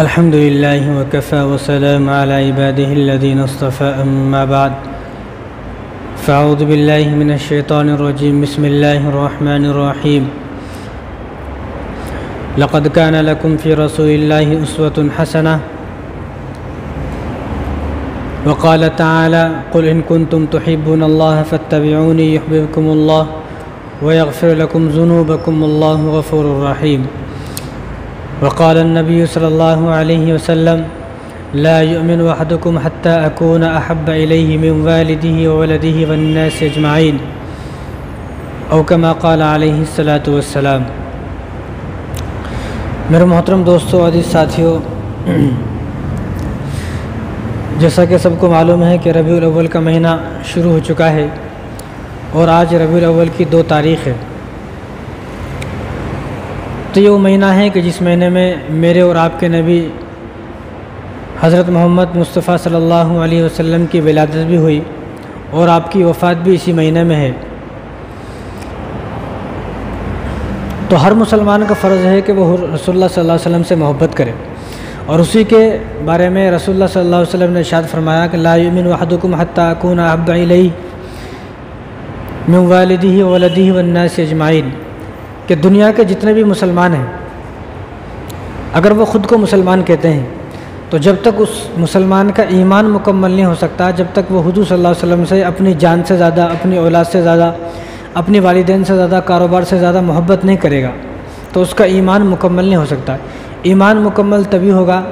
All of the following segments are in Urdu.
الحمد لله وكفى وسلام على عباده الذين اصطفى أما بعد فأعوذ بالله من الشيطان الرجيم بسم الله الرحمن الرحيم لقد كان لكم في رسول الله أسوة حسنة وقال تعالى قل إن كنتم تحبون الله فاتبعوني يحببكم الله ويغفر لكم ذنوبكم الله غفور رحيم وقال النبي صلى الله عليه وسلم لا يؤمن أحدكم حتى أكون أحب إليه من والده وولده والناس أجمعين أو كما قال عليه الصلاة والسلام۔ میرے محترم دوستو، عزیز ساتھیو، جیسا کہ سب کو معلوم ہے کہ ربیع الاول کا مہینہ شروع ہو چکا ہے اور آج ربیع الاول کی 2 تاریخ ہے۔ تو یہ وہ مہینہ ہے کہ جس مہینے میں میرے اور آپ کے نبی حضرت محمد مصطفیٰ صلی اللہ علیہ وسلم کی ولادت بھی ہوئی اور آپ کی وفات بھی اسی مہینے میں ہے۔ تو ہر مسلمان کا فرض ہے کہ وہ رسول اللہ صلی اللہ علیہ وسلم سے محبت کرے، اور اسی کے بارے میں رسول اللہ صلی اللہ علیہ وسلم نے ارشاد فرمایا کہ لا یؤمن احدکم حتی اکون احب الیہ من والدہ وولدہ والناس اجمعین، کہ دنیا کے جتنے بھی مسلمان ہیں اگر وہ خود کو مسلمان کہتے ہیں تو جب تک اس مسلمان کا ایمان مکمل نہیں ہو سکتا، جب تک وہ حضور صلی اللہ علیہ وسلم سے اپنی جان سے زیادہ، اپنی اولاد سے زیادہ، اپنی والدین سے زیادہ، کاروبار سے زیادہ محبت نہیں کرے گا تو اس کا ایمان مکمل نہیں ہو سکتا۔ ایمان مکمل تبھی ہوگا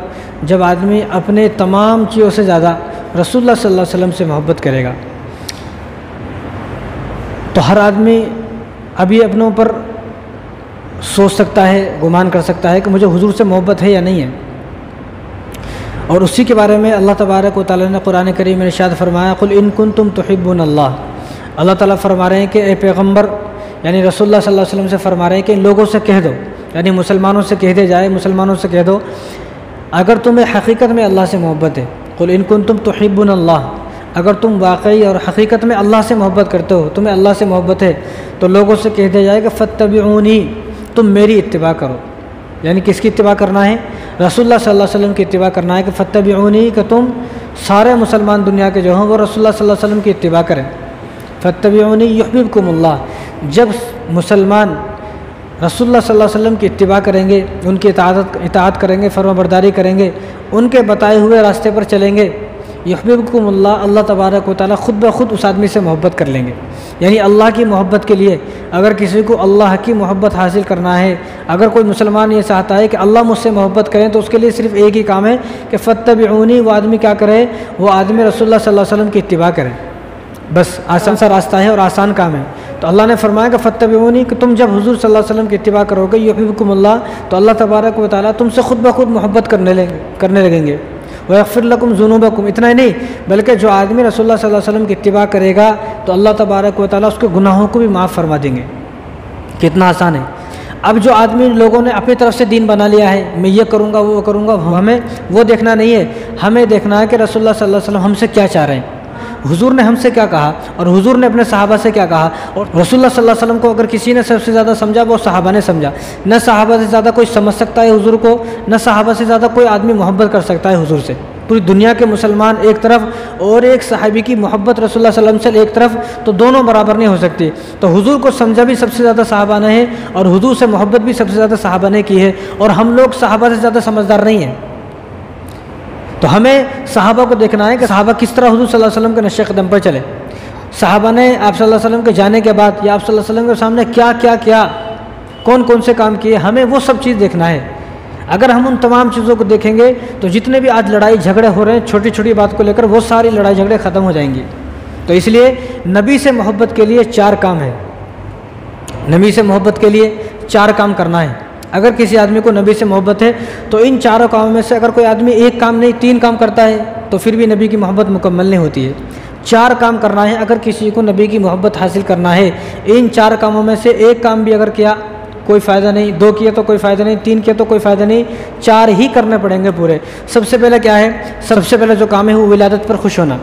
جب آدمی اپنے تمام چیزوں سے زیادہ رسول اللہ صلی اللہ علیہ وسلم سے محبت کرے گا۔ تو ہر آدمی ابھی اپنوں پر سوچ سکتا ہے، گمان کر سکتا ہے کہ مجھے حضور سے محبت ہے یا نہیں ہے، اور اسی کے بارے میں اللہ تبارک و تعالیٰ نے قرآن کریم میں ارشاد فرمایا قل ان کنتم تحبون اللہ۔ اللہ تعالیٰ فرما رہے ہیں کہ اے پیغمبر یعنی رسول اللہ صلی اللہ علیہ وسلم سے فرما رہے ہیں کہ ان لوگوں سے کہہ دو، یعنی مسلمانوں سے کہہ دے جائے، مسلمانوں سے کہہ دو اگر تمہیں حقیقت میں اللہ سے محبت ہے، قل ان کنتم تحبون اللہ، اگر تم واقعی اور حقیقت میں اللہ سے محبت کرتے ہو، تمہیں اللہ سے محبت ہے، تو لوگوں سے کہہ دیا جائے کہ فاتبعونی، تم میری اتباع کرو۔ یعنی کس کی اتباع کرنا ہے؟ رسول اللہ صلی اللہ علیہ وسلم کی اتباع کرنا ہے، کہ فاتبعونی، کہ تم سارے مسلمان دنیا کے جو ہوں وہ رسول اللہ صلی اللہ علیہ وسلم کی اتباع کریں۔ فاتبعونی یحببکم اللہ، جب مسلمان رسول اللہ صلی اللہ علیہ وسلم کی اتباع کریں گے، ان کی اطاعت کریں گے، فرما برداری کریں گے، ان کے بتائے ہوئے راستے پر چلیں گے، یحببکم اللہ، اللہ تبارک و تعالیٰ خود بخود اس آدمی سے محبت کر لیں گے۔ یعنی اللہ کی محبت کے لیے اگر کسی کو اللہ کی محبت حاصل کرنا ہے، اگر کوئی مسلمان یہ چاہتا ہے کہ اللہ مجھ سے محبت کریں، تو اس کے لیے صرف ایک ہی کام ہے کہ فاتبعونی، وہ آدمی کیا کرے؟ وہ آدمی رسول اللہ صلی اللہ علیہ وسلم کی اتباع کرے۔ بس آسان سا راستہ ہے اور آسان کام ہے۔ تو اللہ نے فرمایا کہ فاتبعونی، کہ تم جب حضور صلی اللہ علیہ وسلم کی اتباع کرو گے، یحببکم اللہ، تو اللہ تبارک و تعالیٰ تم سے خود بخود محبت کرنے لگیں گے۔ وَيَغْفِرْ لَكُمْ ذُنُوبَكُمْ، اتنا ہی نہیں بلکہ جو آدمی رسول اللہ صلی اللہ علیہ وسلم کی اتباع کرے گا تو اللہ تبارک و تعالیٰ اس کے گناہوں کو بھی معاف فرما دیں گے۔ کتنا آسان ہے۔ اب جو آدمی لوگوں نے اپنی طرف سے دین بنا لیا ہے، میں یہ کروں گا وہ کروں گا، ہمیں وہ دیکھنا نہیں ہے، ہمیں دیکھنا ہے کہ رسول اللہ صلی اللہ علیہ وسلم ہم سے کیا چاہ رہے ہیں، حضور نے ہم سے کیا کہا، اور حضور نے اپنے صحابہ سے کیا کہا۔ اور رسول اللہ صلی اللہ علیہ وسلم کو اگر کسی نے سب سے زیادہ سمجھا وہ صحابہ نے سمجھا، نہ صحابہ سے زیادہ کوئی سمجھ سکتا ہے حضور کو، نہ صحابہ سے زیادہ کوئی آدمی محبت کر سکتا ہے حضور سے۔ پوری دنیا کے مسلمان ایک طرف اور ایک صحابی کی محبت رسول اللہ صلی اللہ علیہ وسلم سے ایک طرف، تو دونوں برابر نہیں ہو سکتی۔ تو حضور کو سمجھا بھی سب سے زیادہ صحابہ نے ہے، اور حضور سے محبت بھی سب سے زیادہ صحابہ نے کی ہے، اور ہم لوگ صحابہ سے زیادہ سمجھدار نہیں ہیں۔ تو ہمیں صحابہ کو دیکھنا ہے کہ صحابہ کس طرح حضور صلی اللہ علیہ وسلم کے نقش قدم پر چلے، صحابہ نے آپ صلی اللہ علیہ وسلم کے جانے کے بعد یا آپ صلی اللہ علیہ وسلم کے سامنے کیا کیا کیا، کون کون سے کام کیے، ہمیں وہ سب چیز دیکھنا ہے۔ اگر ہم ان تمام چیزوں کو دیکھیں گے تو جتنے بھی آج لڑائی جھگڑے ہو رہے ہیں چھوٹی چھوٹی بات کو لے کر، وہ ساری لڑائی جھگڑے ختم ہو جائیں گی۔ تو اس لیے نبی سے محبت کے لیے 4 کام ہے، نبی سے محبت کے لیے 4 کام کرنا ہے۔ اگر کسی آدمی کو نبی سے محبت ہے تو ان 4 کاموں میں سے اگر کوئی آدمی ایک کام نہیں 3 کام کرتا ہے تو پھر بھی نبی کی محبت مکمل نہیں ہوتی ہے۔ 4 کام کرنا ہے اگر کسی کو نبی کی محبت حاصل کرنا ہے۔ ان 4 کاموں میں سے ایک کام بھی اگر کیا کوئی فائدہ نہیں، 2 کیا تو کوئی فائدہ نہیں، 3 کیا تو کوئی فائدہ نہیں، 4 ہی کرنے پڑیں گے پورے۔ سب سے پہلے کیا ہے؟ سب سے پہلے جو کام ہے وہ ولادت پر خوش ہونا،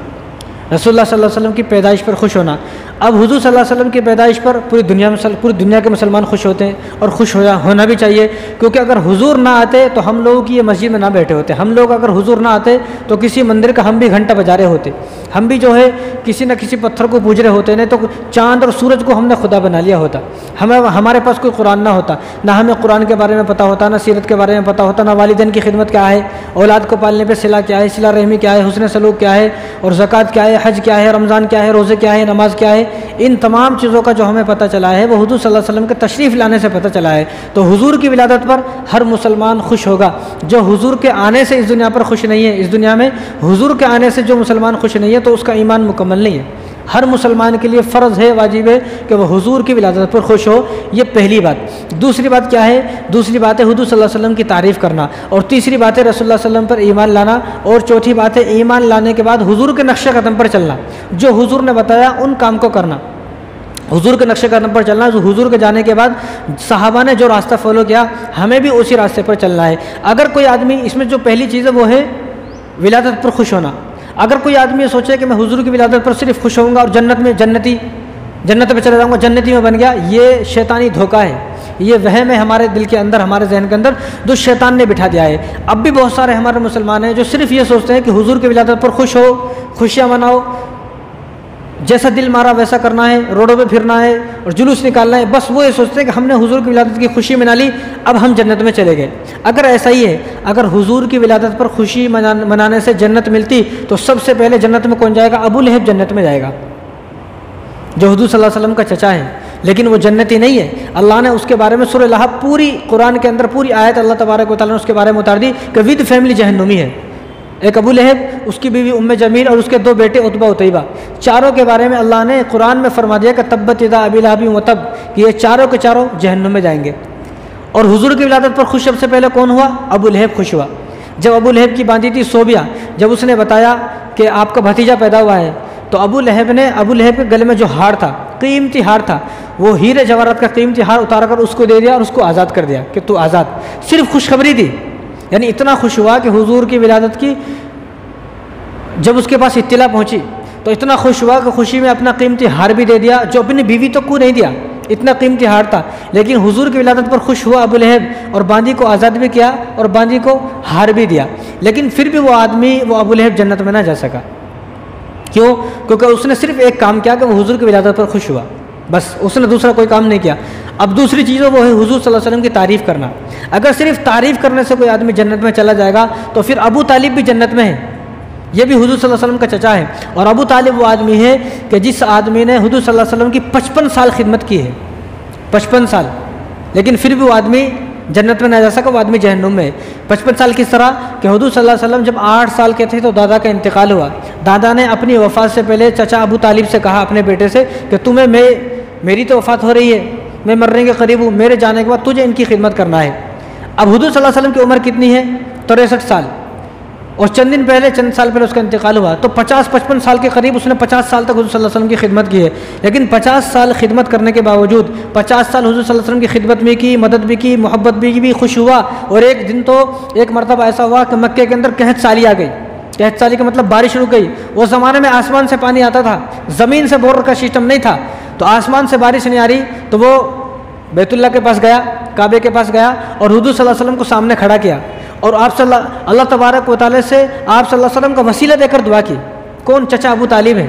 رسول اللہ صلی اللہ علیہ وسلم کی پیدائش پر خوش ہونا۔ اب حضور صلی اللہ علیہ وسلم کی پیدائش پر پوری دنیا کے مسلمان خوش ہوتے ہیں، اور خوش ہونا بھی چاہیے، کیونکہ اگر حضور نہ آتے تو ہم لوگوں کی یہ مسجد میں نہ بیٹھے ہوتے، ہم لوگ اگر حضور نہ آتے تو کسی مندر کا ہم بھی گھنٹہ بجا رہے ہوتے، ہم بھی جو ہے کسی نہ کسی پتھر کو پوج رہے ہوتے، نہیں تو چاند اور سورج کو ہم نے خدا بنا لیا ہوتا، ہمارے پاس کوئی قرآن نہ ہوتا، نہ ہمیں قرآن کے بارے میں پتہ ہوتا، نہ سیرت کے بارے میں پتہ ہوتا، نہ والدین کی خدمت کیا ہے، اولاد کو پالنے پہ صلہ کیا ہے، صلہ رحمی کیا ہے، حسن سلوک کیا ہے، اور زکوٰۃ کیا ہے، حج کیا ہے، رمضان کیا ہے، روزے کیا ہے، نماز کیا ہے، ان تمام چیزوں کا جو ہمیں پتہ چلا ہے وہ حضور صلی اللہ علیہ وسلم کے تشریف لانے سے پتہ چلا ہے۔ تو حضور کی ولادت پر ہر مسلمان خوش ہوگا۔ جو حضور کے آنے سے اس دنیا پر خوش نہیں ہے، اس دنیا میں حضور کے آنے سے جو مسلمان خوش نہیں ہے تو اس کا ایمان مکمل نہیں ہے۔ ہر مسلمان کے لیے فرض ہے، واجب ہے کہ وہ حضور کی ولادت پر خوش ہو، یہ پہلی بات۔ دوسری بات کیا ہے؟ دوسری بات ہے حضور صلی اللہ علیہ وسلم کی تعریف کرنا، اور تیسری بات ہے رسول اللہ صلی اللہ علیہ وسلم پر ایمان لانا، اور چوتھی بات ہے ایمان لانے کے بعد حضور کے نقش قدم پر چلنا، جو حضور نے بتایا ان کام کو کرنا، حضور کے نقش قدم پر چلنا، جو حضور کے جانے کے بعد صحابہ نے جو راستہ فالو کیا ہمیں بھی اسی راستے پر چلنا ہے۔ اگر کوئی آدمی، اس میں جو پہلی چیز ہے وہ ہے ولادت پر خوش ہونا، اگر کوئی آدمی یہ سوچے کہ میں حضور کی ولادت پر صرف خوش ہوں گا اور جنت پہ چلا جاؤں گا، جنتی میں بن گیا، یہ شیطانی دھوکہ ہے، یہ وہم ہے ہمارے دل کے اندر، ہمارے ذہن کے اندر جو شیطان نے بٹھا دیا ہے۔ اب بھی بہت سارے ہمارے مسلمان ہیں جو صرف یہ سوچتے ہیں کہ حضور کی ولادت پر خوش ہو، خوشیاں مناؤ، جیسا دل مارا ویسا کرنا ہے، روڈوں پہ پھرنا ہے اور جلوس نکالنا ہے، بس وہ یہ سوچتے ہیں کہ ہم نے حضور کی ولادت کی خوشی منا لی، اب ہم جنت میں چلے گئے۔ اگر ایسا ہی ہے، اگر حضور کی ولادت پر خوشی منانے سے جنت ملتی تو سب سے پہلے جنت میں کون جائے گا؟ ابو لہب جنت میں جائے گا، جو حضور صلی اللہ علیہ وسلم کا چچا ہے، لیکن وہ جنتی نہیں ہے۔ اللہ نے اس کے بارے میں سورہ لہب، پوری قرآن کے اندر پوری آیت اللہ تبارک و تعالیٰ نے اس کے بارے میں اتار دی کہ ود فیملی جہنمی ہے۔ ایک ابو لہب، اس کی بیوی ام جمیل اور اس کے 2 بیٹے عتبہ عتیبہ، چاروں کے بارے میں اللہ نے قرآن میں فرما دیا کہ تبت یدا ابی لہب وتب، کہ یہ چاروں کے چاروں جہنم میں جائیں گے۔ اور حضور کی ولادت پر خوش سب سے پہلے کون ہوا؟ ابو لہب خوش ہوا۔ جب ابو لہب کی باندھی تھی صوبیہ، جب اس نے بتایا کہ آپ کا بھتیجا پیدا ہوا ہے، تو ابو لہب کے گلے میں جو ہار تھا، قیمتی ہار تھا، وہ ہیرے جواہرات کا قیمتی ہار اتار کر اس کو دے دیا اور اس کو آزاد کر دیا کہ تو آزاد۔ صرف خوشخبری دی، یعنی اتنا خوش ہوا کہ حضور کی ولادت کی جب اس کے پاس اطلاع پہنچی تو اتنا خوش ہوا کہ خوشی میں اپنا قیمتی ہار بھی دے دیا، جو اپنی بیوی تو کو نہیں دیا، اتنا قیمتی ہار تھا، لیکن حضور کی ولادت پر خوش ہوا ابو لہب، اور باندھی کو آزاد بھی کیا اور باندھی کو ہار بھی دیا، لیکن پھر بھی وہ ابو لہب جنت میں نہ جا سکا۔ کیوں؟ کیونکہ اس نے صرف ایک کام کیا کہ وہ حضور کی ولادت پر خوش ہوا، بس اس نے دوسرا کوئی کام نہیں کیا۔ اب دوسری چیز وہ ہے حضور صلی اللہ علیہ وسلم کی تعریف کرنا۔ اگر صرف تعریف کرنے سے کوئی آدمی جنت میں چلا جائے گا تو پھر ابو طالب بھی جنت میں ہے، یہ بھی حضور صلی اللہ علیہ وسلم کا چچا ہے، اور ابو طالب وہ آدمی ہے کہ جس آدمی نے حضور صلی اللہ علیہ وسلم کی 55 سال خدمت کی ہے، 55 سال، لیکن پھر بھی وہ آدمی جنت میں نہ جا سکا، وہ آدمی جہنم میں ہے۔ 55 سال کس طرح کہ حضور صلی اللہ علیہ وسلم جب 8 سال کے تھے تو دادا کا انتقال ہوا، دادا نے اپنی وفات سے پہلے چچا ابو طالب سے کہا اپنے بیٹے سے کہ میری تو وفات ہو رہی ہے، میں مرنے کے قریب ہوں، میرے جانے کے بعد تجھے ان کی خدمت کرنا ہے۔ اب حضور صلی اللہ علیہ وسلم کی عمر کتنی ہے؟ 63 سال، اور چند سال پہلے اس کا انتقال ہوا، تو 50-55 سال کے قریب اس نے 50 سال تک حضور صلی اللہ علیہ وسلم کی خدمت کی ہے۔ لیکن 50 سال خدمت کرنے کے باوجود 50 سال حضور صلی اللہ علیہ وسلم کی خدمت بھی کی، مدد بھی کی، محبت بھی خوش ہوا، اور ایک دن تو ایک مرتبہ ایسا ہوا کہ مکے کے اندر قحط سالی آ گئی۔ قحط سالی کا مطلب بارش رک گئی۔ وہ زمانے میں آسمان سے پانی آتا تھا، زمین سے بورر کا سسٹم نہیں تھا، تو آسمان سے بارش نہیں آ رہی، تو وہ بیت اللہ کے پاس گیا، کعبے کے پاس گیا، اور حضور صلی اللہ علیہ وسلم کو سامنے کھڑا کیا، اور اللہ تبارک و تعالیٰ سے آپ صلی اللہ علیہ وسلم کا وسیلہ دے کر دعا کی۔ کون؟ چچا ابو طالب ہے۔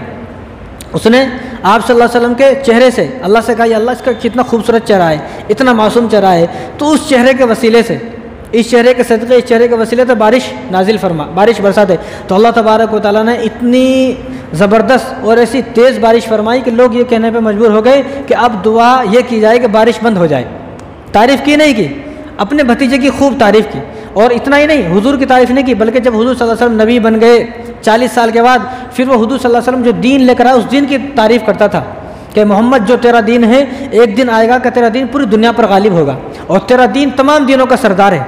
اس نے آپ صلی اللہ علیہ وسلم کے چہرے سے اللہ سے کہا، یا اللہ اس کا کتنا خوبصورت چہرہ ہے، اتنا معصوم چہرہ ہے، تو اس چہرے کے وسیلے سے، اس چہرے کے صدقے، اس چہرے کے وسیلے سے بارش نازل فرما، بارش برسا دے۔ تو اللہ تبارک و تعالیٰ نے اتنی زبردست اور ایسی تیز بارش فرمائی کہ لوگ یہ کہنے پہ مجبور ہو گئے کہ اب دعا یہ کی جائے کہ بارش بند ہو جائے۔ تعریف کی نہیں کی، اپنے بھتیجے کی خوب تعریف کی، اور اتنا ہی نہیں، حضور کی تعریف نہیں کی، بلکہ جب حضور صلی اللہ علیہ وسلم نبی بن گئے 40 سال کے بعد، پھر وہ حضور صلی اللہ علیہ وسلم جو دین لے کر آئے اس دین کی تعریف کرتا تھا کہ محمد جو تیرا دین ہے، ایک دن آئے گا کہ تیرا دین پوری دنیا پر غالب ہوگا، اور تیرا دین تمام دینوں کا سردار ہے۔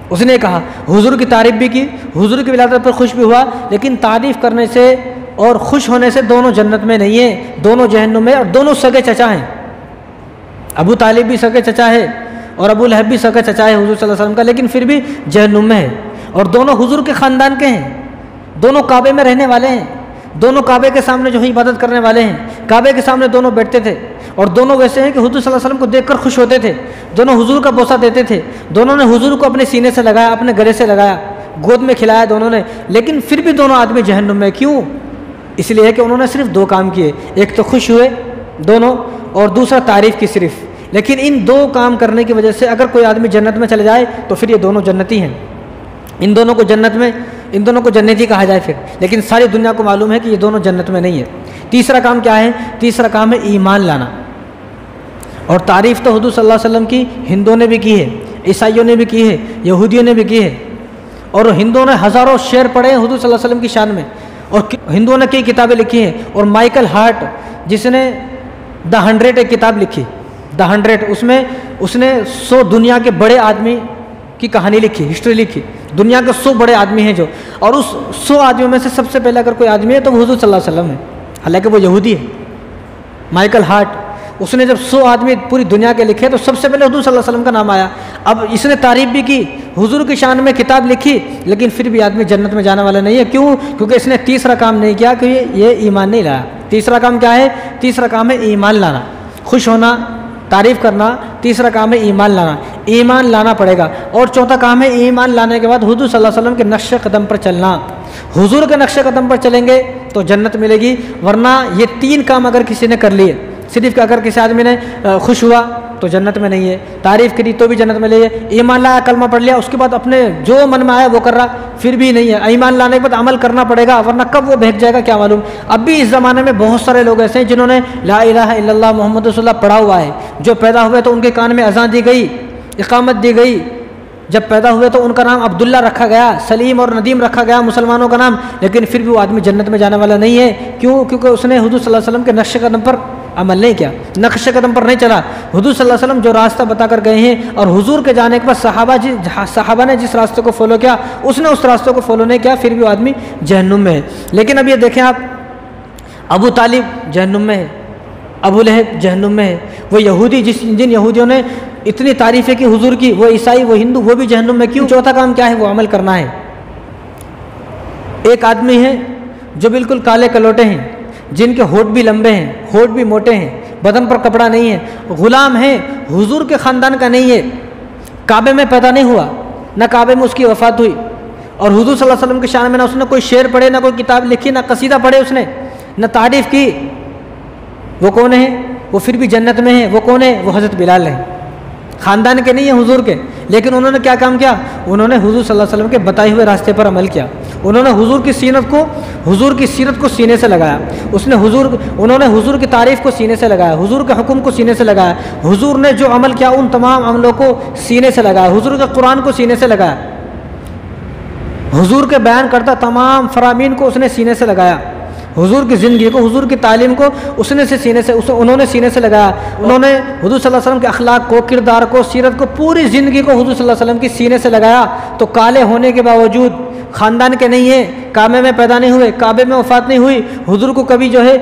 اس نے کہا، حضور کی تعریف بھی کی، حضور کی ولادت پر خوش بھی ہوا، لیکن تعریف کرنے سے اور خوش ہونے سے دونوں جنت میں نہیں ہیں، دونوں جہنم میں، اور دونوں سگے چچا ہیں۔ ابو طالب بھی سگے چچا ہے اور ابو لہب بھی سگا چچا ہے حضور صلی اللہ علیہ وسلم کا، لیکن پھر بھی جہنم میں ہے، اور دونوں حضور کے خاندان کے ہیں، دونوں کعبے میں رہنے والے ہیں، دونوں کعبے کے سامنے جو ہے عبادت کرنے والے ہیں، کعبے کے سامنے دونوں بیٹھتے تھے، اور دونوں ویسے ہیں کہ حضور صلی اللہ علیہ وسلم کو دیکھ کر خوش ہوتے تھے، دونوں حضور کا بوسہ دیتے تھے، دونوں نے حضور کو اپنے سینے سے لگایا، اپنے گلے سے لگایا، گود میں کھلایا دونوں نے، لیکن پھر بھی دونوں آدمی جہنم میں. کیوں؟ اس لیے کہ انہوں نے صرف دو کام کیے، ایک تو خوش ہوئے دونوں، اور دوسرا تعریف کی صرف. لیکن ان دو کام کرنے کی وجہ سے اگر کوئی آدمی جنت میں چلے جائے تو پھر یہ دونوں جنتی ہیں، ان دونوں کو جنتی کہا جائے پھر. لیکن ساری دنیا کو معلوم ہے کہ یہ دونوں جنت میں نہیں ہے. تیسرا کام کیا ہے؟ تیسرا کام ہے ایمان لانا. اور تعریف تو حضور صلی اللہ علیہ وسلم کی ہندوؤں نے بھی کی ہے، عیسائیوں نے بھی کی ہے، یہودیوں نے بھی کی ہے، اور ہندوؤں نے ہزاروں شعر پڑھے ہیں حضور صلی اللہ علیہ وسلم کی شان میں، اور ہندوؤں نے کئی کتابیں لکھی ہیں. اور مائیکل ہارٹ جس نے دا 100 ایک کتاب لکھی، دا 100، اس نے 100 دنیا کے بڑے آدمی کی کہانی لکھی، ہسٹری لکھی، دنیا کے 100 بڑے آدمی ہیں جو، اور اس 100 آدمیوں میں سے سب سے پہلے اگر کوئی آدمی ہے تو وہ حضور صلی اللہ علیہ وسلم ہے، حالانکہ وہ یہودی ہے. مائیکل ہارٹ، اس نے جب 100 آدمی پوری دنیا کے لکھے تو سب سے پہلے حضور صلی اللہ علیہ وسلم کا نام آیا. اب اس نے تعریف بھی کی، حضور کی شان میں کتاب لکھی، لیکن پھر بھی آدمی جنت میں جانے والا نہیں ہے. کیوں؟ کیونکہ اس نے تیسرا کام نہیں کیا کہ یہ ایمان نہیں لایا. تیسرا کام کیا ہے؟ تیسرا کام ہے ایمان لانا، خوش ہونا، تعریف کرنا. تیسرا کام ہے ایمان لانا، ایمان لانا پڑے گا. اور چوتھا کام ہے ایمان لانے کے بعد حضور صلی اللہ علیہ وسلم کے نقش قدم پر چلنا. حضور کے نقش قدم پر چلیں گے تو جنت ملے گی، ورنہ یہ 3 کام اگر کسی نے کر لیے، صرف کہ اگر کسی آدمی نے خوش ہوا تو جنت میں نہیں ہے، تعریف کری تو بھی جنت میں نہیں ہے، ایمان لایا، کلمہ پڑھ لیا، اس کے بعد اپنے جو من میں آیا وہ کر رہا، پھر بھی نہیں ہے. ایمان لانے کے بعد عمل کرنا پڑے گا، ورنہ کب وہ بہک جائے گا کیا معلوم. اب بھی اس زمانے میں بہت سارے لوگ ایسے ہیں جنہوں نے لا الہ الا اللہ محمد رسول اللہ پڑھا ہوا ہے. جو پیدا ہوئے تو ان کے کان میں اذان دی گئی، اقامت دی گئی. جب پیدا ہوئے تو ان کا نام عبداللہ رکھا گیا، سلیم اور ندیم رکھا گیا مسلمانوں کا نام، لیکن پھر بھی وہ آدمی جنت میں جانے والا نہیں ہے. کیوں؟ کیونکہ اس نے حضور صلی اللہ علیہ وسلم کے نقش قدم پر عمل نہیں کیا، نقش قدم پر نہیں چلا. حضور صلی اللہ علیہ وسلم جو راستہ بتا کر گئے ہیں، اور حضور کے جانے کے بعد صحابہ نے جس راستے کو فالو کیا، اس نے اس راستے کو فالو نہیں کیا، پھر بھی وہ آدمی جہنم میں ہے. لیکن اب یہ دیکھیں آپ، ابو طالب جہنم میں ہے، ابو لہب جہنم میں ہے، وہ یہودی جن یہودیوں نے اتنی تعریفیں کی حضور کی، وہ عیسائی، وہ ہندو، وہ بھی جہنم میں. کیوں؟ چوتھا کام کیا ہے؟ وہ عمل کرنا ہے. ایک آدمی ہے جو بالکل کالے کلوٹے ہیں، جن کے ہونٹ بھی لمبے ہیں، ہونٹ بھی موٹے ہیں، بدن پر کپڑا نہیں ہے، غلام ہے، حضور کے خاندان کا نہیں ہے، کعبے میں پیدا نہیں ہوا، نہ کعبے میں اس کی وفات ہوئی، اور حضور صلی اللہ علیہ وسلم کی شان میں نہ اس نے کوئی شعر پڑھے، نہ کوئی کتاب لکھی، نہ قصیدہ پڑھے اس نے، نہ تعریف کی. وہ کون ہے؟ وہ پھر بھی جنت میں ہے. وہ کون ہے؟ وہ حضرت بلال ہے. خاندان کے نہیں ہیں حضور کے، لیکن انہوں نے کیا کام کیا؟ انہوں نے حضور صلی اللہ علیہ وسلم کے بتائے ہوئے راستے پر عمل کیا. انہوں نے حضور کی سیرت کو سینے سے لگایا. انہوں نے حضور کی تعریف کو سینے سے لگایا، حضور کے حکم کو سینے سے لگایا. حضور نے جو عمل کیا ان تمام عملوں کو سینے سے لگایا. حضور کے قرآن کو سینے سے لگایا. حضور کے بیان کرتا تمام فرامین کو اس نے سینے سے لگایا. حضور کی زندگی کو، حضور کی تعلیم کو انہوں نے سینے سے لگایا. انہوں نے حضور صلی اللہ علیہ وسلم کے اخلاق کو، کردار کو، سیرت کو، پوری زندگی کو حضور صلی اللہ علیہ وسلم کی سینے سے لگایا. تو کالے ہونے کے باوجود، خاندان کے نہیں ہیں، کعبے میں پیدا نہیں ہوئے، کعبے میں وفات نہیں ہوئی، حضور کو کبھی جو ہے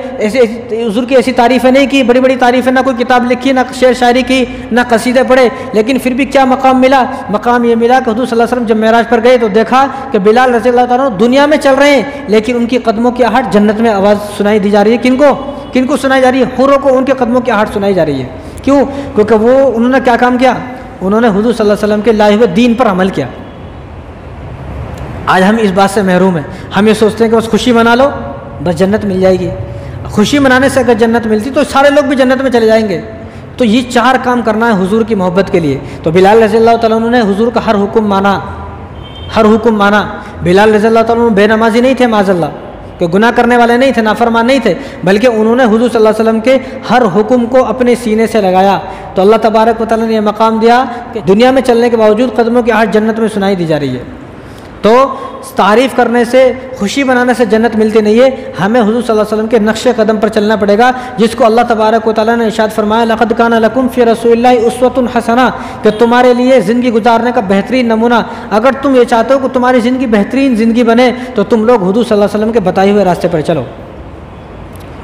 حضور کی ایسی تعریفیں نہیں کی، بڑی بڑی تعریفیں، نہ کوئی کتاب لکھی، نہ شعر شاعری کی، نہ قصیدے پڑھے، لیکن پھر بھی کیا مقام ملا؟ مقام یہ ملا کہ حضور صلی اللہ علیہ وسلم جب معراج پر گئے تو دیکھا کہ بلال رضی اللہ تعالیٰ دنیا میں چل رہے ہیں، لیکن ان کی قدموں کی آہٹ جنت میں آواز سنائی دی جا رہی ہے. کن کو سنائی جا رہی ہے؟ حوروں کو ان کے قدموں کی آہٹ سنائی جا رہی ہے. کیوں؟ کیونکہ انہوں نے کیا کام کیا؟ انہوں نے حضور صلی اللہ علیہ وسلم کے لائے ہوئے دین پر عمل کیا. آج ہم اس بات سے محروم ہیں. ہم یہ سوچتے ہیں کہ بس خوشی منا لو بس جنت مل جائے گی. خوشی منانے سے اگر جنت ملتی تو سارے لوگ بھی جنت میں چلے جائیں گے. تو یہ 4 کام کرنا ہے حضور کی محبت کے لیے. تو بلال رضی اللہ تعالیٰ عنہ نے حضور کا ہر حکم مانا. بلال رضی اللہ تعالیٰ عنہ بے نمازی نہیں تھے معاذ اللہ، کہ گناہ کرنے والے نہیں تھے، نافرمان نہیں تھے، بلکہ انہوں نے حضور صلی اللہ علیہ وسلم کے ہر حکم کو اپنے سینے سے لگایا. تو اللہ تبارک و تعالیٰ نے یہ مقام دیا کہ دنیا میں چلنے کے باوجود قدموں کی آہٹ جنت میں سنائی دی جا رہی ہے. تو تعریف کرنے سے، خوشی منانے سے جنت ملتی نہیں ہے. ہمیں حضور صلی اللہ علیہ وسلم کے نقش قدم پر چلنا پڑے گا، جس کو اللہ تبارک و تعالیٰ نے ارشاد فرمایا لقد کان لکم فی رسول اللہ اسوۃ حسنہ، کہ تمہارے لیے زندگی گزارنے کا بہترین نمونہ. اگر تم یہ چاہتے ہو کہ تمہاری زندگی بہترین زندگی بنے تو تم لوگ حضور صلی اللہ علیہ وسلم کے بتائے ہوئے راستے پر چلو.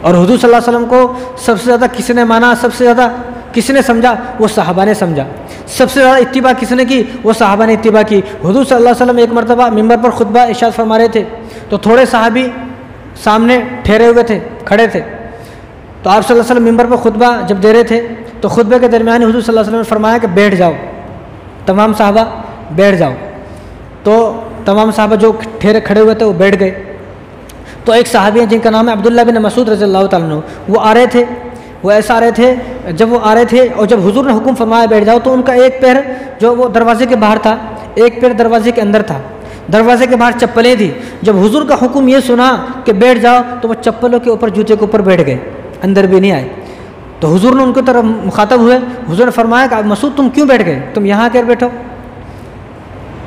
اور حضور صلی اللہ علیہ وسلم کو سب سے زیادہ کس نے مانا، سب سے زیادہ کس نے سمجھا؟ وہ صحابہ نے سمجھا. سب سے زیادہ اتباع کس نے کی؟ وہ صحابہ نے اتباع کی. حضور صلی اللہ علیہ وسلم ایک مرتبہ ممبر پر خطبہ ارشاد فرما رہے تھے، تو تھوڑے صحابی سامنے ٹھہرے ہوئے تھے، کھڑے تھے۔ تو آپ صلی اللہ علیہ وسلم ممبر پر خطبہ جب دے رہے تھے تو خطبے کے درمیان حضور صلی اللہ علیہ وسلم نے فرمایا کہ بیٹھ جاؤ، تمام صحابہ بیٹھ جاؤ۔ تو تمام صحابہ جو کھڑے ہوئے تھے وہ بیٹھ گئے۔ تو ایک صحابی ہیں جن کا نام ہے عبداللہ بن مسعود رضی اللہ تعالیٰ عنہ، وہ آ رہے تھے، وہ ایسا آ رہے تھے، جب وہ آ رہے تھے اور جب حضور نے حکم فرمایا بیٹھ جاؤ تو ان کا ایک پیر جو وہ دروازے کے باہر تھا، ایک پیر دروازے کے اندر تھا، دروازے کے باہر چپلیں تھیں۔ جب حضور کا حکم یہ سنا کہ بیٹھ جاؤ تو وہ چپلوں کے اوپر، جوتے کے اوپر بیٹھ گئے، اندر بھی نہیں آئے۔ تو حضور نے ان کی طرف مخاطب ہوئے، حضور نے فرمایا کہ مسعود تم کیوں بیٹھ گئے، تم یہاں کر بیٹھو۔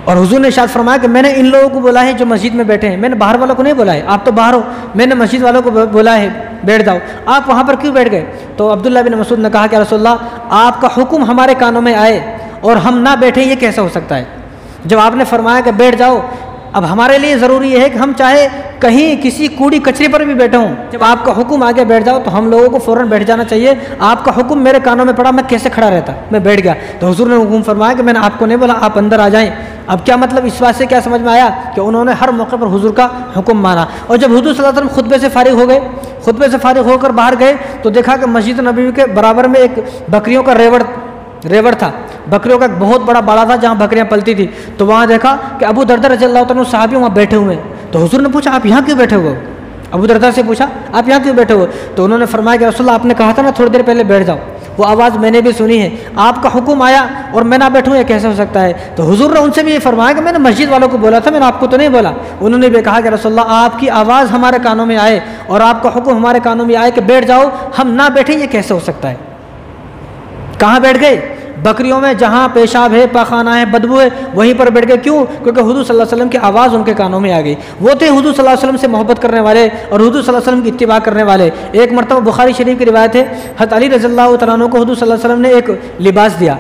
اور حضور نے ارشاد فرمایا کہ میں نے ان لوگوں کو بولا ہے جو مسجد میں بیٹھے ہیں، میں نے باہر والوں کو نہیں بولا ہے، آپ تو باہر ہو، میں نے مسجد والوں کو بولا ہے بیٹھ جاؤ، آپ وہاں پر کیوں بیٹھ گئے؟ تو عبداللہ بن مسعود نے کہا کہ رسول اللہ آپ کا حکم ہمارے کانوں میں آئے اور ہم نہ بیٹھیں، یہ کیسے ہو سکتا ہے؟ جب آپ نے فرمایا کہ بیٹھ جاؤ، اب ہمارے لیے ضروری ہے کہ ہم چاہے کہیں کسی کوڑی کچرے پر بھی بیٹھے ہوں، جب آپ کا حکم آگے بیٹھ جاؤ تو ہم لوگوں کو فوراً بیٹھ جانا چاہیے۔ آپ کا حکم میرے کانوں میں پڑا، میں کیسے کھڑا رہتا، میں بیٹھ گیا۔ تو حضور نے حکم فرمایا کہ میں نے آپ کو نہیں بولا، آپ اندر آ جائیں۔ اب کیا مطلب، اس بات سے کیا سمجھ میں آیا کہ انہوں نے ہر موقع پر حضور کا حکم مانا۔ اور جب حضور صلی اللہ علیہ وسلم خطبے سے فارغ ہو گئے، خطبے سے فارغ ہو کر باہر گئے تو دیکھا کہ مسجد نبوی کے برابر میں ایک بکریوں کا ریوڑ تھا، بکریوں کا ایک بہت بڑا باڑا تھا جہاں بکریاں پلتی تھی۔ تو وہاں دیکھا کہ ابو دردہ رضی اللہ تعالیٰ صحابی وہاں بیٹھے ہوئے ہیں۔ تو حضور نے پوچھا آپ یہاں کیوں بیٹھے ہوئے؟ ابو دردہ سے پوچھا آپ یہاں کیوں بیٹھے ہوئے؟ تو انہوں نے فرمایا کہ رسول اللہ آپ نے کہا تھا نا تھوڑی دیر پہلے بیٹھ جاؤ، وہ آواز میں نے بھی سنی ہے، آپ کا حکم آیا اور میں نہ بیٹھوں، یہ کیسے ہو سکتا ہے؟ تو حضور نے ان سے بھی یہ فرمایا کہ میں نے مسجد والوں کو بولا تھا، میں نے آپ کو تو نہیں بولا۔ انہوں نے بھی کہا کہ رسول اللہ آپ کی آواز ہمارے کانوں میں آئے اور آپ کا حکم ہمارے کانوں میں آئے کہ بیٹھ جاؤ، ہم نہ بیٹھیں، یہ کیسے ہو سکتا ہے؟ کہاں بیٹھ گئے؟ بکریوں میں جہاں پیشاب ہے، پاخانہ ہے، بدبو ہے، وہیں پر بیٹھ گئے۔ کیوں؟ کیونکہ حضور صلی اللہ علیہ وسلم کی آواز ان کے کانوں میں آ گئی۔ وہ تھے حضور صلی اللہ علیہ وسلم سے محبت کرنے والے اور حضور صلی اللہ علیہ وسلم کی اتباع کرنے والے۔ ایک مرتبہ بخاری شریف کی روایت ہے، حضرت علی رضی اللہ تعالیٰ عنہ کو حضور صلی اللہ علیہ وسلم نے ایک لباس دیا،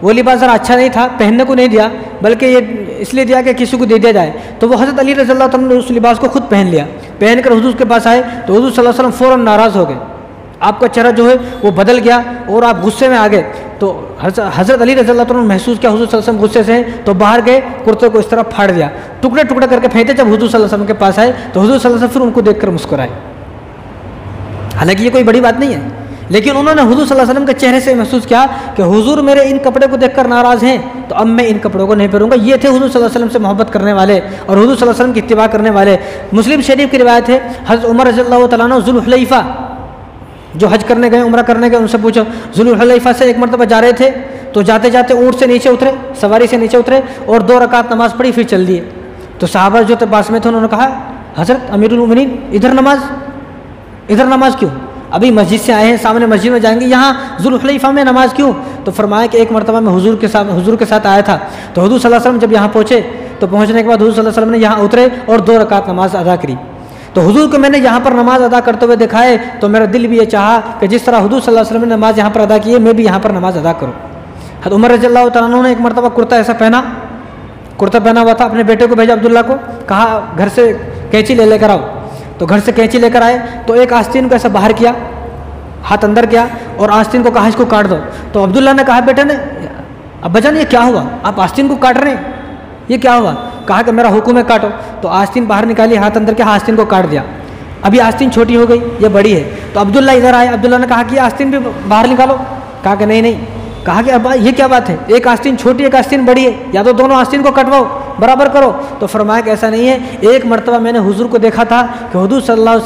وہ لباس ذرا اچھا نہیں تھا، پہننے کو نہیں دیا، بلکہ یہ اس لیے دیا کہ کسی کو دے دیا جائے۔ تو وہ حضرت علی رضی اللہ تعالیٰ نے اس لباس کو خود پہن لیا، پہن کر حضور کے پاس آئے تو حضور صلی اللہ علیہ وسلم فوراً ناراض ہو گئے، آپ کا چہرہ جو ہے وہ بدل گیا اور آپ غصے میں آ گئے۔ تو حضرت علی رضی اللہ تعالیٰ نے محسوس کیا حضور صلی اللہ علیہ وسلم غصے سے ہیں، تو باہر گئے، کرتے کو اس طرح پھاڑ دیا، ٹکڑے ٹکڑے کر کے پھینکے۔ جب حضور صلی اللہ علیہ وسلم کے پاس آئے تو حضور صلی اللہ علیہ وسلم پھر ان کو دیکھ کر مسکرائے۔ حالانکہ یہ کوئی بڑی بات نہیں ہے، لیکن انہوں نے حضور صلی اللہ علیہ وسلم کے چہرے سے محسوس کیا کہ حضور میرے ان کپڑے کو دیکھ کر ناراض ہیں، تو اب میں ان کپڑوں کو نہیں پہنوں گا۔ یہ تھے حضور صلی اللہ علیہ وسلم سے محبت کرنے والے اور حضور صلی اللہ علیہ وسلم کی اتباع کرنے والے۔ مسلم شریف کی روایت ہے، حضرت عمر رضی اللہ تعالیٰ عنہ ذوالحلیفہ جو حج کرنے گئے، عمرہ کرنے گئے، ان سے پوچھو، ذوالحلیفہ سے ایک مرتبہ جا رہے تھے تو جاتے جاتے اونٹ سے نیچے اترے، سواری سے نیچے اترے اور 2 رکعت نماز پڑھی، پھر چل دیے۔ تو صحابہ جو تھے پاس میں تھے، انہوں نے کہا حضرت امیر المومنین ادھر نماز کیوں؟ ابھی مسجد سے آئے ہیں، سامنے مسجد میں جائیں گے، یہاں ذوالحلیفہ میں نماز کیوں؟ تو فرمایا کہ ایک مرتبہ میں حضور کے ساتھ آیا تھا، تو حضور صلی اللہ علیہ وسلم جب یہاں پہنچے تو پہنچنے کے بعد حضور صلی اللہ علیہ وسلم نے یہاں اترے اور 2 رکعت نماز ادا کری۔ تو حضور کو میں نے یہاں پر نماز ادا کرتے ہوئے دیکھا ہے تو میرا دل بھی یہ چاہا کہ جس طرح حضور صلی اللہ علیہ وسلم نے نماز یہاں پر ادا کی ہے، میں بھی یہاں پر نماز ادا کروں۔ حضرت عمر رضی اللہ تعالیٰ عنہ نے ایک مرتبہ کرتا پہنا ہوا تھا، اپنے بیٹے کو بھیجا عبداللہ کو، کہا گھر سے کینچی لے کر آؤ۔ تو گھر سے کینچی لے کر آئے تو ایک آستین کو ایسا باہر کیا، ہاتھ اندر کیا اور آستین کو کہا اس کو کاٹ دو۔ تو عبداللہ نے کہا بیٹے نے، ابا جان یہ کیا ہوا، آپ آستین کو کاٹ رہے ہیں، یہ کیا ہوا؟ کہا کہ میرا حکم ہے کاٹو۔ تو آستین باہر نکالی، ہاتھ اندر کیا، آستین کو کاٹ دیا۔ ابھی آستین چھوٹی ہو گئی، یہ بڑی ہے۔ تو عبداللہ ادھر آئے، عبداللہ نے کہا کہ یہ آستین بھی باہر نکالو۔ کہا کہ نہیں۔ کہا کہ ابا یہ کیا بات ہے، ایک آستین چھوٹی ایک آستین بڑی ہے، یا تو دونوں آستین کو کٹواؤ، برابر کرو۔ تو فرمایا کہ ایسا نہیں ہے، ایک مرتبہ میں نے حضور کو دیکھا تھا کہ حضور صلی اللہ علیہ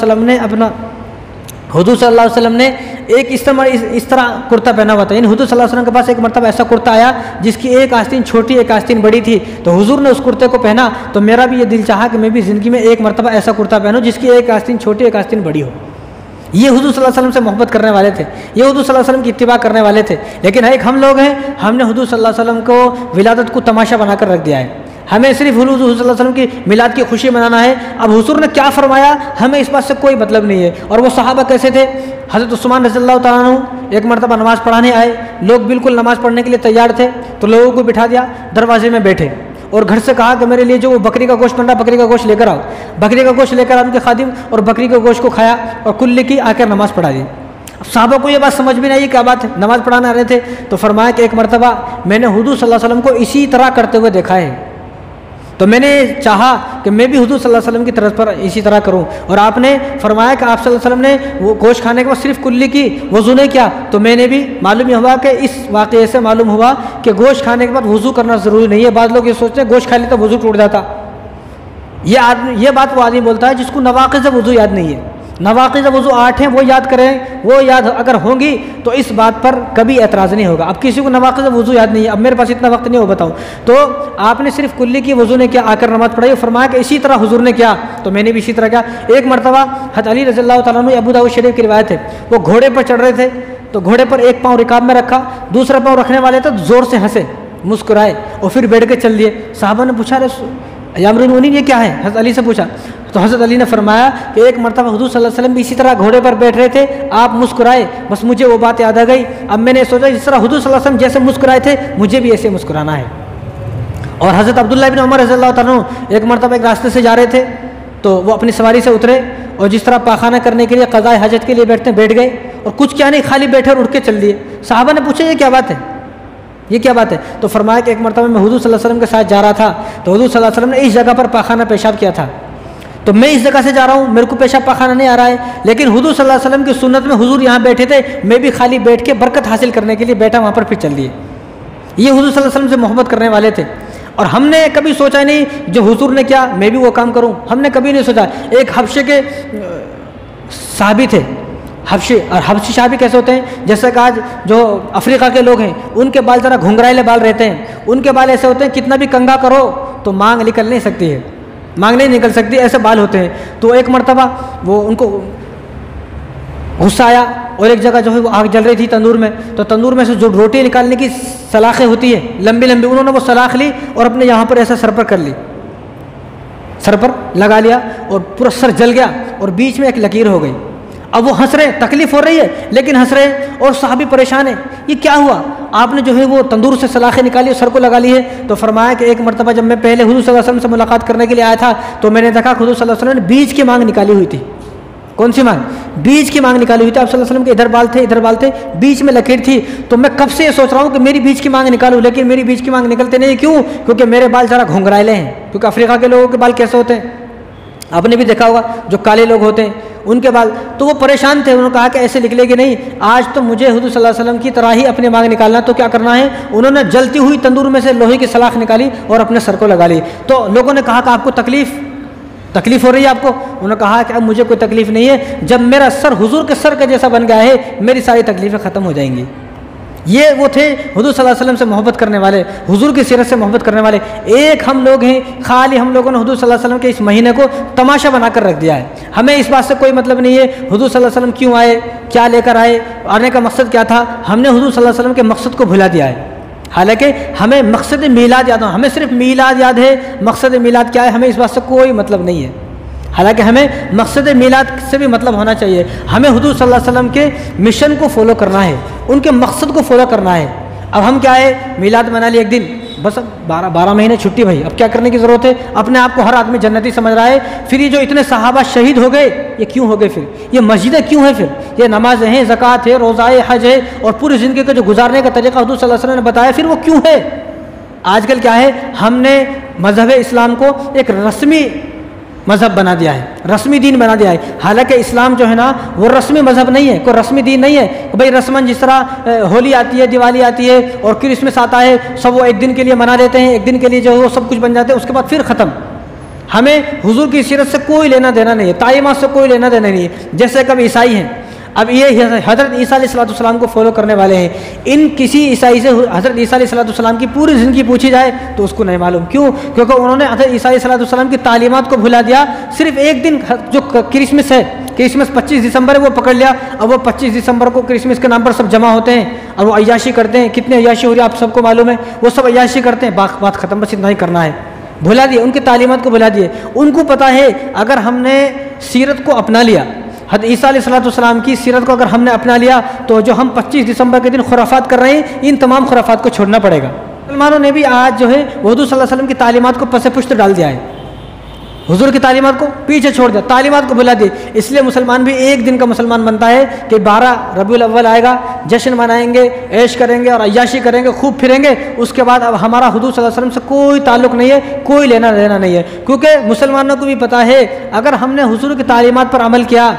وسلم نے ایک اس طرح کرتا پہنا ہوا تھا، یعنی حضور صلی اللہ علیہ وسلم کے پاس ایک مرتبہ ایسا کرتا آیا جس کی ایک آستین چھوٹی ایک آستین بڑی تھی، تو حضور نے اس کرتے کو پہنا، تو میرا بھی یہ دل چاہا کہ میں بھی زندگی میں ایک مرتبہ ایسا کرتا پہنوں جس کی ایک آستین چھوٹی ایک آستین بڑی ہو۔ یہ حضور صلی اللہ علیہ وسلم سے محبت کرنے والے تھے، یہ حضور صلی اللہ علیہ وسلم کی اتباع کرنے والے تھے۔ لیکن ایک ہم لوگ ہیں، ہم نے حضور صلی اللہ علیہ وسلم کو ولادت کو تماشا بنا کر رکھ دیا ہے، ہمیں صرف حضور صلی اللہ علیہ وسلم کی میلاد کی خوشی منانا ہے۔ اب حضور نے کیا فرمایا ہمیں اس بات سے کوئی مطلب نہیں ہے۔ اور وہ صحابہ کیسے تھے؟ حضرت عثمان رضی اللہ تعالیٰ عنہ ایک مرتبہ نماز پڑھانے آئے، لوگ بالکل نماز پڑھنے کے لیے تیار تھے، تو لوگوں کو بٹھا دیا، دروازے میں بیٹھے اور گھر سے کہا کہ میرے لیے جو بکری کا گوشت بن رہا، بکری کا گوشت لے کر آؤ۔ بکری کا گوشت لے کر ان کے خادم اور بکری کے گوشت کو کھایا اور کل کی آ کر نماز پڑھا دی۔ صحابہ کو یہ بات سمجھ میں نہیں آئی کیا بات ہے، نماز پڑھانے آ رہے تھے۔ تو فرمایا کہ ایک مرتبہ میں نے حضور صلی اللہ علیہ وسلم کو اسی طرح کرتے ہوئے دیکھا ہے، تو میں نے چاہا کہ میں بھی حضور صلی اللہ علیہ وسلم کی طرز پر اسی طرح کروں، اور آپ نے فرمایا کہ آپ صلی اللہ علیہ وسلم نے وہ گوشت کھانے کے بعد صرف کلی کی، وضو نہیں کیا، تو میں نے بھی معلوم یہ ہوا کہ اس واقعے سے معلوم ہوا کہ گوشت کھانے کے بعد وضو کرنا ضروری نہیں ہے۔ بعض لوگ یہ سوچتے ہیں گوشت کھا لیتا وضو ٹوٹ جاتا، یہ بات وہ آدمی بولتا ہے جس کو نواقض وضو یاد نہیں ہے۔ نواقض وضو 8 ہیں، وہ یاد کریں، وہ یاد اگر ہوں گی تو اس بات پر کبھی اعتراض نہیں ہوگا۔ اب کسی کو نواقض وضو یاد نہیں ہے، اب میرے پاس اتنا وقت نہیں ہو بتاؤں، تو آپ نے صرف کلی کی، وضو نے کیا، آ کر نماز پڑھائی، فرمایا کہ اسی طرح حضور نے کیا، تو میں نے بھی اسی طرح کیا۔ ایک مرتبہ حضرت علی رضی اللہ تعالیٰ عنہ، ابو داؤد شریف کی روایت ہے، وہ گھوڑے پر چڑھ رہے تھے، تو گھوڑے پر ایک پاؤں رکاب میں رکھا، دوسرا پاؤں رکھنے والے تھے، زور سے ہنسے، مسکرائے اور پھر بیٹھ کے چل دیے۔ صحابہ نے پوچھا یا امیر المؤمنین یہ کیا ہے، حضرت علی سے پوچھا، تو حضرت علی نے فرمایا کہ ایک مرتبہ حضور صلی اللہ علیہ وسلم بھی اسی طرح گھوڑے پر بیٹھ رہے تھے، آپ مسکرائے، بس مجھے وہ بات یاد آ گئی، اب میں نے سوچا جس طرح حضور صلی اللہ علیہ وسلم جیسے مسکرائے تھے مجھے بھی ایسے مسکرانا ہے۔ اور حضرت عبداللہ بن عمر رضی اللہ تعالیٰ عنہ ایک مرتبہ ایک راستے سے جا رہے تھے، تو وہ اپنی سواری سے اترے اور جس طرح پاخانہ کرنے کے لیے قضاء حاجت کے لیے بیٹھ گئے، اور کچھ کیا نہیں، خالی بیٹھے اور اٹھ کے چل دیے۔ صحابہ نے پوچھا یہ کیا بات ہے، یہ کیا بات ہے، تو فرمایا کہ ایک مرتبہ میں حضور صلی اللہ علیہ وسلم کے ساتھ جا رہا تھا، تو حضور صلی اللہ علیہ وسلم نے اس جگہ پر پاخانہ پیشاب کیا تھا، تو میں اس جگہ سے جا رہا ہوں، میرے کو پیشاب پاخانہ نہیں آ رہا ہے، لیکن حضور صلی اللہ علیہ وسلم کی سنت میں حضور یہاں بیٹھے تھے، میں بھی خالی بیٹھ کے برکت حاصل کرنے کے لیے بیٹھا وہاں پر، پھر چل دیے۔ یہ حضور صلی اللہ علیہ وسلم سے محبت کرنے والے تھے، اور ہم نے کبھی سوچا نہیں جو حضور نے کیا میں بھی وہ کام کروں، ہم نے کبھی نہیں سوچا۔ ایک حبشے کے صحابی تھے، حبشی، اور حبشی صحابی کیسے ہوتے ہیں، جیسے کہ آج جو افریقہ کے لوگ ہیں ان کے بال ذرا گھنگرائلے بال رہتے ہیں، ان کے بال ایسے ہوتے ہیں کتنا بھی کنگھا کرو تو مانگ نکل نہیں سکتی ہے، مانگ نہیں نکل سکتی، ایسے بال ہوتے ہیں۔ تو ایک مرتبہ وہ ان کو غصہ آیا، اور ایک جگہ جو ہے وہ آگ جل رہی تھی تندور میں، تو تندور میں سے جو روٹی نکالنے کی سلاخیں ہوتی ہیں لمبی لمبی، انہوں نے وہ سلاخ لی اور اپنے یہاں پر ایسا سر پر کر لی، سر پر لگا لیا، اور پورا سر جل گیا اور بیچ میں ایک لکیر ہو گئی۔ اب وہ ہنس رہے ہیں، تکلیف ہو رہی ہے لیکن ہنس رہے ہیں، اور صحابی پریشان ہے، یہ کیا ہوا، آپ نے جو ہے وہ تندور سے سلاخیں نکالی اور سر کو لگا لی ہے۔ تو فرمایا کہ ایک مرتبہ جب میں پہلے حضور صلی اللہ علیہ وسلم سے ملاقات کرنے کے لیے آیا تھا، تو میں نے دیکھا کہ حضور صلی اللہ علیہ وسلم نے بیچ کی مانگ نکالی ہوئی تھی۔ کون سی مانگ؟ بیچ کی مانگ نکالی ہوئی تھی، آپ صلی اللہ علیہ وسلم کے ادھر بال تھے، ادھر بال تھے، بیچ میں لکیر تھی۔ تو میں کب سے یہ سوچ رہا ہوں کہ میری بیچ کی مانگ نکالوں، لیکن میری بیچ کی مانگ نکلتے نہیں، کیوں؟ کیونکہ میرے بال ذرا گھنگرائلے ہیں، کیونکہ افریقہ کے لوگوں کے بال کیسے ہوتے ہیں، آپ نے بھی دیکھا ہوگا، جو کالے لوگ ہوتے ہیں ان کے بال، تو وہ پریشان تھے، انہوں نے کہا کہ ایسے نکلے گی نہیں، آج تو مجھے حضور صلی اللہ علیہ وسلم کی طرح ہی اپنی مانگ نکالنا، تو کیا کرنا ہے، انہوں نے جلتی ہوئی تندور میں سے لوہے کی سلاخ نکالی اور اپنے سر کو لگا لی۔ تو لوگوں نے کہا کہ آپ کو تکلیف ہو رہی ہے آپ کو، انہوں نے کہا کہ اب مجھے کوئی تکلیف نہیں ہے، جب میرا سر حضور کے سر کا جیسا بن گیا ہے میری ساری تکلیفیں ختم ہو جائیں گی۔ یہ وہ تھے حضور صلی اللہ علیہ وسلم سے محبت کرنے والے، حضور کی سیرت سے محبت کرنے والے۔ ایک ہم لوگ ہیں خالی ہم لوگوں نے حضور صلی اللہ علیہ وسلم کے اس مہینے کو تماشا بنا کر رکھ دیا ہے، ہمیں اس بات سے کوئی مطلب نہیں ہے حضور صلی اللہ علیہ وسلم کیوں آئے، کیا لے کر آئے، آنے کا مقصد کیا تھا، ہم نے حضور صلی اللہ علیہ وسلم کے مقصد کو بھلا دیا ہے۔ حالانکہ ہمیں مقصد میلاد یاد ہو، ہمیں صرف میلاد یاد ہے، مقصد میلاد کیا ہے ہمیں اس بات سے کوئی مطلب نہیں ہے، حالانکہ ہمیں مقصد میلاد سے بھی مطلب ہونا چاہیے، ہمیں حضور صلی اللہ علیہ وسلم کے مشن کو فالو کرنا ہے، ان کے مقصد کو فالو کرنا ہے۔ اب ہم کیا ہے، میلاد منا لی ایک دن، بس 12 مہینے چھٹی بھائی، اب کیا کرنے کی ضرورت ہے، اپنے آپ کو ہر آدمی جنتی سمجھ رہا ہے۔ پھر یہ جو اتنے صحابہ شہید ہو گئے یہ کیوں ہو گئے، پھر یہ مسجدیں کیوں ہیں، پھر یہ نمازیں ہیں، زکوٰۃ ہے، روزہ ہے، حج ہے، اور پوری زندگی کا جو گزارنے کا طریقہ حضور صلی اللہ علیہ وسلم نے بتایا، پھر وہ کیوں ہے۔ آج کل کیا ہے، ہم نے مذہب اسلام کو ایک رسمی مذہب بنا دیا ہے، رسمی دین بنا دیا ہے، حالانکہ اسلام جو ہے نا وہ رسمی مذہب نہیں ہے، کوئی رسمی دین نہیں ہے کہ بھائی رسماً جس طرح ہولی آتی ہے، دیوالی آتی ہے اور کرسمس آتا ہے، سب وہ ایک دن کے لیے منا لیتے ہیں، ایک دن کے لیے جو ہے وہ سب کچھ بن جاتے ہیں، اس کے بعد پھر ختم۔ ہمیں حضور کی سیرت سے کوئی لینا دینا نہیں ہے، تعلیمات سے کوئی لینا دینا نہیں ہے۔ جیسے کہ اب عیسائی ہیں، اب یہ حضرت عیسیٰ علیہ السلام کو فالو کرنے والے ہیں، ان کسی عیسائی سے حضرت عیسیٰ علیہ السلام کی پوری زندگی پوچھی جائے تو اس کو نہیں معلوم، کیوں؟ کیونکہ انہوں نے حضرت عیسیٰ علیہ السلام کی تعلیمات کو بھلا دیا، صرف ایک دن جو کرسمس ہے، کرسمس 25 دسمبر ہے وہ پکڑ لیا، اب وہ 25 دسمبر کو کرسمس کے نام پر سب جمع ہوتے ہیں، اب وہ عیاشی کرتے ہیں، کتنے عیاشی ہو رہی ہے آپ سب کو معلوم ہے، وہ سب عیاشی کرتے ہیں، بات ختم، بس اتنا ہی کرنا ہے، بھلا دیے، ان کی تعلیمات کو بھلا دیے۔ ان کو پتہ ہے اگر ہم نے سیرت کو اپنا لیا، حضرت عیسیٰ علیہ السلام کی سیرت کو اگر ہم نے اپنا لیا تو جو ہم 25 دسمبر کے دن خرافات کر رہے ہیں ان تمام خرافات کو چھوڑنا پڑے گا۔ مسلمانوں نے بھی آج جو ہے حضور صلی اللہ علیہ وسلم کی تعلیمات کو پس پشت ڈال دیا ہے، حضور کی تعلیمات کو پیچھے چھوڑ دیا، تعلیمات کو بلا دی۔ اس لیے مسلمان بھی ایک دن کا مسلمان بنتا ہے کہ 12 ربیع الاول آئے گا، جشن منائیں گے، عیش کریں گے اور عیاشی کریں گے، خوب پھریں گے، اس کے بعد اب ہمارا حضور صلی اللہ علیہ وسلم سے کوئی تعلق نہیں ہے، کوئی لینا دینا نہیں ہے، کیونکہ مسلمانوں کو بھی پتہ ہے اگر ہم نے حضور کی تعلیمات پر عمل کیا،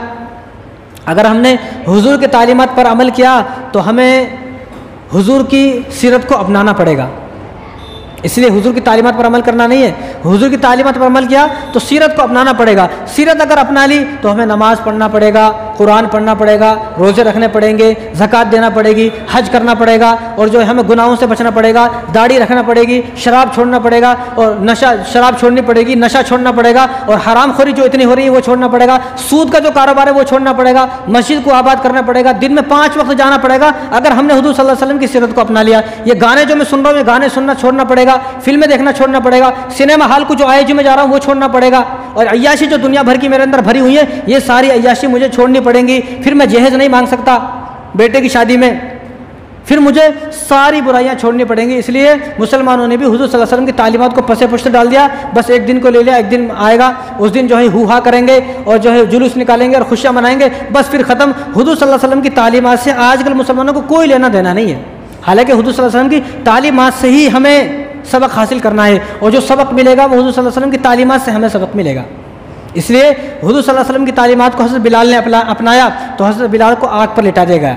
اگر ہم نے حضور کی تعلیمات پر عمل کیا تو ہمیں حضور کی سیرت کو اپنانا پڑے گا۔ اس لیے حضور کی تعلیمات پر عمل کرنا نہیں ہے، حضور کی تعلیمات پر عمل کیا تو سیرت کو اپنانا پڑے گا۔ سیرت اگر اپنا لی تو ہمیں نماز پڑھنا پڑے گا، قرآن پڑھنا پڑے گا، روزے رکھنے پڑیں گے، زکوٰۃ دینا پڑے گی، حج کرنا پڑے گا، اور جو ہے ہمیں گناہوں سے بچنا پڑے گا، داڑھی رکھنا پڑے گی، شراب چھوڑنا پڑے گا، اور شراب چھوڑنی پڑے گی، نشہ چھوڑنا پڑے گا، اور حرام خوری جو اتنی ہو رہی ہے وہ چھوڑنا پڑے گا، سود کا جو کاروبار ہے وہ چھوڑنا پڑے گا، مسجد کو آباد کرنا پڑے گا، دن میں 5 وقت جانا پڑے گا اگر ہم نے حضور صلی اللہ علیہ وسلم کی سیرت کو اپنا لیا۔ یہ گانے جو میں سن رہا ہوں، یہ گانے سننا چھوڑنا پڑے گا، فلمیں دیکھنا چھوڑنا پڑے گا، سنیما ہال کو جو آئے جو میں جا رہا ہوں وہ چھوڑنا پڑے گا، اور عیاشی جو دنیا بھر کی میرے اندر بھری ہوئی ہے یہ ساری عیاشی مجھے چھوڑنی پڑیں گی۔ پھر میں جہیز نہیں مانگ سکتا بیٹے کی شادی میں، پھر مجھے ساری برائیاں چھوڑنی پڑیں گی۔ اس لیے مسلمانوں نے بھی حضور صلی اللہ علیہ وسلم کی تعلیمات کو پسے پشت ڈال دیا، بس ایک دن کو لے لیا، ایک دن آئے گا اس دن جو ہے ہو ہا کریں گے اور جو ہے جلوس نکالیں گے اور خوشیاں منائیں گے، بس پھر ختم۔ حضور صلی اللہ علیہ وسلم کی تعلیمات سے آج کل مسلمانوں کو کوئی لینا دینا نہیں ہے، حالانکہ حضور صلی اللہ علیہ وسلم کی تعلیمات سے ہی ہمیں سبق حاصل کرنا ہے، اور جو سبق ملے گا وہ حضور صلی اللہ علیہ وسلم کی تعلیمات سے ہمیں سبق ملے گا۔ اس لیے حضور صلی اللہ علیہ وسلم کی تعلیمات کو حضرت بلال نے اپنایا تو حضرت بلال کو آگ پر لٹا دیا گیا،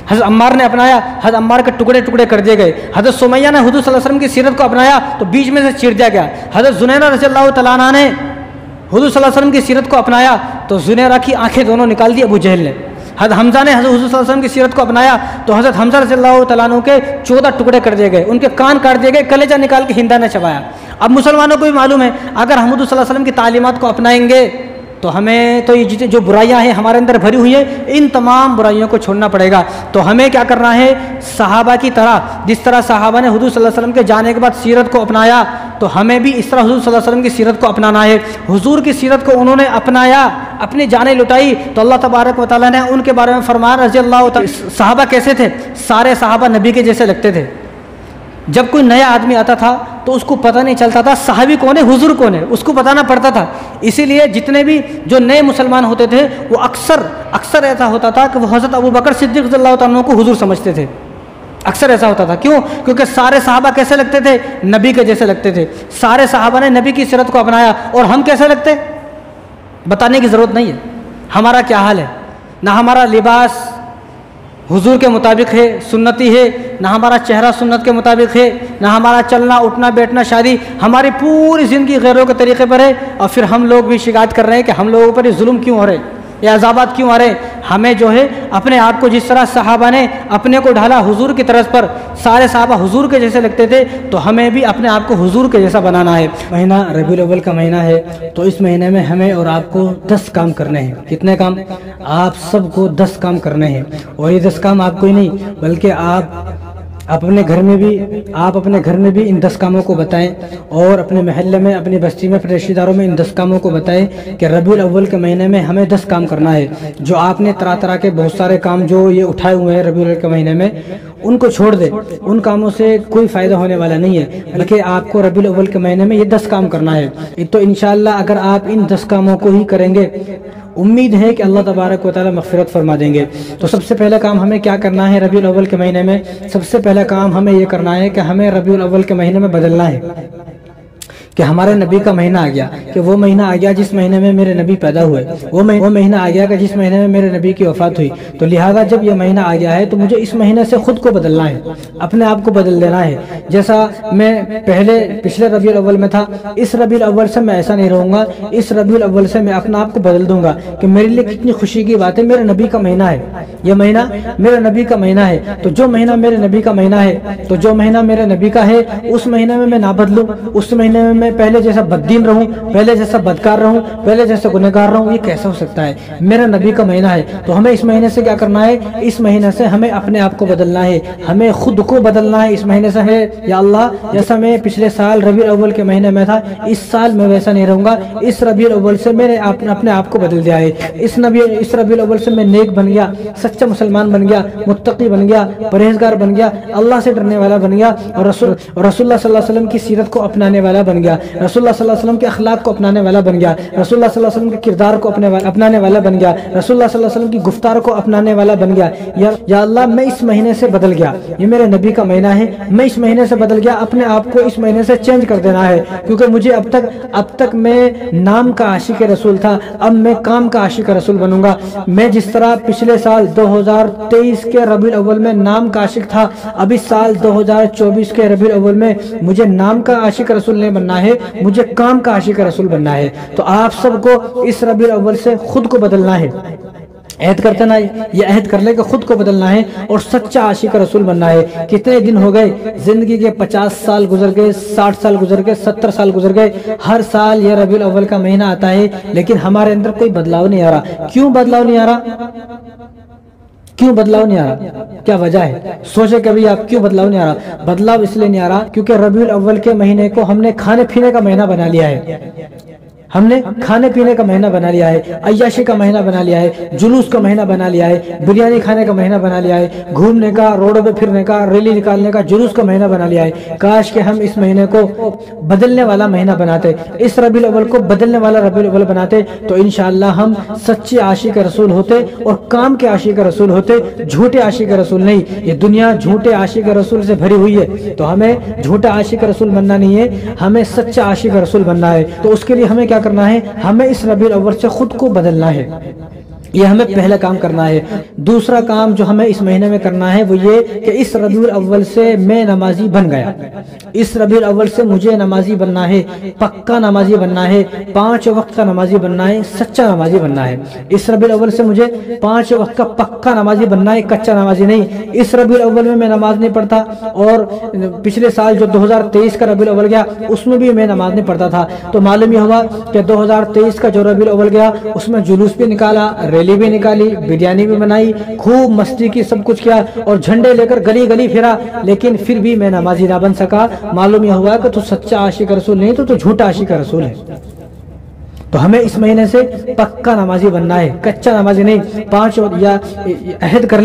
حضرت عمار نے اپنایا، حضرت عمار کے ٹکڑے ٹکڑے کر دیے گئے، حضرت سمیہ نے حضور صلی اللہ علیہ وسلم کی سیرت کو اپنایا تو بیچ میں سے چیر دیا گیا، حضرت زنیرہ رضی اللہ تعالیٰ عنہ نے حضور صلی اللہ علیہ وسلم کی سیرت کو اپنایا تو زنیرہ کی آنکھیں دونوں نکال دی ابو جہل نے، حضرت حمزہ نے حضور صلی اللہ علیہ وسلم کی سیرت کو اپنایا تو حضرت حمزہ رضی اللہ تعالیٰ عنہ کے 14 ٹکڑے کر دیے گئے، ان کے کان کاٹ دیے گئے، کلیجہ نکال کے ہندا نے چبایا۔ اب مسلمانوں کو بھی معلوم ہے اگر ہم حضور صلی اللہ علیہ وسلم کی تعلیمات کو اپنائیں گے تو ہمیں تو یہ جو برائیاں ہیں ہمارے اندر بھری ہوئی ہیں ان تمام برائیوں کو چھوڑنا پڑے گا۔ تو ہمیں کیا کرنا ہے، صحابہ کی طرح، جس طرح صحابہ نے حضور صلی اللہ علیہ وسلم کے جانے کے بعد سیرت کو اپنایا تو ہمیں بھی اس طرح حضور صلی اللہ علیہ وسلم کی سیرت کو اپنانا ہے۔ حضور کی سیرت کو انہوں نے اپنایا، اپنی جانیں لٹائی تو اللہ تبارک و تعالیٰ نے ان کے بارے میں فرمایا رضی اللہ تعالیٰ۔ صحابہ کیسے تھے؟ سارے صحابہ نبی کے جیسے لگتے تھے، جب کوئی نیا آدمی آتا تھا تو اس کو پتہ نہیں چلتا تھا صحابی کون ہے، حضور کون ہے، اس کو بتانا پڑتا تھا۔ اسی لیے جتنے بھی جو نئے مسلمان ہوتے تھے وہ اکثر ایسا ہوتا تھا کہ وہ حضرت ابوبکر صدیق رضی اللہ تعالیٰ عنہ کو حضور سمجھتے تھے، اکثر ایسا ہوتا تھا۔ کیوں؟ کیونکہ سارے صحابہ کیسے لگتے تھے؟ نبی کے جیسے لگتے تھے، سارے صحابہ نے نبی کی سیرت کو اپنایا۔ اور ہم کیسے لگتے بتانے کی ضرورت نہیں ہے، ہمارا کیا حال ہے، نہ ہمارا لباس حضور کے مطابق ہے، سنتی ہے، نہ ہمارا چہرہ سنت کے مطابق ہے، نہ ہمارا چلنا اٹھنا بیٹھنا شادی، ہماری پوری زندگی غیروں کے طریقے پر ہے، اور پھر ہم لوگ بھی شکایت کر رہے ہیں کہ ہم لوگوں پر یہ ظلم کیوں ہو رہے ہیں، یہ عذابات کیوں آ رہے ہیں۔ ہمیں جو ہے اپنے آپ کو جس طرح صحابہ نے اپنے کو ڈھالا حضور کی طرز پر، سارے صحابہ حضور کے جیسے لگتے تھے، تو ہمیں بھی اپنے آپ کو حضور کے جیسا بنانا ہے۔ مہینہ ربیع الاول کا مہینہ ہے تو اس مہینے میں ہمیں اور آپ کو 10 کام کرنے ہیں۔ کتنے کام؟ آپ سب کو 10 کام کرنے ہیں، اور یہ 10 کام آپ کو ہی نہیں بلکہ آپ اپنے گھر میں بھی ان 10 کاموں کو بتائیں، اور اپنے محلے میں، اپنی بستی میں، اپنے رشتہ داروں میں ان 10 کاموں کو بتائیں کہ ربیع الاول کے مہینے میں ہمیں 10 کام کرنا ہے۔ جو آپ نے طرح کے بہت سارے کام جو یہ اٹھائے ہوئے ہیں ربیع الاول کے مہینے میں، ان کو چھوڑ دیں، ان کاموں سے کوئی فائدہ ہونے والا نہیں ہے، بلکہ آپ کو ربیع الاول کے مہینے میں یہ 10 کام کرنا ہے۔ تو انشاءاللہ اگر آپ ان 10 کاموں کو ہی کریں گے امید ہے کہ اللہ تبارک و تعالیٰ مغفرت فرما دیں گے۔ تو سب سے پہلا کام ہمیں کیا کرنا ہے ربیع الاول کے مہینے میں؟ سب سے پہلا کام ہمیں یہ کرنا ہے کہ ہمیں ربیع الاول کے مہینے میں بدلنا ہے کہ ہمارے نبی کا مہینہ آ گیا، کہ وہ مہینہ آ گیا جس مہینے میں میرے نبی پیدا ہوئے، وہ مہینہ آ گیا کہ جس مہینے میں میرے نبی کی وفات ہوئی۔ تو لہٰذا جب یہ مہینہ آ گیا ہے تو مجھے اس مہینے سے خود کو بدلنا ہے، اپنے آپ کو بدل دینا ہے۔ جیسا میں پچھلے ربیع الاول میں تھا، اس ربیع الاول سے میں ایسا نہیں رہوں گا، اس ربیع الاول سے میں اپنا آپ کو بدل دوں گا کہ میرے لیے کتنی خوشی کی بات ہے، میرے نبی کا مہینہ ہے، یہ مہینہ میرے نبی کا مہینہ ہے۔ تو جو مہینہ میرے نبی کا مہینہ ہے، تو جو مہینہ میرے نبی کا ہے اس مہینے میں نہ بدلوں، اس مہینے میں میں پہلے جیسا بددین رہوں، پہلے جیسا بدکار رہوں، پہلے جیسا گنہگار رہوں، یہ کیسا ہو سکتا ہے؟ میرا نبی کا مہینہ ہے تو ہمیں اس مہینے سے کیا کرنا ہے؟ اس مہینے سے ہمیں اپنے آپ کو بدلنا ہے، ہمیں خود کو بدلنا ہے۔ اس مہینے سے ہے یا اللہ جیسا میں پچھلے سال ربیع الاول کے مہینے میں تھا، اس سال میں ویسا نہیں رہوں گا، اس ربیع الاول سے میں نے اپنے آپ کو بدل دیا ہے، اس ربیع الاول سے میں نیک بن گیا، سچا مسلمان بن گیا، متقی بن گیا، پرہیزگار بن گیا، اللہ سے ڈرنے والا بن گیا، اور رسول اللہ صلی اللہ علیہ وسلم کی سیرت کو اپنانے والا بن گیا۔ گیا، رسول اللہ صلی اللہ علیہ وسلم کے اخلاق کو اپنانے والا بن گیا، رسول اللہ صلی اللہ علیہ وسلم کے کردار کو اپنانے والا بن گیا، رسول اللہ صلی اللہ علیہ وسلم کی گفتار کو اپنانے والا بن گیا۔ یا اللہ میں اس مہینے سے بدل گیا، یہ میرے نبی کا مہینہ ہے، میں اس مہینے سے بدل گیا، اپنے آپ کو اس مہینے سے چینج کر دینا ہے، کیونکہ مجھے اب تک میں نام کا عاشق رسول تھا، اب میں کام کا عاشق رسول بنوں گا۔ میں جس طرح پچھلے سال 2023 کے ربیع الاول میں نام کا عاشق تھا، اب اس سال 2024 کے ربیع الاول میں مجھے نام کا عاشق رسول نہیں بننا ہے، مجھے کام کا عاشق رسول بننا ہے۔ تو آپ سب کو اس ربیع الاول سے خود کو بدلنا ہے، عہد کرتے نا، یہ عہد کر لے کہ خود کو بدلنا ہے اور سچا عاشق رسول بننا ہے۔ کتنے دن ہو گئے، زندگی کے 50 سال گزر گئے، 60 سال گزر گئے، 70 سال گزر گئے، ہر سال یہ ربیع الاول کا مہینہ آتا ہے، لیکن ہمارے اندر کوئی بدلاؤ نہیں آ رہا۔ کیوں بدلاؤ نہیں آ رہا؟ کیوں بدلاؤ نہیں آ رہا؟ کیا وجہ ہے؟ سوچے کبھی آپ کیوں بدلاؤ نہیں آ رہا؟ بدلاؤ اس لیے نہیں آ رہا کیونکہ ربیع الاول کے مہینے کو ہم نے کھانے پینے کا مہینہ بنا لیا ہے، ہم نے کھانے پینے کا مہینہ بنا لیا ہے، عیاشی کا مہینہ بنا لیا ہے، جلوس کا مہینہ بنا لیا ہے، بریانی کھانے کا مہینہ بنا لیا ہے، گھومنے کا، روڈوں پہ پھرنے کا، ریلی نکالنے کا، جلوس کا مہینہ بنا لیا ہے۔ کاش کہ ہم اس مہینے کو بدلنے والا مہینہ بناتے، اس ربیع الاول کو بدلنے والا ربیع الاول بناتے، تو انشاءاللہ ہم سچے عاشق رسول ہوتے اور کام کے عاشق رسول ہوتے، جھوٹے عاشق رسول نہیں۔ یہ دنیا جھوٹے عاشق رسول سے بھری ہوئی ہے، تو ہمیں جھوٹا عاشق رسول بننا نہیں ہے، ہمیں سچا عاشق رسول بننا ہے۔ تو اس کے لیے ہمیں کیا کرنا ہے؟ ہمیں اس ربیع الاول سے خود کو بدلنا ہے، یہ ہمیں پہلا کام کرنا ہے۔ دوسرا کام جو ہمیں اس مہینے میں کرنا ہے وہ یہ کہ اس ربیع الاول سے میں نمازی بن گیا، اس ربیع الاول سے مجھے نمازی بننا ہے، پکا نمازی بننا ہے، 5 وقت کا نمازی بننا ہے، سچا نمازی بننا ہے۔ اس ربیع الاول سے مجھے 5 وقت کا پکا نمازی بننا ہے، کچا نمازی نہیں۔ اس ربیع الاول میں نماز نہیں پڑھتا، اور پچھلے سال جو 2023 کا ربیع الاول گیا اس میں بھی میں نماز نہیں پڑھتا تھا، تو معلوم یہ ہوا کہ 2023 کا جو ربیع الاول گیا اس میں جلوس بھی نکالا، ریلی بھی نکالی، بریانی بھی بنائی، خوب مستی کی، سب کچھ کیا، اور جھنڈے لے کر گلی گلی پھرا، لیکن پھر بھی میں نمازی نہ بن سکا۔ معلوم یہ ہوا کہ تو سچا عاشق رسول نہیں، تو جھوٹا عاشق رسول ہے۔ تو ہمیں اس مہینے سے پکا نمازی بننا ہے، کچا نمازی نہیں۔ 5 یا عہد کر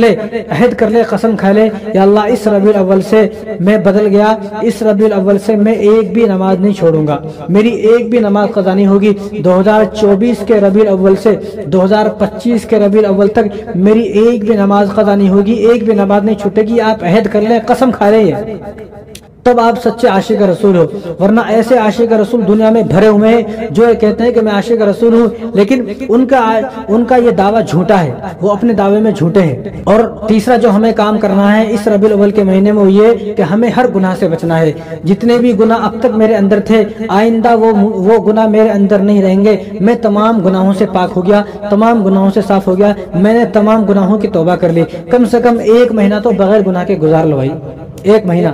لے، قسم کھا لے، یا اللہ اس ربیع الاول سے میں بدل گیا، اس ربیع الاول سے میں ایک بھی نماز نہیں چھوڑوں گا، میری ایک بھی نماز قضا نہیں ہوگی۔ 2024 کے ربیع الاول سے 2025 کے ربیع الاول تک میری ایک بھی نماز قضا نہیں ہوگی، ایک بھی نماز نہیں چھوٹے گی۔ آپ عہد کر لیں، قسم کھا لیں، تب آپ سچے عاشق رسول ہو، ورنہ ایسے عاشق رسول دنیا میں بھرے ہوئے ہیں جو یہ کہتے ہیں کہ میں عاشق رسول ہوں، لیکن ان کا یہ دعویٰ جھوٹا ہے، وہ اپنے دعوے میں جھوٹے ہیں۔ اور تیسرا جو ہمیں کام کرنا ہے اس ربیع الاول کے مہینے میں وہ یہ کہ ہمیں ہر گناہ سے بچنا ہے۔ جتنے بھی گناہ اب تک میرے اندر تھے، آئندہ وہ گناہ میرے اندر نہیں رہیں گے۔ میں تمام گناہوں سے پاک ہو گیا، تمام گناہوں سے صاف ہو گیا، میں نے تمام گناہوں کی توبہ کر لی۔ کم سے کم 1 مہینہ تو بغیر گناہ کے گزار لو بھائی، 1 مہینہ،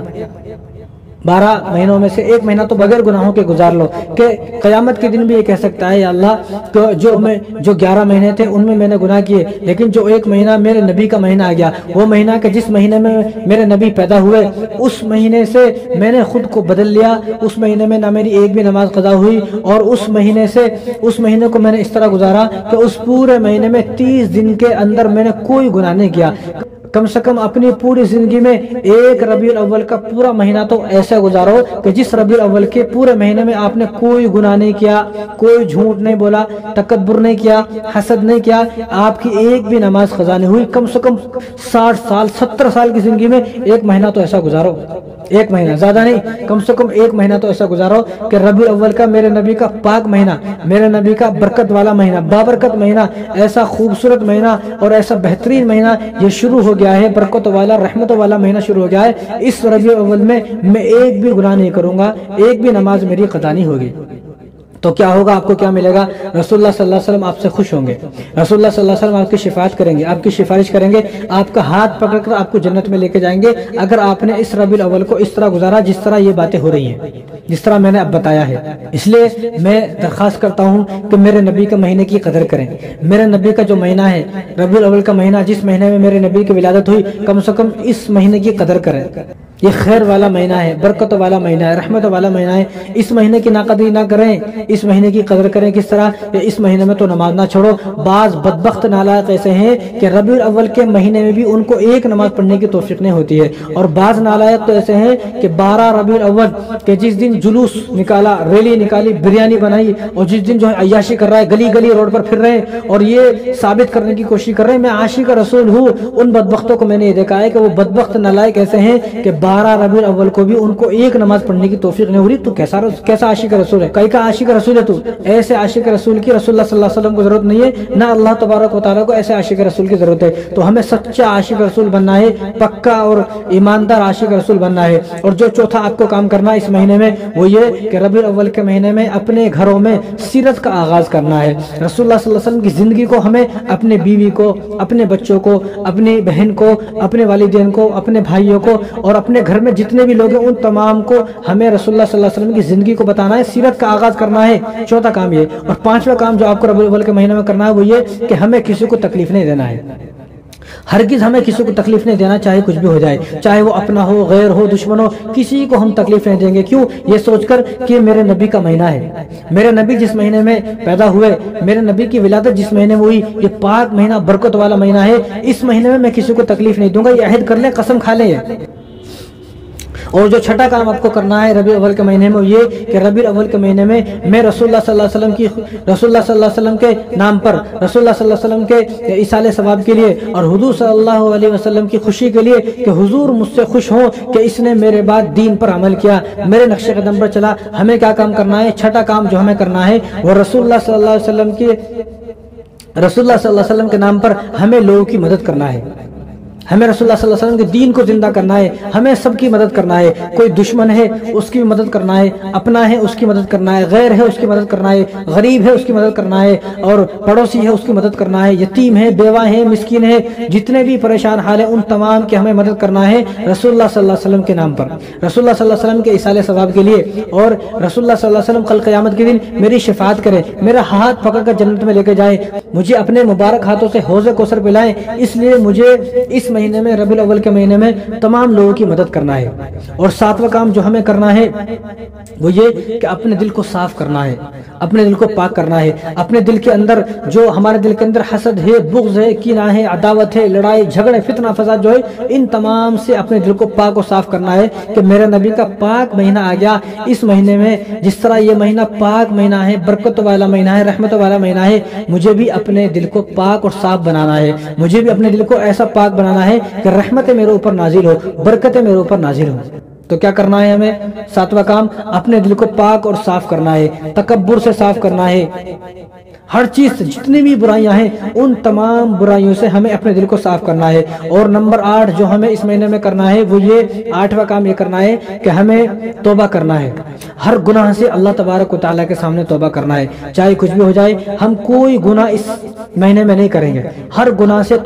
12 مہینوں میں سے 1 مہینہ تو بغیر گناہوں کے گزار لو، کہ قیامت کے دن بھی یہ کہہ سکتا ہے یا اللہ جو 11 مہینے تھے ان میں نے گناہ کیے، لیکن جو 1 مہینہ میرے نبی کا مہینہ آ گیا، وہ مہینہ کہ جس مہینے میں میرے نبی پیدا ہوئے، اس مہینے سے میں نے خود کو بدل لیا، اس مہینے میں نہ میری ایک بھی نماز قضا ہوئی، اور اس مہینے کو میں نے اس طرح گزارا کہ اس پورے مہینے میں 30 دن کے اندر میں نے کوئی گناہ نہیں کیا۔ کم سے کم اپنی پوری زندگی میں ایک ربیع الاول کا پورا مہینہ تو ایسا گزارو کہ جس ربیع الاول کے پورے مہینے میں آپ نے کوئی گناہ نہیں کیا، کوئی جھوٹ نہیں بولا، تکبر نہیں کیا، حسد نہیں کیا، آپ کی ایک بھی نماز قضا نہیں ہوئی۔ کم سے کم 60 سال 70 سال کی زندگی میں 1 مہینہ تو ایسا گزارو، 1 مہینہ، زیادہ نہیں، کم سے کم 1 مہینہ تو ایسا گزارو کہ ربیع الاول کا میرے نبی کا پاک مہینہ، میرے نبی کا برکت والا مہینہ، بابرکت مہینہ، ایسا خوبصورت مہینہ اور ایسا بہترین مہینہ یہ شروع ہو گیا ہے، برکت والا رحمت والا مہینہ شروع ہو گیا ہے۔ اس ربیع الاول میں ایک بھی گناہ نہیں کروں گا، ایک بھی نماز میری قضا نہیں ہوگی۔ تو کیا ہوگا؟ آپ کو کیا ملے گا؟ رسول اللہ صلی اللہ علیہ وسلم آپ سے خوش ہوں گے، رسول اللہ صلی اللہ علیہ وسلم آپ کی شفاعت کریں گے، آپ کی سفارش کریں گے، آپ کا ہاتھ پکڑ کر آپ کو جنت میں لے کے جائیں گے، اگر آپ نے اس ربیع الاول کو اس طرح گزارا جس طرح یہ باتیں ہو رہی ہیں، جس طرح میں نے اب بتایا ہے۔ اس لیے میں درخواست کرتا ہوں کہ میرے نبی کے مہینے کی قدر کریں۔ میرے نبی کا جو مہینہ ہے ربیع الاول کا مہینہ، جس مہینے میں میرے نبی کی ولادت ہوئی، کم سے کم اس مہینے کی قدر کریں، یہ خیر والا مہینہ ہے، برکت والا مہینہ ہے، رحمت والا مہینہ ہے۔ اس مہینے کی ناقدری نہ کریں، اس مہینے کی قدر کریں۔ کس طرح کہ اس مہینے میں تو نماز نہ چھوڑو۔ بعض بدبخت نالائق ایسے ہیں کہ ربیع الاول کے مہینے میں بھی ان کو ایک نماز پڑھنے کی توفیق نہیں ہوتی ہے، اور بعض نالائق تو ایسے ہیں کہ 12 ربیع الاول کہ جس دن جلوس نکالا، ریلی نکالی، بریانی بنائی، اور جس دن جو ہے عیاشی کر رہا ہے، گلی گلی روڈ پر پھر رہے ہیں اور یہ ثابت کرنے کی کوشش کر رہے ہیں میں عاشق رسول ہوں۔ ان بدبختوں کو میں نے یہ دیکھا ہے کہ وہ بدبخت نالائق ایسے ہیں کہ 12 ربیع الاول کو بھی ان کو ایک نماز پڑھنے کی توفیق نہیں ہو رہی۔ تو کیسا عاشق رسول ہے؟ کئی کا عاشق رسول ہے تو؟ ایسے عاشق رسول کی رسول اللہ صلی اللہ علیہ وسلم کو ضرورت نہیں ہے، نہ اللہ تبارک و تعالیٰ کو ایسے عاشق رسول کی ضرورت ہے۔ تو ہمیں سچا عاشق رسول بننا ہے، پکا اور ایماندار عاشق رسول بننا ہے۔ اور جو چوتھا آپ کو کام کرنا ہے اس مہینے میں وہ یہ کہ ربیع الاول کے مہینے میں اپنے گھروں میں سیرت کا آغاز کرنا ہے۔ رسول اللہ صلی اللہ علیہ وسلم کی زندگی کو ہمیں اپنے بیوی کو، اپنے بچوں کو، اپنی بہن کو، اپنے والدین کو، اپنے بھائیوں کو اور اپنے گھر میں جتنے بھی لوگ ہیں ان تمام کو ہمیں رسول اللہ صلی اللہ علیہ وسلم کی زندگی کو بتانا ہے، سیرت کا آغاز کرنا ہے۔ چوتھا کام یہ۔ اور پانچواں کام جو آپ کو ربیع الاول کے مہینے میں کرنا ہے وہ یہ کہ ہمیں کسی کو تکلیف نہیں دینا ہے۔ ہرگز ہمیں کسی کو تکلیف نہیں دینا، چاہے کچھ بھی ہو جائے، چاہے وہ اپنا ہو، غیر ہو، دشمن ہو، کسی کو ہم تکلیف نہیں دیں گے۔ کیوں؟ یہ سوچ کر کہ میرے نبی کا مہینہ ہے، میرے نبی جس مہینے میں پیدا ہوئے، میرے نبی کی ولادت جس مہینے میں ہوئی، یہ پاک مہینہ، برکت والا مہینہ ہے، اس مہینے میں کسی کو تکلیف نہیں دوں گا۔ یہ عہد کر لیں، قسم کھا لیں۔ اور جو چھٹا کام آپ کو کرنا ہے ربیع الاول کے مہینے میں یہ کہ ربیع الاول کے مہینے میں رسول اللہ صلی اللہ علیہ وسلم کے نام پر، رسول اللہ صلی اللہ علیہ وسلم کے ایصال ثواب کے لیے اور حضور صلی اللہ علیہ وسلم کی خوشی کے لیے کہ حضور مجھ سے خوش ہوں کہ اس نے میرے بعد دین پر عمل کیا، میرے نقش قدم پر چلا، ہمیں کیا کام کرنا ہے؟ چھٹا کام جو ہمیں کرنا ہے وہ رسول اللہ صلی اللہ علیہ وسلم کے نام پر ہمیں لوگوں کی مدد کرنا ہے۔ ہمیں رسول اللہ صلی اللہ علیہ وسلم کے دین کو زندہ کرنا ہے، ہمیں سب کی مدد کرنا ہے۔ کوئی دشمن ہے اس کی مدد کرنا ہے، اپنا ہے اس کی مدد کرنا ہے، غیر ہے اس کی مدد کرنا ہے، غریب ہے اس کی مدد کرنا ہے، اور پڑوسی ہے اس کی مدد کرنا ہے، یتیم ہے، بیوہ ہے، مسکین ہے، جتنے بھی پریشان حال ہیں ان تمام کی ہمیں مدد کرنا ہے رسول اللہ صلی اللہ علیہ وسلم کے نام پر، رسول اللہ صلی اللہ علیہ وسلم کے ایصال ثواب کے لیے۔ اور رسول اللہ صلی اللہ علیہ وسلم کل قیامت کے دن میری شفاعت کرے، میرا ہاتھ پکڑ کر جنت میں لے کے جائے، مجھے اپنے مبارک ہاتھوں سے حوض کوثر پلائیں۔ اس لیے مجھے اس مہینے میں ربیع الاول کے مہینے میں تمام لوگوں کی مدد کرنا ہے۔ اور ساتواں کام جو ہمیں کرنا ہے وہ یہ کہ اپنے دل کو صاف کرنا ہے، اپنے دل کو پاک کرنا ہے۔ اپنے دل کے اندر جو ہمارے دل کے اندر حسد ہے، بغض ہے، کینہ ہے، عداوت ہے، لڑائی جھگڑے، فتنہ فساد جو ہے، ان تمام سے اپنے دل کو پاک و صاف کرنا ہے کہ میرے نبی کا پاک مہینہ آ گیا۔ اس مہینے میں جس طرح یہ مہینہ پاک مہینہ ہے، برکت والا مہینہ ہے، رحمت والا مہینہ ہے، مجھے بھی اپنے دل کو پاک اور صاف بنانا ہے، مجھے بھی اپنے دل کو ایسا پاک بنانا ہے کہ رحمتیں میرے اوپر نازل ہو، برکتیں میرے اوپر نازل ہو۔ تو کیا کرنا ہے ہمیں؟ ساتواں کام اپنے دل کو پاک اور صاف کرنا ہے، تکبر سے صاف کرنا ہے، ہر چیز سے جتنی بھی برائیاں ہیں ان تمام برائیوں سے ہمیں اپنے دل کو صاف کرنا ہے۔ اور نمبر 8 جو ہمیں اس مہینے میں کرنا ہے وہ یہ 8واں کام یہ کرنا ہے کہ ہمیں توبہ کرنا ہے، ہر گناہ سے اللہ تبارک و تعالیٰ کے سامنے توبہ کرنا ہے، چاہے کچھ بھی ہو جائے۔ ہم کوئی گناہ اس مہینے میں نہیں کریں گے، ہر گناہ سے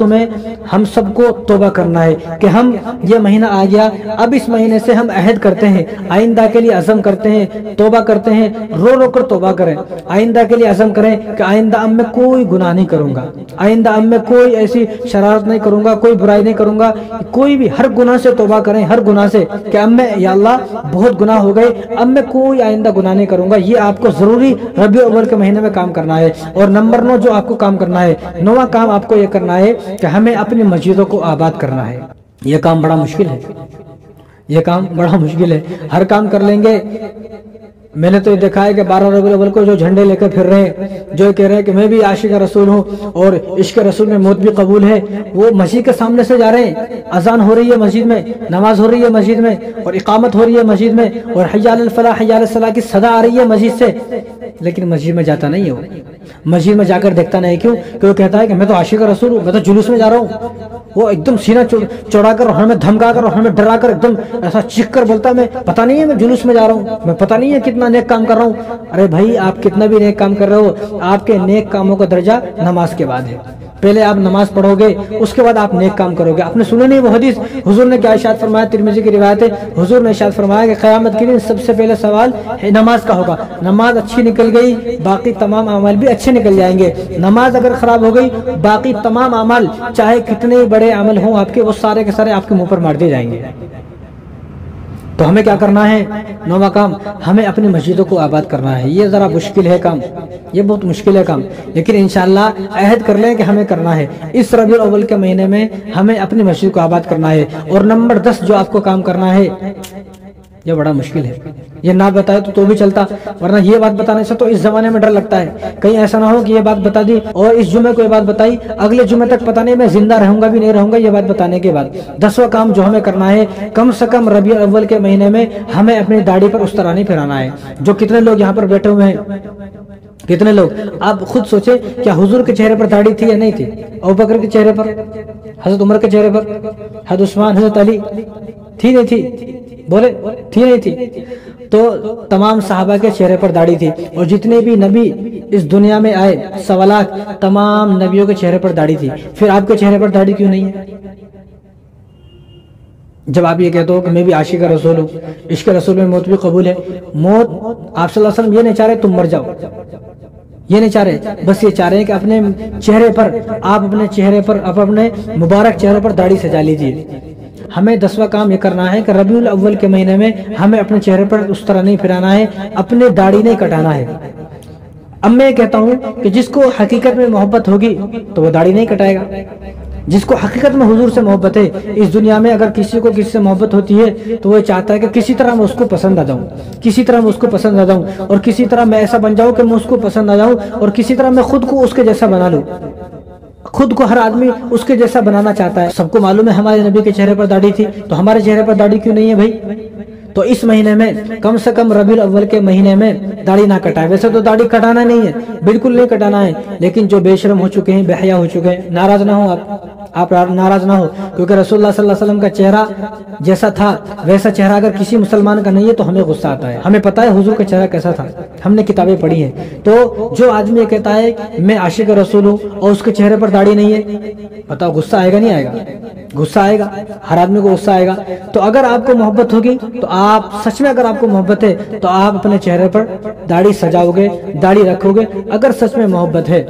ہم سب کو توبہ کرنا ہے کہ ہم یہ مہینہ آ گیا، اب اس مہینے سے ہم عہد کرتے ہیں، آئندہ کے لیے عزم کرتے ہیں، توبہ کرتے ہیں، رو رو کر توبہ کریں، آئندہ کے لیے عزم کریں کہ آئندہ اب میں کوئی گناہ نہیں کروں گا، آئندہ اب میں کوئی ایسی شرارت نہیں کروں گا، کوئی برائی نہیں کروں گا، کوئی بھی ہر گناہ سے توبہ کریں، ہر گناہ سے کہ اب میں یا اللہ بہت گناہ ہو گئے، اب میں کوئی آئندہ گناہ نہیں کروں گا۔ یہ آپ کو ضروری ربیع الاول کے مہینے میں کام کرنا ہے۔ اور نمبر 9 جو آپ کو کام کرنا ہے، 9واں کام آپ کو یہ کرنا ہے کہ ہمیں اپنی مسجدوں کو آباد کرنا ہے۔ یہ کام بڑا مشکل ہے، یہ کام بڑا مشکل ہے، ہر کام کر لیں گے۔ میں نے تو یہ دیکھا ہے کہ 12 ربیع الاول کو جو جھنڈے لے کر پھر رہے ہیں، جو کہہ رہے ہیں کہ میں بھی عاشق رسول ہوں اور عشق رسول میں موت بھی قبول ہے، وہ مسجد کے سامنے سے جا رہے ہیں، اذان ہو رہی ہے مسجد میں، نماز ہو رہی ہے مسجد میں، اور اقامت ہو رہی ہے مسجد میں، اور حی علی الفلاح حی علی الصلاح کی صدا آ رہی ہے مسجد سے، لیکن مسجد میں جاتا نہیں ہے، وہ مسجد میں جا کر دیکھتا نہیں۔ کیوں؟ کہ وہ کہتا ہے کہ میں تو عاشق رسول ہوں، میں تو جلوس میں جا رہا ہوں۔ وہ ایک دم سینہ چوڑا کر، ہمیں دھمکا کر، ہمیں ڈرا کر، ایک دم ایسا چیخ کر بولتا ہے میں پتہ نہیں ہے میں جلوس میں جا رہا ہوں، میں پتہ نہیں ہے کتنا نیک کام کر رہا ہوں۔ ارے بھائی، آپ کتنا بھی نیک کام کر رہے ہو، آپ کے نیک کاموں کا درجہ نماز کے بعد ہے۔ پہلے آپ نماز پڑھو گے، اس کے بعد آپ نیک کام کرو گے۔ آپ نے سنا نہیں وہ حدیث؟ حضور نے کیا ارشاد فرمایا؟ ترمذی کی روایت ہے، حضور نے ارشاد فرمایا کہ قیامت کے دن سب سے پہلے سوال نماز کا ہوگا۔ نماز اچھی نکل گئی، باقی تمام اعمال بھی اچھے نکل جائیں گے۔ نماز اگر خراب ہو گئی، باقی تمام اعمال چاہے کتنے بڑے عمل ہوں آپ کے، وہ سارے کے سارے آپ کے منہ پر مار دیے جائیں گے۔ تو ہمیں کیا کرنا ہے؟ 9واں کام، ہمیں اپنی مسجدوں کو آباد کرنا ہے۔ یہ ذرا مشکل ہے کام، یہ بہت مشکل ہے کام، لیکن انشاءاللہ عہد کر لیں کہ ہمیں کرنا ہے۔ اس ربیع الاول کے مہینے میں ہمیں اپنی مسجد کو آباد کرنا ہے۔ اور نمبر 10 جو آپ کو کام کرنا ہے، یہ بڑا مشکل ہے، یہ نہ بتائے تو بھی چلتا، ورنہ یہ بات بتانے سے تو اس زمانے میں ڈر لگتا ہے، کہیں ایسا نہ ہو کہ یہ بات بتا دی اور اس جمعے کو یہ بات بتائی، اگلے جمعے تک پتہ نہیں میں زندہ رہوں گا بھی نہیں رہوں گا یہ بات بتانے کے بعد۔ 10واں کام جو ہمیں کرنا ہے، کم سے کم ربیع الاول کے مہینے میں ہمیں اپنی داڑھی پر استرا نہیں پھرانا ہے۔ جو کتنے لوگ یہاں پر بیٹھے ہوئے ہیں، کتنے لوگ، آپ خود سوچیں کیا حضور کے چہرے پر داڑھی تھی یا نہیں تھی؟ ابوبکر کے چہرے پر، حضرت عمر کے چہرے پر، حضرت عثمان، حضرت علی، تھی نہیں تھی؟ بولے تھی نہیں تھی؟ تو تمام صحابہ کے چہرے پر داڑھی تھی، اور جتنے بھی نبی اس دنیا میں آئے 1.25 لاکھ، تمام نبیوں کے چہرے پر داڑھی تھی۔ پھر آپ کے چہرے پر داڑھی کیوں نہیں ہے؟ جب آپ یہ کہتے ہو کہ میں بھی عاشق رسول ہوں، عشق رسول میں موت بھی قبول ہے، موت آپ صلی اللہ علیہ وسلم یہ نہیں چاہ رہے تم مر جاؤ، یہ نہیں چاہ رہے، بس یہ چاہ رہے ہیں کہ اپنے چہرے پر، آپ اپنے چہرے پر، اپنے مبارک چہرے پر داڑھی سجا لیجیے۔ ہمیں 10واں کام یہ کرنا ہے کہ ربیع الاول کے مہینے میں ہمیں اپنے چہرے پر اس طرح نہیں پھرانا ہے، اپنے داڑھی نہیں کٹانا ہے۔ اب میں کہتا ہوں کہ جس کو حقیقت میں محبت ہوگی تو وہ داڑھی نہیں کٹائے گا، جس کو حقیقت میں حضور سے محبت ہے۔ اس دنیا میں اگر کسی کو کسی سے محبت ہوتی ہے تو وہ چاہتا ہے کہ کسی طرح میں اس کو پسند آ جاؤں، کسی طرح میں اس کو پسند آ جاؤں، اور کسی طرح میں ایسا بن جاؤں کہ میں اس کو پسند آ جاؤں، اور کسی طرح میں خود کو اس کے جیسا بنا لوں۔ خود کو ہر آدمی اس کے جیسا بنانا چاہتا ہے۔ سب کو معلوم ہے ہمارے نبی کے چہرے پر داڑھی تھی، تو ہمارے چہرے پر داڑھی کیوں نہیں ہے بھائی؟ تو اس مہینے میں کم سے کم ربیع الاول کے مہینے میں داڑھی نہ کٹائے۔ ویسے تو داڑھی کٹانا نہیں ہے، بالکل نہیں کٹانا ہے، لیکن جو بے شرم ہو چکے ہیں، بے حیا ہو چکے ہیں، ناراض نہ ہو آپ ناراض نہ ہو، کیونکہ رسول اللہ صلی اللہ علیہ وسلم کا چہرہ جیسا تھا ویسا چہرہ اگر کسی مسلمان کا نہیں ہے تو ہمیں غصہ آتا ہے۔ ہمیں پتا ہے حضور کا چہرہ کیسا تھا، ہم نے کتابیں پڑھی ہیں۔ تو جو آدمی یہ کہتا ہے میں عاشق رسول ہوں اور اس کے چہرے پر داڑھی نہیں ہے، بتاؤ غصہ آئے گا نہیں آئے گا؟ غصہ آئے گا، ہر آدمی کو غصہ آئے گا۔ تو اگر آپ کو محبت ہوگی تو آپ سچ میں، اگر آپ کو محبت ہے تو آپ اپنے چہرے پر داڑھی سجاؤ گے، داڑھی رکھو گے، اگر سچ میں محبت ہے۔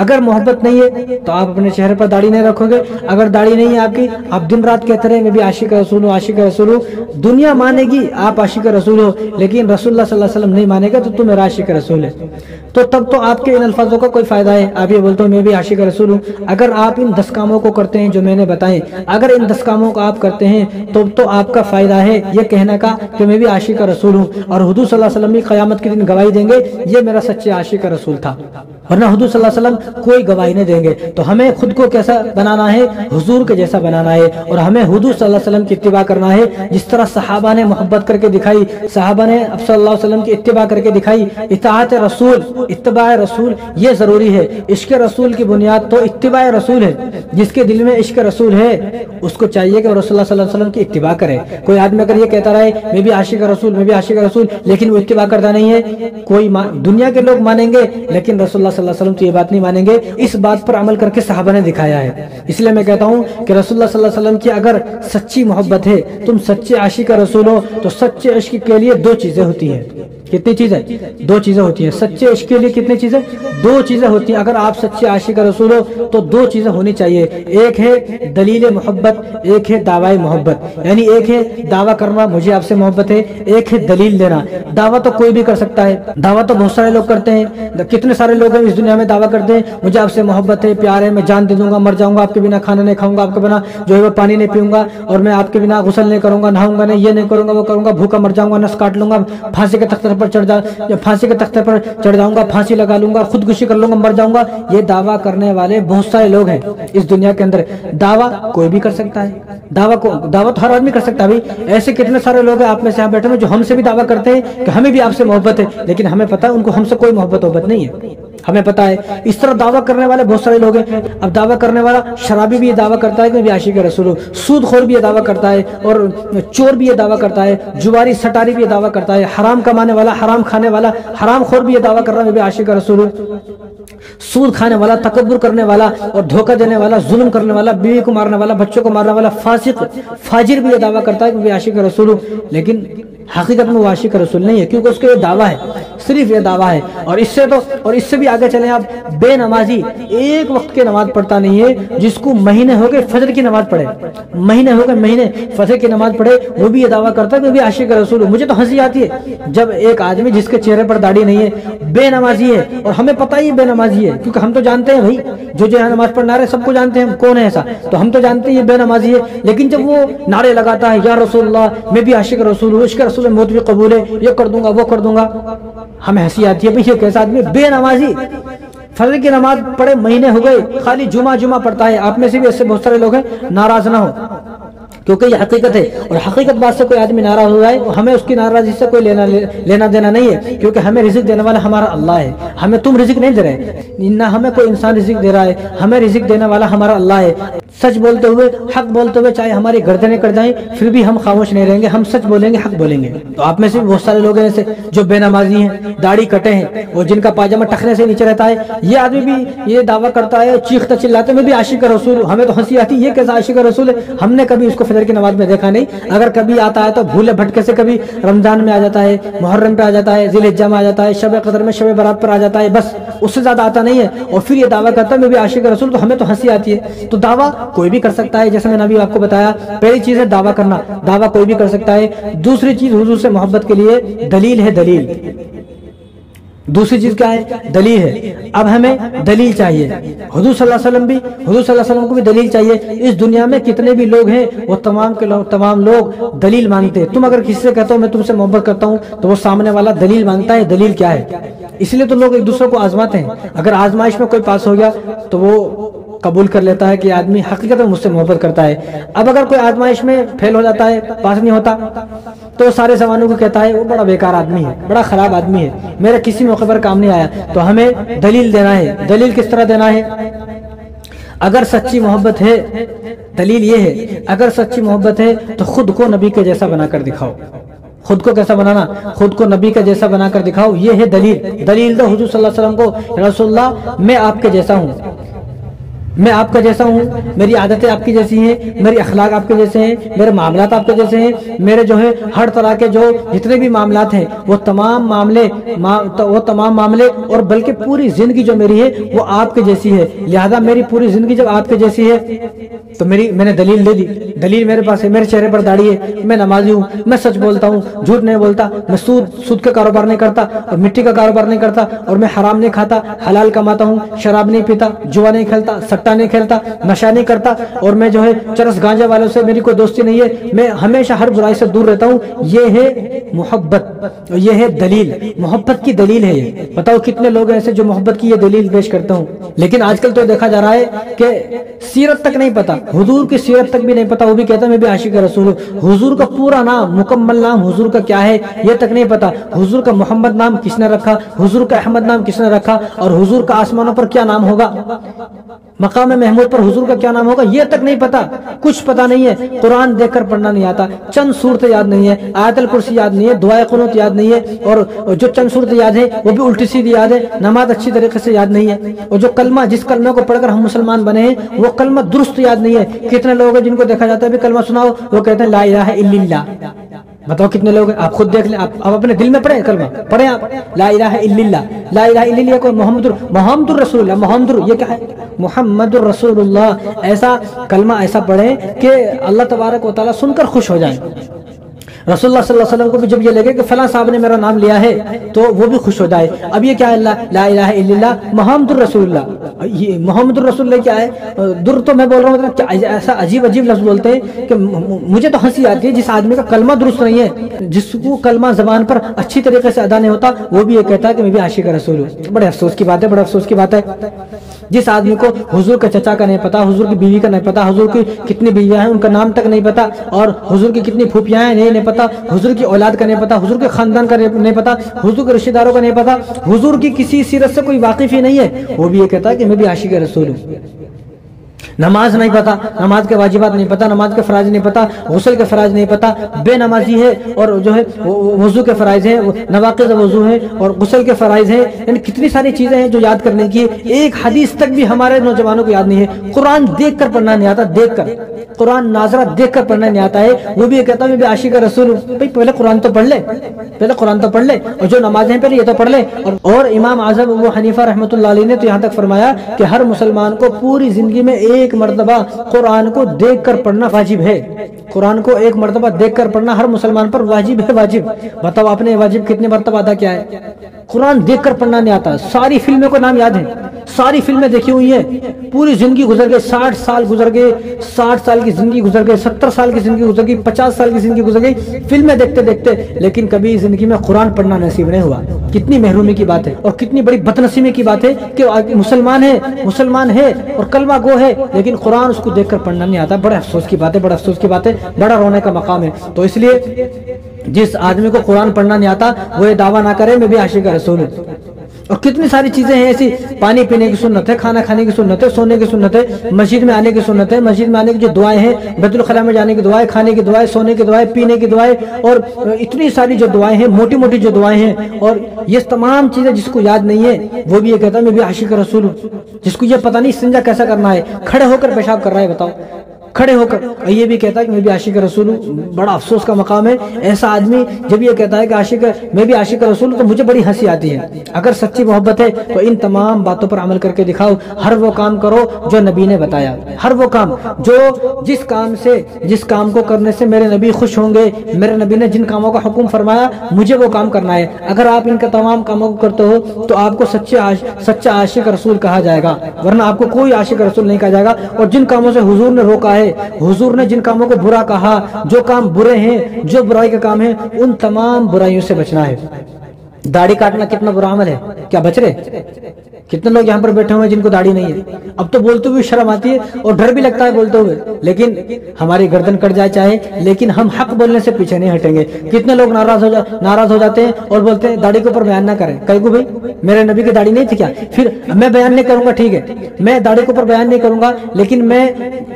اگر محبت نہیں ہے تو آپ اپنے چہرے پر داڑھی نہیں رکھو گے۔ اگر داڑھی نہیں ہے آپ کی، آپ دن رات کہتے رہے میں بھی عاشق رسول ہوں، عاشق رسول ہوں، دنیا مانے گی آپ عاشق رسول ہو، لیکن رسول اللہ صلی اللہ علیہ وسلم نہیں مانے گا تو تم میرا عاشق رسول ہے۔ تو تب تو آپ کے ان الفاظوں کا کوئی فائدہ ہے؟ آپ یہ بولتے ہو میں بھی عاشق رسول ہوں۔ اگر آپ ان 10 کاموں کو کرتے ہیں جو میں نے بتائے، اگر ان 10 کاموں کو آپ کرتے ہیں تو آپ کا فائدہ ہے یہ کہنے کا کہ میں بھی عاشق رسول ہوں، اور حضور صلی اللہ علیہ وسلم بھی قیامت کے دن گواہی دیں گے یہ میرا سچے عاشق رسول تھا، ورنہ حضور صلی اللہ علیہ وسلم کوئی گواہی نہیں دیں گے۔ تو ہمیں خود کو کیسا بنانا ہے؟ حضور کے جیسا بنانا ہے، اور ہمیں حضور صلی اللہ علیہ وسلم کی اتباع کرنا ہے۔ جس طرح صحابہ نے محبت کر کے دکھائی، صحابہ نے اب صلی اللہ علیہ وسلم کی اتباع کر کے دکھائی۔ اطاعت رسول، اتباع رسول یہ ضروری ہے۔ عشق رسول کی بنیاد تو اتباع رسول ہے۔ جس کے دل میں عشق رسول ہے اس کو چاہیے کہ رسول اللہ صلی اللہ علیہ وسلم کی اتباع کرے۔ کوئی آدمی اگر یہ کہتا رہے میں بھی عاشق رسول، میں بھی عاشق رسول، لیکن وہ اتباع کرتا نہیں ہے، کوئی دنیا کے لوگ مانیں گے لیکن رسول اللہ صلی اللہ علیہ وسلم تو یہ بات نہیں مانیں گے۔ اس بات پر عمل کر کے صحابہ نے دکھایا ہے۔ اس لیے میں کہتا ہوں کہ رسول اللہ صلی اللہ علیہ وسلم کی اگر سچی محبت ہے، تم سچے عاشق رسول ہو، تو سچے عشق کے لیے 2 چیزیں ہوتی ہیں۔ کتنی چیزیں؟ 2 چیزیں ہوتی ہیں۔ سچے عشق کے لیے کتنی چیزیں؟ 2 چیزیں ہوتی ہیں۔ اگر آپ سچے عاشق رسول ہو تو 2 چیزیں ہونی چاہیے، ایک ہے دلیل محبت، ایک ہے دعوی محبت۔ یعنی ایک ہے دعویٰ کرنا مجھے آپ سے محبت ہے، ایک ہے دلیل دینا۔ دعویٰ تو کوئی بھی کر سکتا ہے، دعویٰ تو بہت سارے لوگ کرتے ہیں، کتنے سارے لوگ ہیں اس دنیا میں دعویٰ کرتے ہیں مجھے آپ سے محبت ہے، پیار ہے، میں جان دے دوں گا، مر جاؤں گا، آپ کے بنا کھانا نہیں کھاؤں گا، آپ کے بنا جو ہے وہ پانی نہیں پیوں گا، اور میں آپ کے بنا غسل نہیں کروں گا، نہاؤں گا نہیں، یہ نہیں کروں گا، وہ کروں گا، بھوکا مر جاؤں گا، نس کاٹ لوں گا، پھانسی کے تختے پر چڑھ جاؤں گا، پھانسی لگا لوں گا، خودکشی کر لوں گا، مر جاؤں گا۔ یہ دعویٰ کرنے والے بہت سارے لوگ ہیں اس دنیا کے اندر۔ دعویٰ کوئی بھی کر سکتا ہے، دعویٰ تو ہر آدمی کر سکتا ہے۔ ایسے کتنے سارے لوگ ہیں آپ میں سے یہاں بیٹھے ہوئے جو ہم سے بھی دعویٰ کرتے ہیں کہ ہمیں بھی آپ سے محبت ہے، لیکن ہمیں پتہ ہے ان کو ہم سے کوئی محبت نہیں ہے، ہمیں پتہ ہے۔ اس طرح دعویٰ کرنے والے بہت سارے لوگ ہیں۔ اب دعویٰ کرنے والا شرابی بھی یہ دعویٰ کرتا ہے کہ میں بھی عاشق رسول ہوں، سود خور بھی یہ دعویٰ کرتا ہے، اور چور بھی یہ دعویٰ کرتا ہے، جواری سٹاری بھی یہ دعویٰ کرتا ہے، حرام کمانے والا، حرام کھانے والا، حرام خور بھی یہ دعویٰ کر رہا ہے میں بھی عاشق رسول ہوں، سود کھانے والا، تکبر کرنے والا اور دھوکہ دینے والا، ظلم کرنے والا، بیوی کو مارنے والا، بچوں کو مارنے والا، فاسق فاجر بھی یہ دعویٰ کرتا ہے کہ میں بھی عاشق رسول ہوں، لیکن حقیقت میں وہ عاشق رسول نہیں ہے، کیونکہ اس کا یہ دعویٰ ہے، صرف یہ دعویٰ ہے۔ اور اس سے بھی آگے چلیں آپ، بے نمازی ایک وقت کی نماز پڑھتا نہیں ہے، جس کو مہینے ہو گئے فجر کی نماز پڑھے، مہینے ہو گئے مہینے فجر کی نماز پڑھے، وہ بھی یہ دعویٰ کرتا ہے کہ وہ بھی عاشق رسول ہوں۔ مجھے تو ہنسی آتی ہے جب ایک آدمی جس کے چہرے پر داڑھی نہیں ہے، بے نمازی ہے، اور ہمیں پتہ ہی بے نمازی ہے، کیونکہ ہم تو جانتے ہیں بھائی جو یہاں نماز پڑھنا رہے سب کو جانتے ہیں ہم کون ہے ایسا، تو ہم تو جانتے ہیں یہ بے نمازی ہے، لیکن جب وہ نعرے لگاتا ہے یا رسول اللہ میں بھی عاشق رسول ہوں، عشق رسول موت بھی قبول ہے، یہ کر دوں گا وہ کر دوں گا، ہمیں ہنسی آتی ہے بھئی یہ کیسا آدمی بے نمازی، فجر کی نماز پڑھے مہینے ہو گئے، خالی جمعہ پڑھتا ہے۔ آپ میں سے بھی ایسے بہت سارے لوگ ہیں، ناراض نہ ہو کیونکہ یہ حقیقت ہے، اور حقیقت بات سے کوئی آدمی ناراض ہو جائے ہمیں اس کی ناراضی سے کوئی لینا دینا نہیں ہے، کیونکہ ہمیں رزق دینے والا ہمارا اللہ ہے، ہمیں تم رزق نہیں دے رہے، نہ ہمیں کوئی انسان رزق دے رہا ہے، ہمیں رزق دینے والا ہمارا اللہ ہے۔ سچ بولتے ہوئے، حق بولتے ہوئے چاہے ہماری گردنیں کٹ جائیں پھر بھی ہم خاموش نہیں رہیں گے، ہم سچ بولیں گے، حق بولیں گے۔ تو آپ میں سے بہت سارے لوگ ہیں ایسے جو بے نمازی ہیں، داڑھی کٹے ہیں، اور جن کا پاجامہ ٹخنے سے نیچے رہتا ہے، یہ آدمی بھی یہ دعویٰ کرتا ہے، چیختا چلاتے میں بھی عاشق رسول، ہمیں تو ہنسی آتی یہ کیسا عاشق رسول ہے، ہم نے کبھی اس کو فجر کی نماز میں دیکھا نہیں، اگر کبھی آتا ہے تو بھولے بھٹکے سے کبھی رمضان میں آ جاتا ہے، محرم پہ آ جاتا ہے، ذی الحجہ میں آ جاتا ہے، شب قدر میں، شب برات پر آ جاتا ہے، بس اس سے زیادہ آتا نہیں ہے، اور پھر یہ دعویٰ کرتا ہے میں بھی عاشق رسول، تو ہمیں تو ہنسی آتی ہے۔ تو دعویٰ کوئی بھی کر سکتا ہے، جیسے میں نے ابھی آپ کو بتایا، پہلی چیز ہے دعویٰ کرنا، دعویٰ کوئی بھی کر سکتا ہے۔ دوسری چیز حضور سے محبت کے لیے دلیل ہے، دلیل۔ دوسری چیز کیا ہے؟ دلیل ہے۔ اب ہمیں دلیل چاہیے، حضور صلی اللہ علیہ وسلم کو بھی دلیل چاہیے۔ اس دنیا میں کتنے بھی لوگ ہیں وہ تمام لوگ دلیل مانگتے ہیں۔ تم اگر کسی سے کہتا ہو میں تم سے محبت کرتا ہوں تو وہ سامنے والا دلیل مانگتا ہے، دلیل کیا ہے؟ اس لیے تو لوگ ایک دوسرے کو آزماتے ہیں، اگر آزمائش میں کوئی پاس ہو گیا تو وہ قبول کر لیتا ہے کہ آدمی حقیقت میں مجھ سے محبت کرتا ہے۔ اب اگر کوئی آزمائش میں فیل ہو جاتا ہے، پاس نہیں ہوتا، تو سارے زمانوں کو کہتا ہے وہ بڑا بیکار آدمی ہے، بڑا خراب آدمی ہے، میرا کسی موقع پر کام نہیں آیا۔ تو ہمیں دلیل دینا ہے۔ دلیل کس طرح دینا ہے؟ اگر سچی محبت ہے، دلیل یہ ہے، اگر سچی محبت ہے تو خود کو نبی کے جیسا بنا کر دکھاؤ۔ خود کو کیسا بنانا؟ خود کو نبی کا جیسا بنا کر دکھاؤ، یہ ہے دلیل۔ دلیل دو حضور صلی اللہ علیہ وسلم کو، رسول اللہ میں آپ کے جیسا ہوں، میں آپ کا جیسا ہوں، میری عادتیں آپ کی جیسی ہیں، میری اخلاق آپ کے جیسے ہیں، میرے معاملات آپ کے جیسے ہیں، میرے جو ہے ہر طرح کے جو جتنے بھی معاملات ہیں وہ تمام معاملے اور بلکہ پوری زندگی جو میری ہے وہ آپ کے جیسی ہے، لہذا میری پوری زندگی جب آپ کے جیسی ہے تو میں نے دلیل دے دی۔ دلیل میرے پاس ہے، میرے چہرے پر داڑھی ہے، میں نمازی ہوں، میں سچ بولتا ہوں، جھوٹ نہیں بولتا، میں سود کا کاروبار نہیں کرتا اور مٹی کا کاروبار نہیں کرتا، اور میں حرام نہیں کھاتا، حلال کماتا ہوں، شراب نہیں پیتا، جوا نہیں کھیلتا، سٹا نہیں کھیلتا، نشہ نہیں کرتا، اور میں جو ہے چرس گانجا والوں سے میری کوئی دوستی نہیں ہے، میں ہمیشہ ہر برائی سے دور رہتا ہوں۔ یہ ہے محبت، یہ ہے دلیل، محبت کی دلیل ہے یہ۔ بتاؤ کتنے لوگ ایسے جو محبت کی یہ دلیل پیش کرتے ہوں، لیکن آج کل تو دیکھا جا رہا ہے کہ سیرت تک نہیں پتا، حضور کی سیرت تک بھی نہیں پتا، وہ بھی کہتا ہے میں بھی عاشق رسول ہوں۔ حضور کا پورا نام، مکمل نام حضور کا کیا ہے یہ تک نہیں پتا، حضور کا محمد نام کس نے رکھا، حضور کا احمد نام کس نے رکھا، اور حضور کا آسمانوں پر کیا نام ہوگا، مقام محمود پر حضور کا کیا نام ہوگا یہ تک نہیں پتا، کچھ پتا نہیں ہے۔ قرآن دیکھ کر پڑھنا نہیں آتا، چند صورتیں یاد نہیں ہے، آیت الکرسی یاد نہیں ہے، دعائے قنوت یاد نہیں ہے، اور جو چند صورتیں یاد ہے وہ بھی الٹی سیدھی یاد ہے، نماز اچھی طریقے سے یاد نہیں ہے، اور جو کلمہ جس کلمے کو پڑھ کر ہم مسلمان بنے ہیں وہ کلمہ درست یاد نہیں ہے۔ کتنے لوگ ہیں جن کو دیکھا جاتا ہے بھی کلمہ سناؤ وہ کہتے ہیں لا الہ الا اللہ، بتاؤ کتنے لوگ ہیں، آپ خود دیکھ لیں، آپ اپنے دل میں پڑھیں کلمہ، پڑھیں آپ لا الہ الا اللہ، لا الہ الا اللہ کو محمد الرسول اللہ، محمد یہ کیا ہے، محمد الرسول اللہ، ایسا کلمہ ایسا پڑھیں کہ اللہ تبارک و تعالیٰ سن کر خوش ہو جائیں۔ رسول اللہ صلی اللہ علیہ وسلم کو بھی جب یہ لگے کہ فلاں صاحب نے میرا نام لیا ہے تو وہ بھی خوش ہو جائے۔ اب یہ کیا ہے، لا الہ الا اللہ محمد الرسول اللہ، یہ محمد الرسول اللہ کیا ہے، در تو میں بول رہا ہوں ایسا عجیب لفظ بولتے ہیں کہ مجھے تو ہنسی آتی ہے۔ جس آدمی کا کلمہ درست نہیں ہے، جس کو کلمہ زبان پر اچھی طریقے سے ادا نہیں ہوتا، وہ بھی یہ کہتا ہے کہ میں بھی عاشق رسول ہوں۔ بڑے افسوس کی بات ہے، بڑے افسوس کی بات ہے۔ جس آدمی کو حضور کا چچا کا نہیں پتا، حضور کی بیوی کا نہیں پتا، حضور کی کتنی بیویاں ہیں ان کا نام تک نہیں پتا، اور حضور کی کتنی پھوپھیاں ہیں نہیں پتا، حضور کی اولاد کا نہیں پتا، حضور کے خاندان کا نہیں پتا، حضور کے رشتہ داروں کا نہیں پتا، حضور کی کسی سیرت سے کوئی واقف ہی نہیں ہے، وہ بھی یہ کہتا ہے کہ میں بھی عاشق رسول ہوں۔ نماز نہیں پتا، نماز کے واجبات نہیں پتا، نماز کے فرائض نہیں پتا، غسل کے فرائض نہیں پتا، بے نمازی ہے اور جو ہے وضو کے فرائض ہیں، نواقض وضو ہیں اور غسل کے فرائض ہیں، یعنی کتنی ساری چیزیں ہیں جو یاد کرنے کی. ایک حدیث تک بھی ہمارے نوجوانوں کو یاد نہیں ہے. قرآن دیکھ کر پڑھنا نہیں آتا، دیکھ کر قرآن ناظرہ دیکھ کر پڑھنا نہیں آتا ہے. وہ بھی یہ کہتا ہے میں بھی عاشق رسول ہوں. بھائی پہلے قرآن تو پڑھ لے، پہلے قرآن تو پڑھ لے، اور جو نمازیں ہیں پہلے یہ تو پڑھ لے. اور امام اعظم ابو حنیفہ رحمۃ اللہ علیہ نے تو یہاں تک فرمایا کہ ہر مسلمان کو پوری زندگی میں ایک مرتبہ قرآن کو دیکھ کر پڑھنا واجب ہے. قرآن کو ایک مرتبہ دیکھ کر پڑھنا ہر مسلمان پر واجب ہے. واجب بتاؤ آپ نے واجب کتنے مرتبہ ادا کیا ہے؟ قرآن دیکھ کر پڑھنا نہیں آتا. ساری فلموں کو نام یاد ہے، ساری فلمیں دیکھی ہوئی ہیں، پوری زندگی گزر گئے، 60 سال گزر گئے، 60 سال کی زندگی گزر گئے، 70 سال کی زندگی گزر گئی، 50 سال کی زندگی گزر گئی فلمیں دیکھتے دیکھتے، لیکن کبھی زندگی میں قرآن پڑھنا نصیب نہیں ہوا. کتنی محرومی کی بات ہے اور کتنی بڑی بدنصیبی کی بات ہے کہ مسلمان ہے اور کلمہ گو ہے، لیکن قرآن اس کو دیکھ کر پڑھنا نہیں آتا. بڑے افسوس کی بات ہے، بڑا افسوس کی بات ہے، بڑا رونے کا مقام ہے. تو اس لیے جس آدمی کو قرآن پڑھنا نہیں آتا وہ یہ دعویٰ نہ کرے میں بھی عاشق رسول ہوں. اور کتنی ساری چیزیں ہیں ایسی، پانی پینے کی سنت ہے، کھانا کھانے کی سنت ہے، سونے کی سنت ہے، مسجد میں آنے کی سنت ہے، مسجد میں آنے کی جو دعائیں ہیں، بیت الخلاء میں جانے کی دعائیں، کھانے کی دعائیں، سونے کی دعائیں، پینے کی دعائیں، اور اتنی ساری جو دعائیں ہیں، موٹی موٹی جو دعائیں ہیں، اور یہ تمام چیزیں جس کو یاد نہیں ہے وہ بھی یہ کہتا ہے میں بھی عاشق رسول ہوں. جس کو یہ پتہ نہیں استنجا کیسا کرنا ہے، کھڑے ہو کر پیشاب کر رہا ہے، بتاؤ کھڑے ہو کر، یہ بھی کہتا ہے کہ میں بھی عاشق رسول ہوں. بڑا افسوس کا مقام ہے. ایسا آدمی جب یہ کہتا ہے کہ میں بھی عاشق رسول ہوں تو مجھے بڑی ہنسی آتی ہے. اگر سچی محبت ہے تو ان تمام باتوں پر عمل کر کے دکھاؤ. ہر وہ کام کرو جو نبی نے بتایا، ہر وہ کام جو جس کام کو کرنے سے میرے نبی خوش ہوں گے، میرے نبی نے جن کاموں کا حکم فرمایا مجھے وہ کام کرنا ہے. اگر آپ ان کا تمام کاموں کو کرتے ہو تو آپ کو سچا عاشق رسول کہا جائے گا، ورنہ آپ کو کوئی عاشق رسول نہیں کہا جائے گا. اور جن کاموں سے حضور نے روکا ہے، حضور نے جن کاموں کو برا کہا، جو کام برے ہیں، جو برائی کا کام ہے، ان تمام برائیوں سے بچنا ہے. داڑھی کاٹنا کتنا برا عمل ہے، کیا بچ رہے؟ کتنے لوگ یہاں پر بیٹھے ہوئے ہیں جن کو داڑھی نہیں ہے. اب تو بولتے ہوئے شرم آتی ہے اور ڈر بھی لگتا ہے بولتے ہوئے، لیکن ہماری گردن کٹ جائے چاہے، لیکن ہم حق بولنے سے پیچھے نہیں ہٹیں گے. کتنے لوگ ناراض ہو جاتے ہیں اور بولتے ہیں داڑھی کے اوپر بیان نہ کریں. کہیں کو بھائی میرے نبی کی داڑھی نہیں تھی کیا؟ پھر میں بیان نہیں کروں گا، ٹھیک ہے میں داڑھی کے اوپر بیان نہیں کروں گا، لیکن میں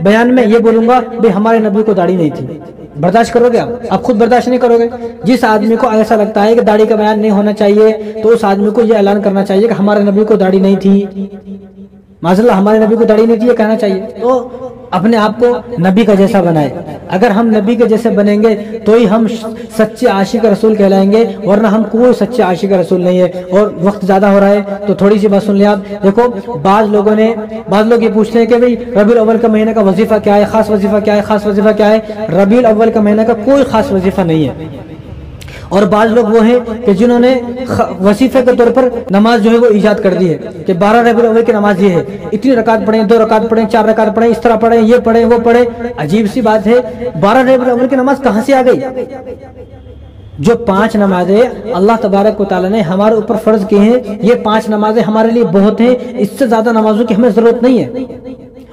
بیان میں یہ بولوں گا بھائی ہمارے نبی کو داڑھی نہیں تھی. برداشت کرو گے آپ خود برداشت نہیں کرو گے. جس آدمی کو ایسا لگتا ہے کہ داڑھی کا بیان نہیں ہونا چاہیے تو اس آدمی کو یہ اعلان کرنا چاہیے کہ ہمارے نبی کو داڑھی نہیں تھی، معذاللہ ہمارے نبی کو داڑھی نہیں تھی، یہ کہنا چاہیے. تو اپنے آپ کو نبی کا جیسا بنائے. اگر ہم نبی کے جیسے بنیں گے تو ہی ہم سچے عاشق رسول کہلائیں گے، ورنہ ہم کوئی سچے عاشق رسول نہیں ہے. اور وقت زیادہ ہو رہا ہے تو تھوڑی سی بات سن لیں آپ. دیکھو بعض لوگ یہ پوچھتے ہیں کہ بھئی ربیع الاول کا مہینہ کا وظیفہ کیا ہے، خاص وظیفہ کیا ہے، خاص وظیفہ کیا ہے. ربیع الاول کا مہینہ کا کوئی خاص وظیفہ نہیں ہے. اور بعض لوگ وہ ہیں کہ جنہوں نے وظیفے کے طور پر نماز جو ہے وہ ایجاد کر دی ہے کہ 12 ربیع الاول کی نماز یہ ہے، اتنی رکعت پڑھیں، 2 رکعت پڑھیں، 4 رکعت پڑھیں، اس طرح پڑھیں، یہ پڑھیں وہ پڑھیں. عجیب سی بات ہے، 12 ربیع الاول کی نماز کہاں سے آ گئی؟ جو 5 نمازیں اللہ تبارک و تعالیٰ نے ہمارے اوپر فرض کی ہیں، یہ 5 نمازیں ہمارے لیے بہت ہیں. اس سے زیادہ نمازوں کی ہمیں ضرورت نہیں ہے.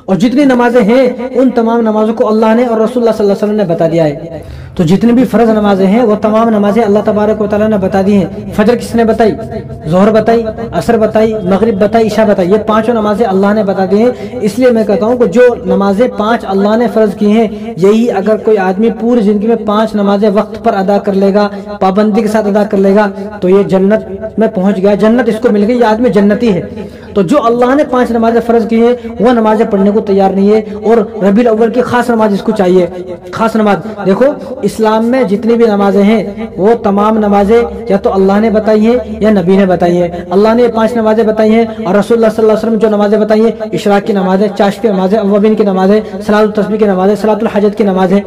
اور جتنی نمازیں ہیں ان تمام نمازوں کو اللہ نے اور رسول اللہ صلی اللہ علیہ وسلم نے بتا دیا ہے. تو جتنی بھی فرض نمازیں ہیں وہ تمام نمازیں اللہ تبارک و تعالیٰ نے بتا دی ہیں. فجر کس نے بتائی؟ ظہر بتائی، عصر بتائی، مغرب بتائی، عشاء بتائی. یہ 5 نمازیں اللہ نے بتا دی ہیں. اس لیے میں کہتا ہوں کہ جو نمازیں 5 اللہ نے فرض کی ہیں، یہی اگر کوئی آدمی پوری زندگی میں 5 نمازیں وقت پر ادا کر لے گا، پابندی کے ساتھ ادا کر لے گا، تو یہ جنت میں پہنچ گیا، جنت اس کو مل گئی، یہ آدمی جنتی ہے. تو جو اللہ نے 5 نمازیں فرض کی ہیں وہ نمازیں پڑھنے کو تیار نہیں ہے. اور ربیع الاول کی خاص نماز اس کو چاہیے. خاص نماز دیکھو، اسلام میں جتنی بھی نمازیں ہیں وہ تمام نمازیں یا تو اللہ نے بتائی ہیں یا نبی نے بتائی ہیں. اللہ نے 5 نمازیں بتائی ہیں اور رسول اللہ صلی اللہ علیہ وسلم جو نمازیں بتائی ہیں، اشراق کی نماز ہے، چاشت کی نماز ہے، اوابین کی نماز ہے، صلاۃ التسبیح کی نماز ہے، صلاۃ الحاجت کی نماز ہے،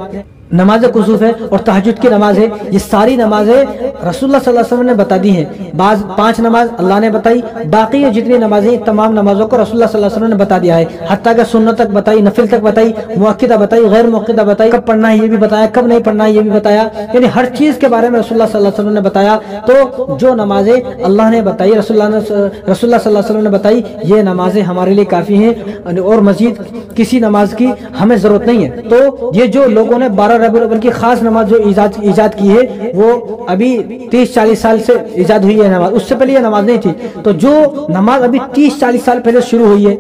نماز کسوف ہے اور تہجد کی نماز ہے. یہ ساری نمازیں رسول اللہ صلی اللہ علیہ وسلم نے بتا دی ہیں. بعض 5 نماز اللہ نے بتائی، باقی جتنی نمازیں تمام نمازوں کو رسول اللہ صلی اللہ علیہ وسلم نے بتا دیا ہے. حتیٰ کہ سنت تک بتائی، نفل تک بتائی، مؤکدہ بتائی، غیر مؤکدہ بتائی، کب پڑھنا ہے یہ بھی بتایا، کب نہیں پڑھنا ہے یہ بھی بتایا. یعنی ہر چیز کے بارے میں رسول اللہ صلی اللہ علیہ وسلم نے بتایا. تو جو نمازیں اللہ نے بتائی، رسول اللہ صلی اللہ علیہ وسلم نے بتائی، یہ نمازیں ہمارے لیے کافی ہیں اور مزید کسی نماز کی ہمیں ضرورت نہیں ہے. تو یہ جو لوگوں نے 12 ربیع الاول کی خاص نماز جو ایجاد کی ہے وہ ابھی 30-40 سال سے ایجاد ہوئی ہے نماز، اس سے پہلے یہ نماز نہیں تھی. تو جو نماز ابھی 30-40 سال پہلے شروع ہوئی ہے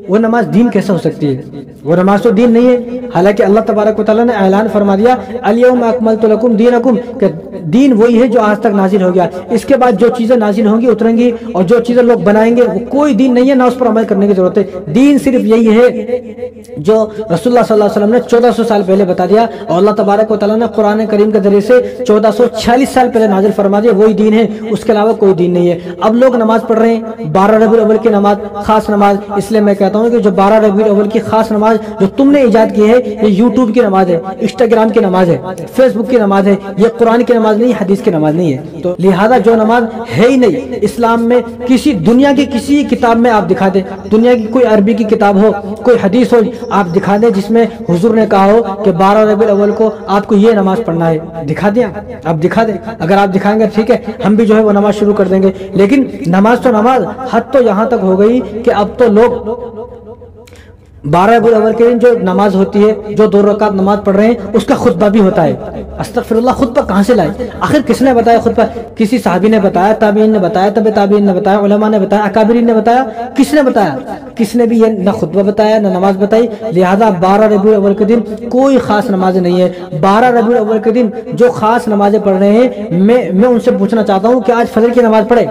وہ نماز دین کیسے ہو سکتی ہے؟ وہ نماز تو دین نہیں ہے، حالانکہ اللہ تبارک و تعالیٰ نے اعلان فرما دیا الیوم اکملت لکم دینکم کہ دین وہی ہے جو آج تک نازل ہو گیا، اس کے بعد جو چیزیں نازل ہوں گی اتریں گی، اور جو چیزیں لوگ بنائیں گے وہ کوئی دین نہیں ہے، نہ اس پر عمل کرنے کی ضرورت ہے۔ دین صرف یہی ہے جو رسول اللہ صلی اللہ علیہ وسلم نے 1400 سال پہلے بتا دیا، اور اللہ تبارک و تعالیٰ نے قرآن کریم کے ذریعے سے 1446 سال پہلے نازل فرما دیا، وہی دین ہے، اس کے علاوہ کوئی دین نہیں ہے۔ اب لوگ نماز پڑھ رہے ہیں 12 ربیع الاول کی نماز، خاص نماز، اس لیے میں کہتا ہوں کہ جو 12 ربیع الاول کی خاص نماز جو تم نے ایجاد کی ہے، یہ یوٹیوب کی نماز ہے، انسٹاگرام کی نماز ہے، فیس بک کی نماز ہے، یہ قرآن کی نماز نہیں، حدیث کی نماز نہیں ہے۔ تو لہذا جو نماز ہے ہی نہیں اسلام میں، کسی دنیا کی کسی کتاب میں آپ دکھا دیں، دنیا کی کوئی عربی کی کتاب ہو، کوئی حدیث ہو آپ دکھا دیں جس میں حضور نے کہا ہو کہ 12 ربیع الاول کو آپ کو یہ نماز پڑھنا ہے، دکھا دیں، آپ دکھا دیں۔ اگر آپ دکھائیں گے ٹھیک ہے، ہم بھی جو ہے وہ نماز شروع کر دیں گے، لیکن نماز تو نماز، حد تو یہاں تک ہو گئی کہ اب تو لوگ 12 ربیع الاول کے دن جو نماز ہوتی ہے، جو 2 رکعت نماز پڑھ رہے ہیں، اس کا خطبہ بھی ہوتا ہے۔ استغفر اللہ، خطبہ کہاں سے لائے؟ آخر کس نے بتایا خطبہ؟ کسی صحابی نے بتایا، تابعین نے بتایا، تبع تابعین نے بتایا، علماء نے بتایا، اکابرین نے بتایا؟ کس نے بتایا؟ کس نے بھی یہ نہ خطبہ بتایا نہ نماز بتائی۔ لہذا 12 ربیع الاول کے دن کوئی خاص نماز نہیں ہے۔ 12 ربیع الاول کے دن جو خاص نمازیں پڑھ رہے ہیں، میں ان سے پوچھنا چاہتا ہوں کہ آج فجر کی نماز پڑھے۔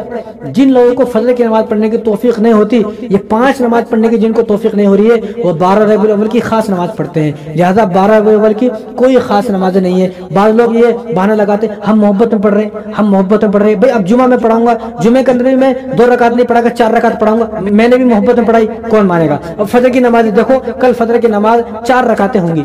جن لوگوں کو فجر کی نماز پڑھنے کی توفیق نہیں ہوتی، یہ 5 نماز پڑھنے کی جن کو توفیق نہیں ہو رہی ہے، وہ 12 ربیع الاول کی خاص نماز پڑھتے ہیں۔ لہذا 12 ربیع الاول کی کوئی خاص نماز نہیں ہے۔ بعض لوگ یہ بہانہ لگاتے ہم محبت میں پڑھ رہے ہیں، ہم محبت میں پڑھ رہے ہیں۔ بھائی اب جمعہ میں پڑھاؤں گا، جمعے کے اندر بھی میں 2 رکعت نہیں پڑھا گا، 4 رکعت پڑھاؤں گا، میں نے بھی محبت میں پڑھائی، کون مانے گا؟ اب فجر کی نماز دیکھو، کل فجر کی نماز 4 رکعتیں ہوں گی،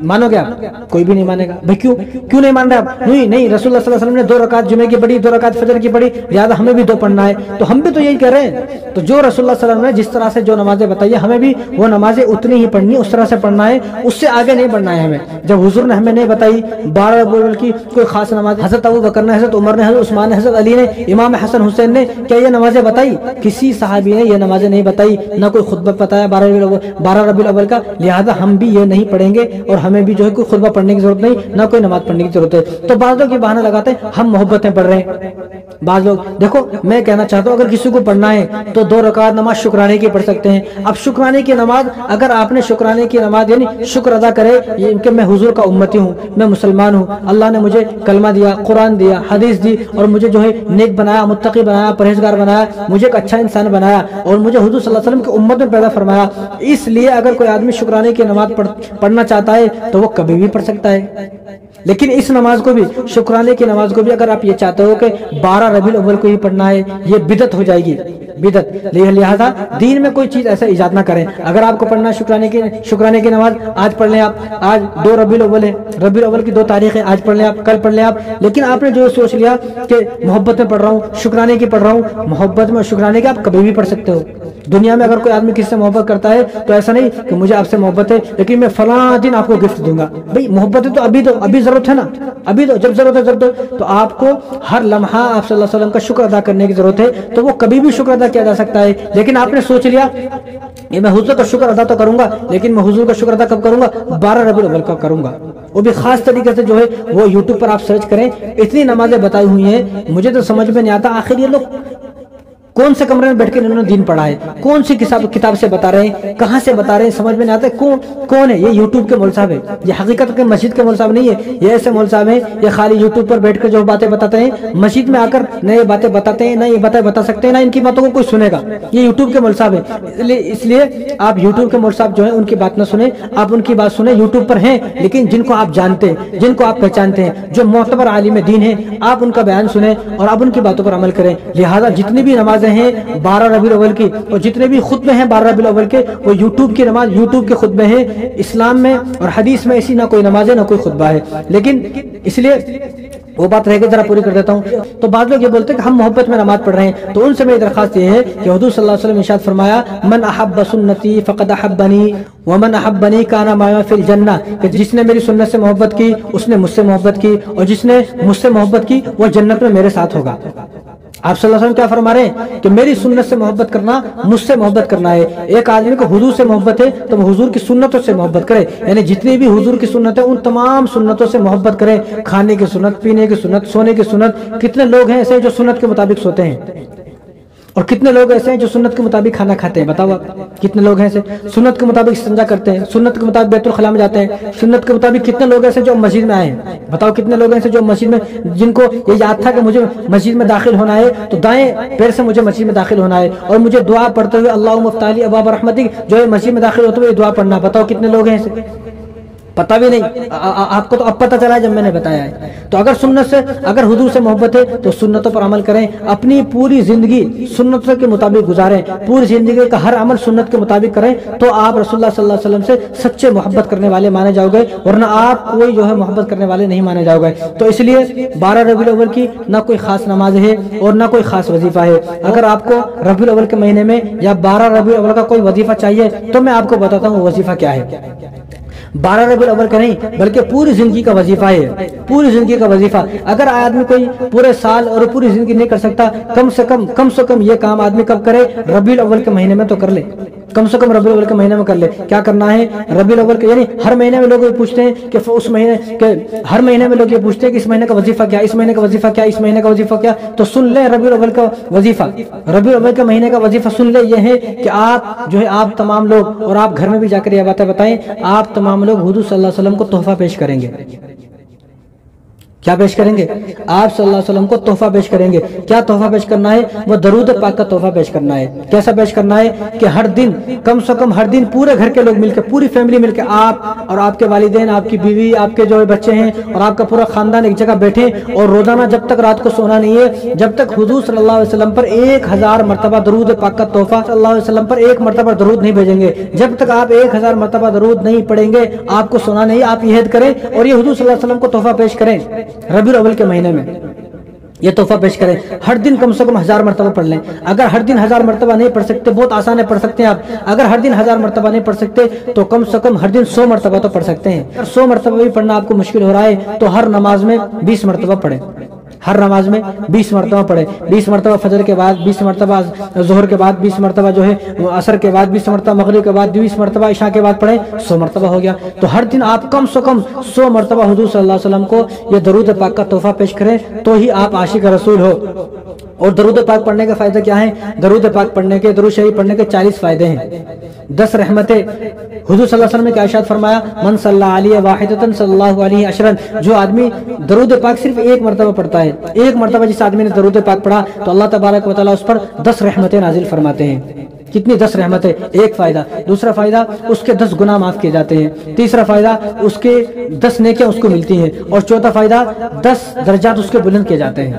مانو گے آپ؟ کوئی بھی نہیں مانے گا۔ بھائی کیوں نہیں مان رہے آپ؟ نہیں، رسول اللہ صلی اللہ علیہ وسلم نے 2 رکعت جمعے کی پڑھی، 2 رکعت فجر کی پڑھی، لہٰذا ہمیں بھی 2 پڑھنا ہے۔ تو ہم بھی تو یہی کہہ رہے ہیں۔ تو جو رسول اللہ صلی اللہ علیہ وسلم نے جس طرح سے جو نمازیں بتائی ہمیں بھی وہ نمازیں اتنی ہی پڑھنی، اس طرح سے پڑھنا ہے، اس سے آگے نہیں بڑھنا ہے ہمیں۔ جب حضور نے ہمیں نہیں بتائی 12 ربیع الاول کی کوئی خاص نماز، حضرت ابو بکر نے، حضرت عمر نے، حضرت عثمان نے، حضرت علی نے، امام حسن حسین نے کیا یہ نمازیں بتائی؟ کسی صحابی نے یہ نمازیں نہیں بتائی، نہ کوئی خطبہ بتایا 12 ربیع الاول کا، لہذا ہم بھی یہ نہیں پڑھیں گے، اور ہمیں بھی جو ہے کوئی خطبہ پڑھنے کی ضرورت نہیں، نہ کوئی نماز پڑھنے کی ضرورت ہے۔ تو بعض لوگ یہ بہانہ لگاتے ہیں ہم محبت میں پڑھ رہے ہیں۔ بعض لوگ دیکھو، میں کہنا چاہتا ہوں اگر کسی کو پڑھنا ہے تو 2 رکعت نماز شکرانے کی پڑھ سکتے ہیں۔ اب شکرانے کی نماز، اگر آپ نے شکرانے کی نماز یعنی شکر ادا کرے کہ میں حضور کا امتی ہوں، میں مسلمان ہوں، اللہ نے مجھے کلمہ دیا، قرآن دیا، حدیث دی، اور مجھے جو ہے نیک بنایا، متقی بنایا، پرہیزگار بنایا، مجھے ایک اچھا انسان بنایا، اور مجھے حضور صلی اللہ علیہ وسلم کی امت میں پیدا فرمایا، اس لیے اگر کوئی آدمی شکرانے کی نماز پڑھنا چاہتا ہے تو وہ کبھی بھی پڑھ سکتا ہے۔ لیکن اس نماز کو بھی، شکرانے کی نماز کو بھی، اگر آپ یہ چاہتے ہو کہ 12 ربیع الاول کو ہی پڑھنا ہے، یہ بدعت ہو جائے گی، بدعت۔ لہذا دین میں کوئی چیز ایسا ایجاد نہ کریں۔ اگر آپ کو پڑھنا شکرانے کی نماز، آج پڑھ لیں آپ، آج 2 ربیع الاول ہے، ربیع الاول کی 2 تاریخ ہے، آج پڑھ لیں آپ، کل پڑھ لیں آپ۔ لیکن آپ نے جو سوچ لیا کہ محبت میں پڑھ رہا ہوں، شکرانے کی پڑھ رہا ہوں، محبت میں شکرانے کی آپ کبھی بھی پڑھ سکتے ہو۔ دنیا میں اگر کوئی آدمی کسی سے محبت کرتا ہے تو ایسا نہیں کہ مجھے آپ سے محبت ہے لیکن میں فلاں دن آپ کو گفٹ دوں گا۔ بھئی محبت ہے تو ابھی ضرورت ہے نا، ابھی تو جب ضرورت ہے تو آپ کو ہر لمحہ آپ صلی اللہ علیہ وسلم کا شکر ادا کرنے کی ضرورت ہے، تو وہ کبھی بھی شکر ادا کیا جا سکتا ہے۔ لیکن آپ نے سوچ لیا کہ میں حضور کا شکر ادا تو کروں گا، لیکن میں حضور کا شکر ادا کب کروں گا؟ 12 ربیع الاول کا کروں گا، وہ بھی خاص طریقے سے جو ہے وہ یوٹیوب پر آپ سرچ کریں، اتنی نمازیں بتائی ہوئی ہیں، مجھے تو سمجھ میں نہیں آتا آخر یہ لوگ کون سے کمرے میں بیٹھ کے انہوں نے دین پڑھا ہے، کون سی کتاب سے بتا رہے ہیں، کہاں سے بتا رہے ہیں، سمجھ میں نہیں آتا کون ہے یہ؟ یوٹیوب کے مول صاحب ہے، یہ حقیقت کے مسجد کے مول صاحب نہیں ہے، یہ ایسے مول صاحب ہیں یہ خالی یوٹیوب پر بیٹھ کر جو باتیں بتاتے ہیں، مسجد میں آ کر نہ یہ باتیں بتاتے ہیں، نہ یہ باتیں بتا سکتے ہیں، نہ ان کی باتوں کو کوئی سنے گا۔ یہ یوٹیوب کے مول صاحب ہے، اس لیے آپ یوٹیوب کے مول صاحب جو ہیں ان کی بات نہ سنیں، آپ ان کی بات سنیں، یوٹیوب پر ہیں لیکن جن کو آپ جانتے ہیں، جن کو آپ پہچانتے ہیں، جو معتبر عالم دین ہیں، آپ ان کا بیان سنیں اور آپ ان کی باتوں پر عمل کریں۔ لہذا جتنی بھی نمازیں ہیں 12 ربیع الاول کی، اور جتنے بھی خطبے ہیں 12 ربیع الاول کے، وہ یوٹیوب کی نماز، یوٹیوب کے خطبے ہیں۔ اسلام میں اور حدیث میں ایسی نہ کوئی نماز ہے نہ کوئی خطبہ ہے، لیکن اس لیے وہ بات رہ گئی، ذرا پوری کر دیتا ہوں۔ تو بعض لوگ یہ بولتے ہیں کہ ہم محبت میں نماز پڑھ رہے ہیں، تو ان سے میری درخواست یہ ہے کہ حضور صلی اللہ علیہ وسلم نے ارشاد فرمایا من احب سنتی فقد احبنی ومن احبنی کان معی فی الجنہ، کہ جس نے میری سنت سے محبت کی اس نے مجھ سے محبت کی، اور جس نے مجھ سے محبت کی وہ جنت میں میرے ساتھ ہوگا۔ آپ صلی اللہ علیہ وسلم کیا فرما رہے ہیں کہ میری سنت سے محبت کرنا، مجھ سے محبت کرنا ہے۔ ایک آدمی کو حضور سے محبت ہے تو وہ حضور کی سنتوں سے محبت کرے، یعنی جتنی بھی حضور کی سنت ہے ان تمام سنتوں سے محبت کرے۔ کھانے کی سنت، پینے کی سنت، سونے کی سنت، کتنے لوگ ہیں ایسے جو سنت کے مطابق سوتے ہیں، اور کتنے لوگ ایسے ہیں جو سنت کے مطابق کھانا کھاتے ہیں؟ بتاؤ آپ کتنے لوگ ہیں ایسے سنت کے مطابق استنجا کرتے ہیں، سنت کے مطابق بیت الخلاء میں جاتے ہیں، سنت کے مطابق کتنے لوگ ایسے جو مسجد میں آئے ہیں؟ بتاؤ کتنے لوگ ایسے جو مسجد میں، جن کو یہ یاد تھا کہ مجھے مسجد میں داخل ہونا ہے تو دائیں پیر سے مجھے مسجد میں داخل ہونا ہے، اور مجھے دعا پڑھتے ہوئے اللہم افتح لی ابواب رحمتک جو ہے مسجد میں داخل ہوتے ہوئے دعا پڑھنا، بتاؤ کتنے لوگ ہیں ایسے؟ پتہ بھی نہیں، آپ کو تو اب پتہ چلا ہے جب میں نے بتایا ہے۔ تو اگر سنت سے، اگر حضور سے محبت ہے تو سنتوں پر عمل کریں، اپنی پوری زندگی سنتوں کے مطابق گزاریں، پوری زندگی کا ہر عمل سنت کے مطابق کریں، تو آپ رسول اللہ صلی اللہ علیہ وسلم سے سچے محبت کرنے والے مانے جاؤ گے، ورنہ آپ کوئی جو ہے محبت کرنے والے نہیں مانے جاؤ گے۔ تو اس لیے 12 ربیع الاول کی نہ کوئی خاص نماز ہے اور نہ کوئی خاص وظیفہ ہے۔ اگر آپ کو ربیع الاول کے مہینے میں یا 12 ربیع الاول کا کوئی وظیفہ چاہیے تو میں آپ کو بتاتا ہوں وہ وظیفہ کیا ہے۔ 12 ربیع الاول کا نہیں بلکہ پوری زندگی کا وظیفہ ہے، پوری زندگی کا وظیفہ۔ اگر آدمی کوئی پورے سال اور پوری زندگی نہیں کر سکتا، کم سے کم یہ کام آدمی کب کرے؟ ربیع الاول کے مہینے میں تو کر لے، کم سے کم ربیع الاول کے مہینے میں کر لے۔ کیا کرنا ہے ربیع الاول کے، یعنی ہر مہینے میں لوگ یہ پوچھتے ہیں کہ اس مہینے کے، ہر مہینے میں لوگ یہ پوچھتے ہیں کہ اس مہینے کا وظیفہ کیا، اس مہینے کا وظیفہ کیا، اس مہینے کا وظیفہ کیا، تو سن لیں ربیع الاول کا وظیفہ۔ ربیع الاول کے مہینے کا وظیفہ سن لیں، یہ ہے کہ آپ جو ہے آپ تمام لوگ، اور آپ گھر میں بھی جا کر یہ باتیں بتائیں، آپ تمام لوگ حضور صلی اللہ علیہ وسلم کو تحفہ پیش کریں گے۔ کیا پیش کریں گے؟ آپ صلی اللہ علیہ وسلم کو تحفہ پیش کریں گے۔ کیا تحفہ پیش کرنا ہے؟ وہ درود پاک کا تحفہ پیش کرنا ہے۔ کیسا پیش کرنا ہے کہ ہر دن، کم سے کم ہر دن پورے گھر کے لوگ مل کے، پوری فیملی مل کے، آپ اور آپ کے والدین، آپ کی بیوی، آپ کے جو بچے ہیں اور آپ کا پورا خاندان ایک جگہ بیٹھے، اور روزانہ جب تک رات کو سونا نہیں ہے، جب تک حضور صلی اللہ علیہ وسلم پر 1000 مرتبہ درود پاک کا تحفہ، صلی اللہ علیہ وسلم پر 1 مرتبہ درود نہیں بھیجیں گے، جب تک آپ 1000 مرتبہ درود نہیں پڑھیں گے آپ کو سونا نہیں۔ آپ یہ عہد کریں اور یہ حضور صلی اللہ علیہ وسلم کو تحفہ پیش کریں ربیع الاول کے مہینے میں، یہ تحفہ پیش کریں۔ ہر دن کم سے کم 1000 مرتبہ پڑھ لیں۔ اگر ہر دن 1000 مرتبہ نہیں پڑھ سکتے، بہت آسان ہے، پڑھ سکتے ہیں آپ۔ اگر ہر دن 1000 مرتبہ نہیں پڑھ سکتے تو کم سے کم ہر دن 100 مرتبہ تو پڑھ سکتے ہیں۔ اگر 100 مرتبہ بھی پڑھنا آپ کو مشکل ہو رہا ہے تو ہر نماز میں 20 مرتبہ پڑھیں، ہر نماز میں 20 مرتبہ پڑھیں۔ 20 مرتبہ فجر کے بعد، 20 مرتبہ ظہر کے بعد، 20 مرتبہ جو ہے عصر کے بعد، 20 مرتبہ مغرب کے بعد، 20 مرتبہ عشاء کے بعد پڑھیں، 100 مرتبہ ہو گیا۔ تو ہر دن آپ کم سے کم 100 مرتبہ حضور صلی اللہ علیہ وسلم کو یہ درود پاک کا تحفہ پیش کریں تو ہی آپ عاشق رسول ہو۔ اور درود پاک پڑھنے کے فائدے کیا ہیں؟ درود پاک پڑھنے کے، درود شریف پڑھنے کے 40 فائدے ہیں، 10 رحمتیں۔ حضور صلی اللہ علیہ وسلم نے کیا ارشاد فرمایا؟ من صلی علیہ واحدۃ صلی اللہ علیہ عشرا، جو آدمی درود پاک صرف 1 مرتبہ پڑھتا ہے، 1 مرتبہ جس آدمی نے درود پاک پڑھا تو اللہ تبارک و تعالیٰ اس پر 10 رحمتیں نازل فرماتے ہیں۔ کتنی؟ 10 رحمتیں۔ ایک فائدہ۔ دوسرا فائدہ، اس کے 10 گناہ معاف کیے جاتے ہیں۔ تیسرا فائدہ، اس کے 10 نیکیاں اس کو ملتی ہیں۔ اور چوتھا فائدہ، 10 درجات اس کے بلند کیے جاتے ہیں۔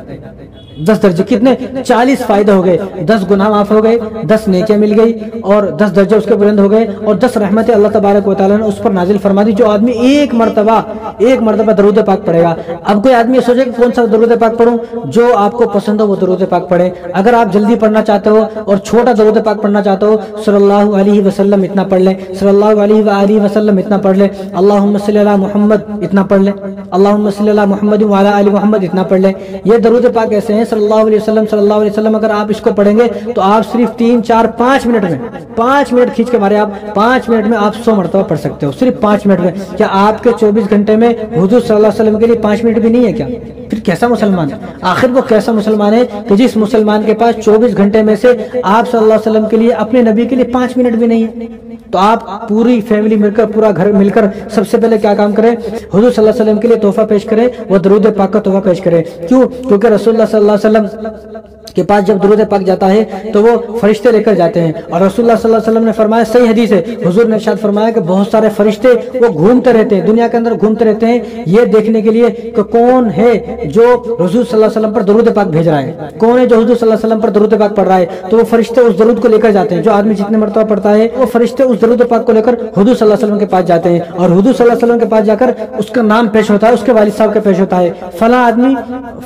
10 درجے، کتنے؟ 40 فائدے ہو گئے، 10 گناہ معاف ہو گئے، 10 نیکیاں مل گئی، اور 10 درجے اس کے بلند ہو گئے، اور 10 رحمتیں اللہ تبارک و تعالیٰ نے اس پر نازل فرما دی۔ جو آدمی 1 مرتبہ درود پاک پڑھے گا۔ اب کوئی آدمی سوچے کہ کون سا درود پاک پڑھوں؟ جو آپ کو پسند ہو وہ درود پاک پڑھے۔ اگر آپ جلدی پڑھنا چاہتے ہو اور چھوٹا درود پاک پڑھنا چاہتے ہو، صلی اللہ علیہ وسلم اتنا پڑھ لیں، صلی اللہ علیہ وآلہ وسلم اتنا پڑھ لیں، اللہم صلی علی محمد اتنا پڑھ لیں، اللہم صلی علی محمد وعلی آل محمد اتنا پڑھ لیں۔ یہ درود پاک ایسے ہیں، صلی اللہ علیہ وسلم، صلی اللہ علیہ وسلم، اگر آپ اس کو پڑھیں گے تو آپ صرف 3 4 5 منٹ میں، 5 منٹ کھینچ کے مارے، آپ 5 منٹ میں آپ 100 مرتبہ پڑھ سکتے ہو، صرف 5 منٹ میں۔ کیا آپ کے 24 گھنٹے میں حضور صلی اللہ علیہ وسلم کے لیے 5 منٹ بھی نہیں ہے کیا؟ پھر کیسا مسلمان ہے؟ آخر وہ کیسا مسلمان ہے کہ جس مسلمان کے پاس 24 گھنٹے میں سے آپ صلی اللہ علیہ وسلم کے لیے، اپنے نبی کے لیے 5 منٹ بھی نہیں ہے؟ تو آپ پوری فیملی مل کر، پورا گھر مل کر سب سے پہلے کیا کام کریں؟ حضور صلی اللہ علیہ وسلم کے لیے تحفہ پیش کریں، وہ درود پاک کا تحفہ پیش کریں۔ کیوں؟ کیونکہ رسول اللہ صلی اللہ علیہ وسلم کے پاس جب درود پاک جاتا ہے تو وہ فرشتے لے کر جاتے ہیں، اور رسول اللہ صلی اللہ علیہ وسلم نے فرمایا، صحیح حدیث ہے، حضور نے ارشاد فرمایا کہ بہت سارے فرشتے وہ گھومتے رہتے ہیں، دنیا کے اندر گھومتے رہتے ہیں، یہ دیکھنے کے لیے کہ کون ہے جو حضور صلی اللہ علیہ وسلم پر درود پاک بھیج رہا ہے، کون ہے جو حضور صلی اللہ علیہ وسلم پر درود پاک پڑھ رہا ہے۔ تو وہ فرشتے اس درود کو لے کر جاتے ہیں، جو آدمی جتنے مرتبہ پڑھتا ہے وہ فرشتے اس درود پاک کو لے کر حضور صلی اللہ علیہ وسلم کے پاس جاتے ہیں، اور حضور صلی اللہ علیہ وسلم کے پاس جا کر اس کا نام پیش ہوتا ہے، اس کے والد صاحب کا پیش ہوتا ہے، فلاں آدمی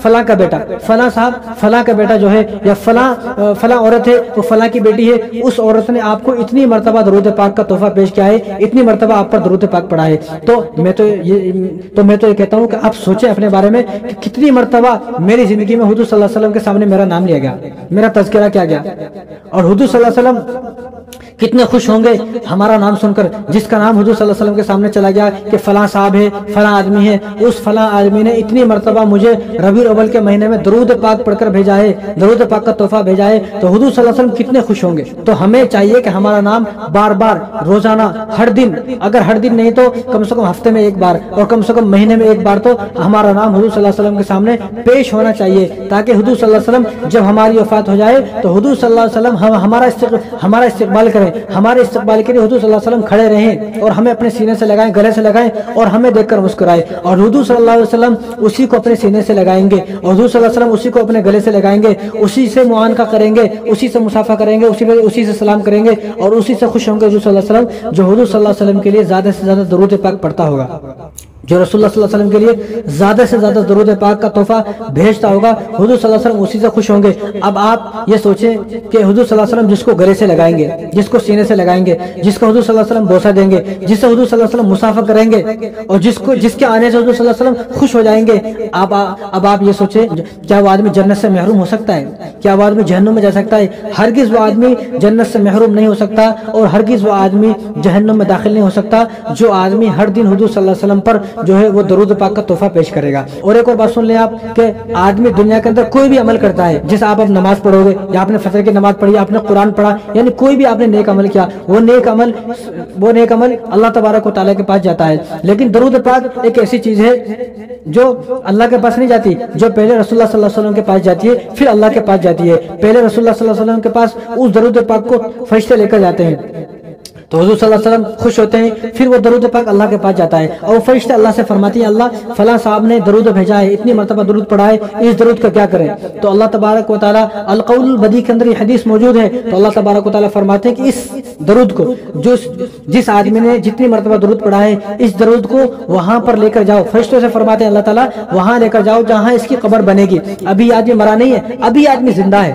فلاں کا بیٹا، فلاں صاحب فلاں کا بیٹا جو ہے، یا فلاں عورت ہے وہ فلاں کی بیٹی ہے، اس عورت نے آپ کو اتنی مرتبہ درود پاک کا تحفہ پیش کیا ہے، اتنی مرتبہ آپ پر درود پاک پڑھا ہے۔ تو میں تو یہ کہتا ہوں کہ آپ سوچیں اپنے بارے میں کہ کتنی مرتبہ میری زندگی میں حضور صلی اللہ علیہ وسلم کے سامنے میرا نام لیا گیا، میرا تذکرہ کیا گیا، اور حضور صلی اللہ علیہ وسلم کتنے خوش ہوں گے ہمارا نام سن کر، جس کا نام حضور صلی اللہ علیہ وسلم کے سامنے چلا گیا کہ فلاں صاحب ہے، فلاں آدمی ہے، اس فلاں آدمی نے اتنی مرتبہ مجھے ربیع الاول کے مہینے میں درود پاک پڑھ کر بھیجا ہے، درود پاک کا تحفہ بھیجا ہے، تو حضور صلی اللہ علیہ وسلم کتنے خوش ہوں گے۔ تو ہمیں چاہیے کہ ہمارا نام بار بار روزانہ ہر دن، اگر ہر دن نہیں تو کم سے کم ہفتے میں ایک بار اور کم سے کم مہینے میں ایک بار تو ہمارا نام حضور صلی اللہ علیہ وسلم کے سامنے پیش ہونا چاہیے، تاکہ حضور صلی اللہ علیہ وسلم جب ہماری وفات ہو جائے تو حضور صلی اللہ علیہ وسلم ہمارا استقبال کریں، ہمارے استقبال کے لیے حضور صلی اللہ علیہ وسلم کھڑے رہیں اور ہمیں اپنے سینے سے لگائیں، گلے سے لگائیں اور ہمیں دیکھ کر مسکرائے، اور حضور صلی اللہ علیہ وسلم اسی کو اپنے سینے سے لگائیں گے اور حضور صلی اللہ علیہ وسلم اسی کو اپنے گلے سے لگائیں گے، اسی سے معانقہ کریں گے، اسی سے مصافحہ کریں گے، اسی سے سلام کریں گے اور اسی سے خوش ہوں گے حضور صلی اللہ علیہ وسلم، جو حضور صلی اللہ علیہ وسلم کے لیے زیادہ سے زیادہ درود پاک پڑھتا ہوگا، جو رسول اللہ صلی اللہ علیہ وسلم کے لیے زیادہ سے زیادہ درود پاک کا تحفہ بھیجتا ہوگا، حضور صلی اللہ علیہ وسلم اسی سے خوش ہوں گے۔ اب آپ یہ سوچیں کہ حضور صلی اللہ علیہ وسلم جس کو گلے سے لگائیں گے، جس کو سینے سے لگائیں گے، جس کو حضور صلی اللہ علیہ وسلم بوسہ دیں گے، جس سے حضور صلی اللہ علیہ وسلم مصافحہ کریں گے اور جس کے آنے سے حضور صلی اللہ علیہ وسلم خوش ہو جائیں گے، اب آپ یہ سوچیں کیا وہ آدمی جنت سے محروم ہو سکتا ہے؟ کیا وہ آدمی جہنم میں جا سکتا ہے؟ ہرگز وہ آدمی جنت سے محروم نہیں ہو سکتا اور ہرگز وہ آدمی جہنم میں داخل نہیں ہو سکتا جو آدمی ہر دن حضور صلی اللہ علیہ وسلم پر جو ہے وہ درود پاک کا تحفہ پیش کرے گا۔ اور ایک اور بات سن لیں آپ کہ آدمی دنیا کے اندر کوئی بھی عمل کرتا ہے، جیسے آپ اب نماز پڑھو گے یا آپ نے فجر کی نماز پڑھی، آپ نے قرآن پڑھا، یعنی کوئی بھی آپ نے نیک عمل کیا، وہ نیک عمل اللہ تبارک و تعالیٰ کے پاس جاتا ہے، لیکن درود پاک ایک ایسی چیز ہے جو اللہ کے پاس نہیں جاتی، جو پہلے رسول اللہ صلی اللہ علیہ وسلم کے پاس جاتی ہے، پھر اللہ کے پاس جاتی ہے۔ پہلے رسول اللہ صلی اللہ علیہ وسلم کے پاس اس درود پاک کو فرشتے لے کر جاتے ہیں، تو حضور صلی اللہ علیہ وسلم خوش ہوتے ہیں، پھر وہ درود پاک اللہ کے پاس جاتا ہے اور فرشتے اللہ سے فرماتے ہیں اللہ فلاں صاحب نے درود بھیجا ہے، اتنی مرتبہ درود پڑھا ہے، اس درود کا کیا کریں؟ تو اللہ تبارک و تعالیٰ القول البدیع کے اندر یہ حدیث موجود ہے، تو اللہ تبارک و تعالیٰ فرماتے ہیں کہ اس درود کو جس آدمی نے جتنی مرتبہ درود پڑھا ہے اس درود کو وہاں پر لے کر جاؤ، فرشتوں سے فرماتے ہیں اللہ تعالیٰ وہاں لے کر جاؤ جہاں اس کی قبر بنے گی۔ ابھی آدمی مرا نہیں ہے، ابھی آدمی زندہ ہے،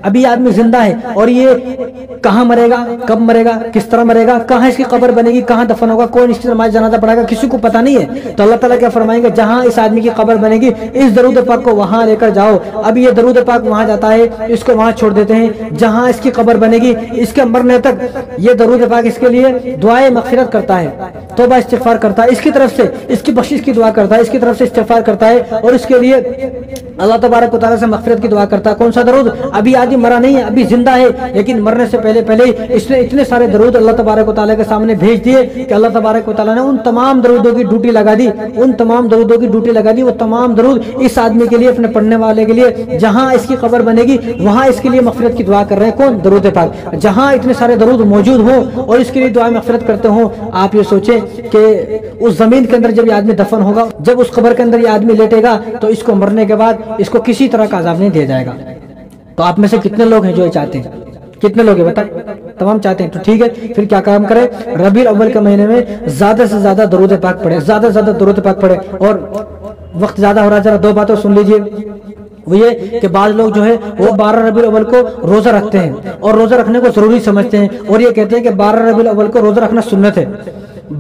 ابھی آدمی زندہ ہے، اور یہ کہاں مرے گا، کب مرے گا، کس طرح مرے گا، کہاں اس کی قبر بنے گی، کہاں دفن ہوگا، کون اس کی نماز جنازہ پڑھائے گا، کسی کو پتہ نہیں ہے۔ تو اللہ تعالیٰ کیا فرمائیں گے، جہاں اس آدمی کی قبر بنے گی اس درود پاک کو وہاں لے کر جاؤ۔ اب یہ درود پاک وہاں جاتا ہے، اس کو وہاں چھوڑ دیتے ہیں جہاں اس کی قبر بنے گی، اس کے مرنے تک یہ درود پاک اس کے لیے دعائے مغفرت کرتا ہے، توبہ استغفار کرتا ہے، اس کی طرف سے اس کی بخشش کی دعا کرتا ہے، اس کی طرف سے استغفار کرتا ہے اور اس کے لیے اللہ تبارک و تعالیٰ سے مغفرت کی دعا کرتا ہے۔ کون سا درود؟ ابھی آدمی مرا نہیں ہے، ابھی زندہ ہے، لیکن مرنے سے پہلے اس نے اتنے سارے درود اللہ تبارک و تعالیٰ کے سامنے بھیج دیے کہ اللہ تبارک و تعالیٰ نے ان تمام درودوں کی ڈیوٹی لگا دی، وہ تمام درود اس آدمی کے لیے، اپنے پڑھنے والے کے لیے، جہاں اس کی قبر بنے گی وہاں اس کے لیے مغفرت کی دعا کر رہے ہیں۔ کون؟ درود پاک۔ جہاں اتنے سارے درود موجود ہوں اور اس کے لیے دعا مغفرت کرتے ہوں، آپ یہ سوچیں کہ اس زمین کے اندر جب یہ آدمی دفن ہوگا، جب اس قبر کے اندر یہ آدمی لیٹے گا تو اس کو مرنے کے بعد اس کو کسی طرح کا عذاب نہیں دیا جائے گا۔ تو آپ میں سے کتنے لوگ ہیں جو یہ چاہتے ہیں؟ کتنے لوگ ہیں بتائیں؟ تمام چاہتے ہیں، تو ٹھیک ہے، پھر کیا کام کرے؟ ربیع الاول کے مہینے میں زیادہ سے زیادہ درود پاک پڑھے، زیادہ سے زیادہ درود پاک پڑھے۔ اور وقت زیادہ ہو رہا ہے، ذرا دو باتیں سن لیجئے۔ وہ یہ کہ بعض لوگ جو ہے وہ 12 ربیع الاول کو روزہ رکھتے ہیں اور روزہ رکھنے کو ضروری سمجھتے ہیں اور یہ کہتے ہیں کہ 12 ربیع الاول کو روزہ رکھنا سنت ہے۔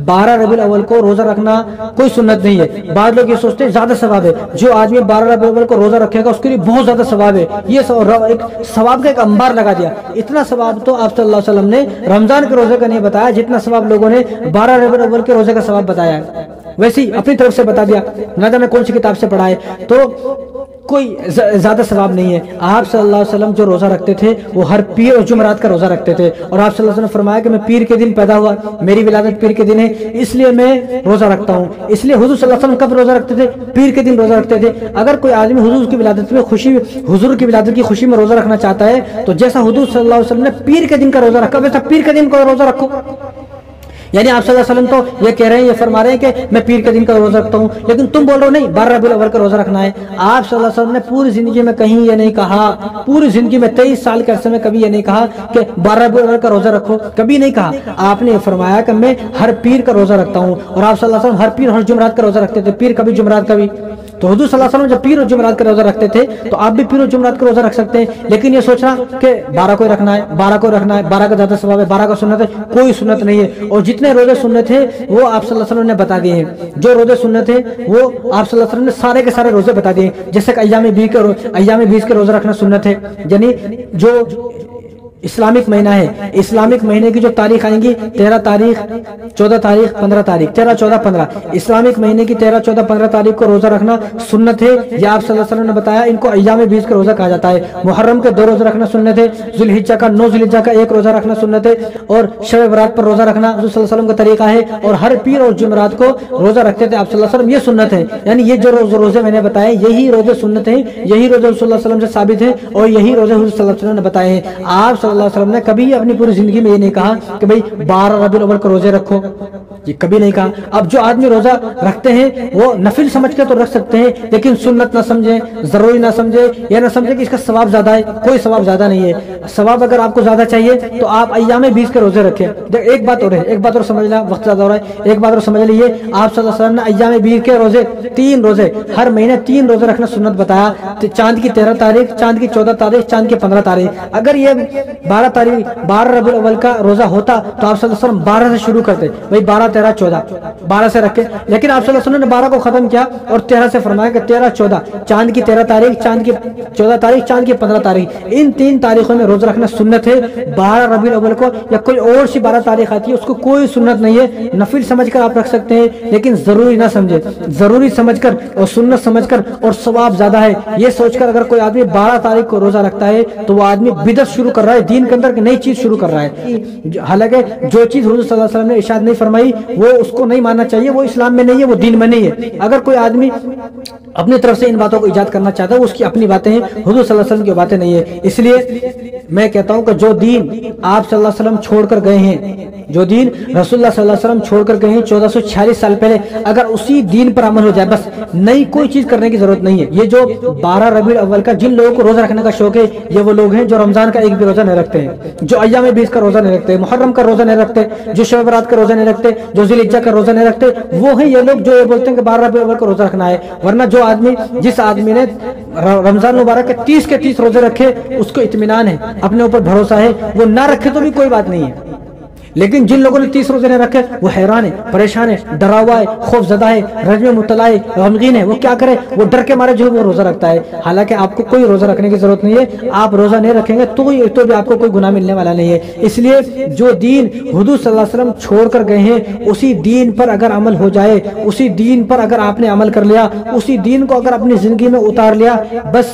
12 ربیع الاول کو روزہ رکھنا کوئی سنت نہیں ہے۔ بعض لوگ یہ سوچتے ہیں زیادہ ثواب ہے، جو آدمی 12 ربیع الاول کو روزہ رکھے گا اس کے لیے بہت زیادہ ثواب ہے، یہ ایک ثواب کا ایک انبار لگا دیا۔ اتنا ثواب تو آپ صلی اللہ علیہ وسلم نے رمضان کے روزے کا نہیں بتایا جتنا ثواب لوگوں نے 12 ربیع الاول کے روزے کا ثواب بتایا ہے، ویسے ہی اپنی طرف سے بتا دیا، نہ جانے کون سی کتاب سے پڑھا ہے، تو کوئی زیادہ ثواب نہیں ہے۔ آپ صلی اللہ علیہ وسلم جو روزہ رکھتے تھے وہ ہر پیر اور جمعرات کا روزہ رکھتے تھے، اور آپ صلی اللہ علیہ وسلم نے فرمایا کہ میں پیر کے دن پیدا ہوا، میری ولادت پیر کے دن ہے، اس لیے میں روزہ رکھتا ہوں۔ اس لیے حضور صلی اللہ علیہ وسلم کب روزہ رکھتے تھے؟ پیر کے دن روزہ رکھتے تھے۔ اگر کوئی آدمی حضور کی ولادت کی خوشی میں روزہ رکھنا چاہتا ہے تو جیسا حضور صلی اللہ علیہ وسلم نے پیر کے دن کا روزہ رکھا ویسا پیر کے دن کا روزہ رکھو۔ یعنی آپ صلی اللہ علیہ وسلم تو یہ کہہ رہے ہیں، یہ فرما رہے ہیں کہ میں پیر کے دن کا روزہ رکھتا ہوں، لیکن تم بول رہے ہو نہیں 12 ربیع الاول کا روزہ رکھنا ہے۔ آپ صلی اللہ علیہ وسلم نے پوری زندگی میں کہیں یہ نہیں کہا، پوری زندگی میں 23 سال کے عرصے میں کبھی یہ نہیں کہا کہ 12 ربیع الاول کا روزہ رکھو، کبھی نہیں کہا۔ آپ نے یہ فرمایا کہ میں ہر پیر کا روزہ رکھتا ہوں، اور آپ صلی اللہ علیہ وسلم ہر پیر ہر جمعرات کا روزہ رکھتے تھے، پیر کبھی جمعرات کبھی۔ تو حضور صلی اللہ علیہ وسلم جب پیر اور جمعرات کا روزہ رکھتے تھے تو آپ بھی پیر اور جمعرات کا روزہ رکھ سکتے ہیں، لیکن یہ سوچنا کہ 12 کو رکھنا ہے، 12 کو رکھنا ہے، 12 کا زیادہ ثواب ہے، 12 کا سنت ہے، کوئی سنت نہیں ہے۔ اور جتنے روزے سنت ہیں وہ آپ صلی اللہ علیہ وسلم نے بتا دیے ہیں، جو روزے سنت ہیں وہ آپ صلی اللہ علیہ وسلم نے سارے کے سارے روزے بتا دیے ہیں، جیسے کہ ایام 20 کے روزہ رکھنا سنت ہے، یعنی جو اسلامک مہینہ ہے، اسلامک مہینے کی جو تاریخ آئیں گی 13 تاریخ 14 تاریخ 15 تاریخ 13 14 15 اسلامک مہینے کی 13 14 15 تاریخ کو روزہ رکھنا سنت ہے، یہ آپ صلی اللہ علیہ وسلم نے بتایا۔ ان کو ایام بیس کا روزہ کہا جاتا ہے۔ محرم کے 2 روزہ رکھنا سنت ہے، ذوالحجہ کا 9 ذوالحجہ کا 1 روزہ رکھنا سنت ہے، اور شب برات پر روزہ رکھنا حضور صلی اللہ علیہ وسلم کا طریقہ ہے، اور ہر پیر اور جمعرات کو روزہ رکھتے تھے آپ صلی اللہ علیہ وسلم، یہ سنت ہے۔ یعنی یہ جو روزے میں نے بتائے یہی روزے سنت ہیں، یہی روزے رسول اللہ صلی اللہ علیہ وسلم سے ثابت ہے، اور یہی روزے حضور صلی اللہ علیہ وسلم نے بتائے ہیں۔ آپ صلی اللہ علیہ وسلم نے کبھی اپنی پوری زندگی میں یہ نہیں کہا کہ بھئی 12 ربیع الاول کو روزے رکھو، یہ کبھی نہیں کہا۔ اب جو آدمی روزہ رکھتے ہیں وہ نفل سمجھ کے تو رکھ سکتے ہیں، لیکن سنت نہ سمجھیں، ضروری نہ سمجھے، یا نہ سمجھے کہ اس کا ثواب زیادہ ہے، کوئی ثواب زیادہ نہیں ہے۔ ثواب اگر آپ کو زیادہ چاہیے تو آپ ایام بیس کے روزے رکھیں۔ ایک بات اور ہے، ایک بات اور سمجھ لیں، وقت زیادہ ہو رہا ہے، ایک بات اور سمجھ لیجیے، آپ صلی اللہ علیہ وسلم نے ایام بیس کے روزے 3 روزے ہر مہینے 3 روزے رکھنا سنت بتایا، چاند کی 13 تاریخ، چاند کی 14 تاریخ، چاند کی 15 تاریخ۔ اگر یہ 12 ربیع الاول کا روزہ ہوتا تو آپ صلی اللہ علیہ وسلم 12 سے شروع کرتے، بھائی 12 13 14 12 سے رکھے، لیکن آپ صلی اللہ علیہ وسلم نے 12 کو ختم کیا اور 13 سے فرمایا کہ 13 14 چاند کی 13 تاریخ، چاند کی 14 تاریخ، چاند کی 15 تاریخ، ان 3 تاریخوں میں روزہ رکھنا سنت ہے۔ 12 ربیع الاول کو یا کوئی اور سی 12 تاریخ آتی ہے اس کو کوئی سنت نہیں ہے، نفل سمجھ کر آپ رکھ سکتے ہیں، لیکن ضروری نہ سمجھے، ضروری سمجھ کر اور سنت سمجھ کر اور ثواب زیادہ ہے یہ سوچ کر اگر کوئی آدمی 12 تاریخ کو روزہ رکھتا ہے تو وہ آدمی بدعت شروع کر رہا ہے، دین کے اندر کی نئی چیز شروع کر رہا ہے۔ حالانکہ جو چیز حضور صلی اللہ علیہ وسلم نے ارشاد نہیں فرمائی وہ اس کو نہیں ماننا چاہیے، وہ اسلام میں نہیں ہے، وہ دین میں نہیں ہے۔ اگر کوئی آدمی اپنی طرف سے ان باتوں کو ایجاد کرنا چاہتا ہے وہ اس کی اپنی باتیں ہیں، حضور صلی اللہ علیہ وسلم کی باتیں نہیں ہے۔ اس لیے میں کہتا ہوں کہ جو دین آپ صلی اللہ علیہ وسلم چھوڑ کر گئے ہیں، جو دین رسول اللہ صلی اللہ علیہ وسلم چھوڑ کر گئے ہیں 1446 سال پہلے، اگر اسی دین پر عمل ہو جائے بس، نئی کوئی چیز کرنے کی ضرورت نہیں ہے۔ یہ جو 12 ربیع الاول کا جن لوگوں کو روزہ رکھنے کا شوق ہے یہ وہ لوگ ہیں جو رمضان کا ایک بھی روزہ نہیں رکھتے ہیں، جو ایام بیس کا روزہ نہیں رکھتے، محرم کا روزہ نہیں رکھتے، جو شب برات کا روزہ نہیں رکھتے، جو ذوالحجہ کا روزہ نہیں رکھتے، وہ ہیں یہ لوگ جو یہ بولتے ہیں کہ 12 ربیع الاول کا روزہ رکھنا ہے۔ ورنہ جو آدمی جس آدمی نے رمضان مبارک کے 30 روزے رکھے اس کو اطمینان ہے، اپنے اوپر بھروسہ ہے، وہ نہ رکھے تو بھی کوئی بات نہیں ہے۔ لیکن جن لوگوں نے 30 روزے نہیں رکھے وہ حیران ہے، پریشان ہے، ڈرا ہوا ہے، خوف زدہ ہے، رنج میں مبتلا ہے، غمگین ہے، وہ کیا کرے؟ وہ ڈر کے مارے جو وہ روزہ رکھتا ہے۔ حالانکہ آپ کو کوئی روزہ رکھنے کی ضرورت نہیں ہے، آپ روزہ نہیں رکھیں گے تو بھی آپ کو کوئی گناہ ملنے والا نہیں ہے۔ اس لیے جو دین حضور صلی اللہ علیہ وسلم چھوڑ کر گئے ہیں اسی دین پر اگر عمل ہو جائے، اسی دین پر اگر آپ نے عمل کر لیا، اسی دین کو اگر اپنی زندگی میں اتار لیا، بس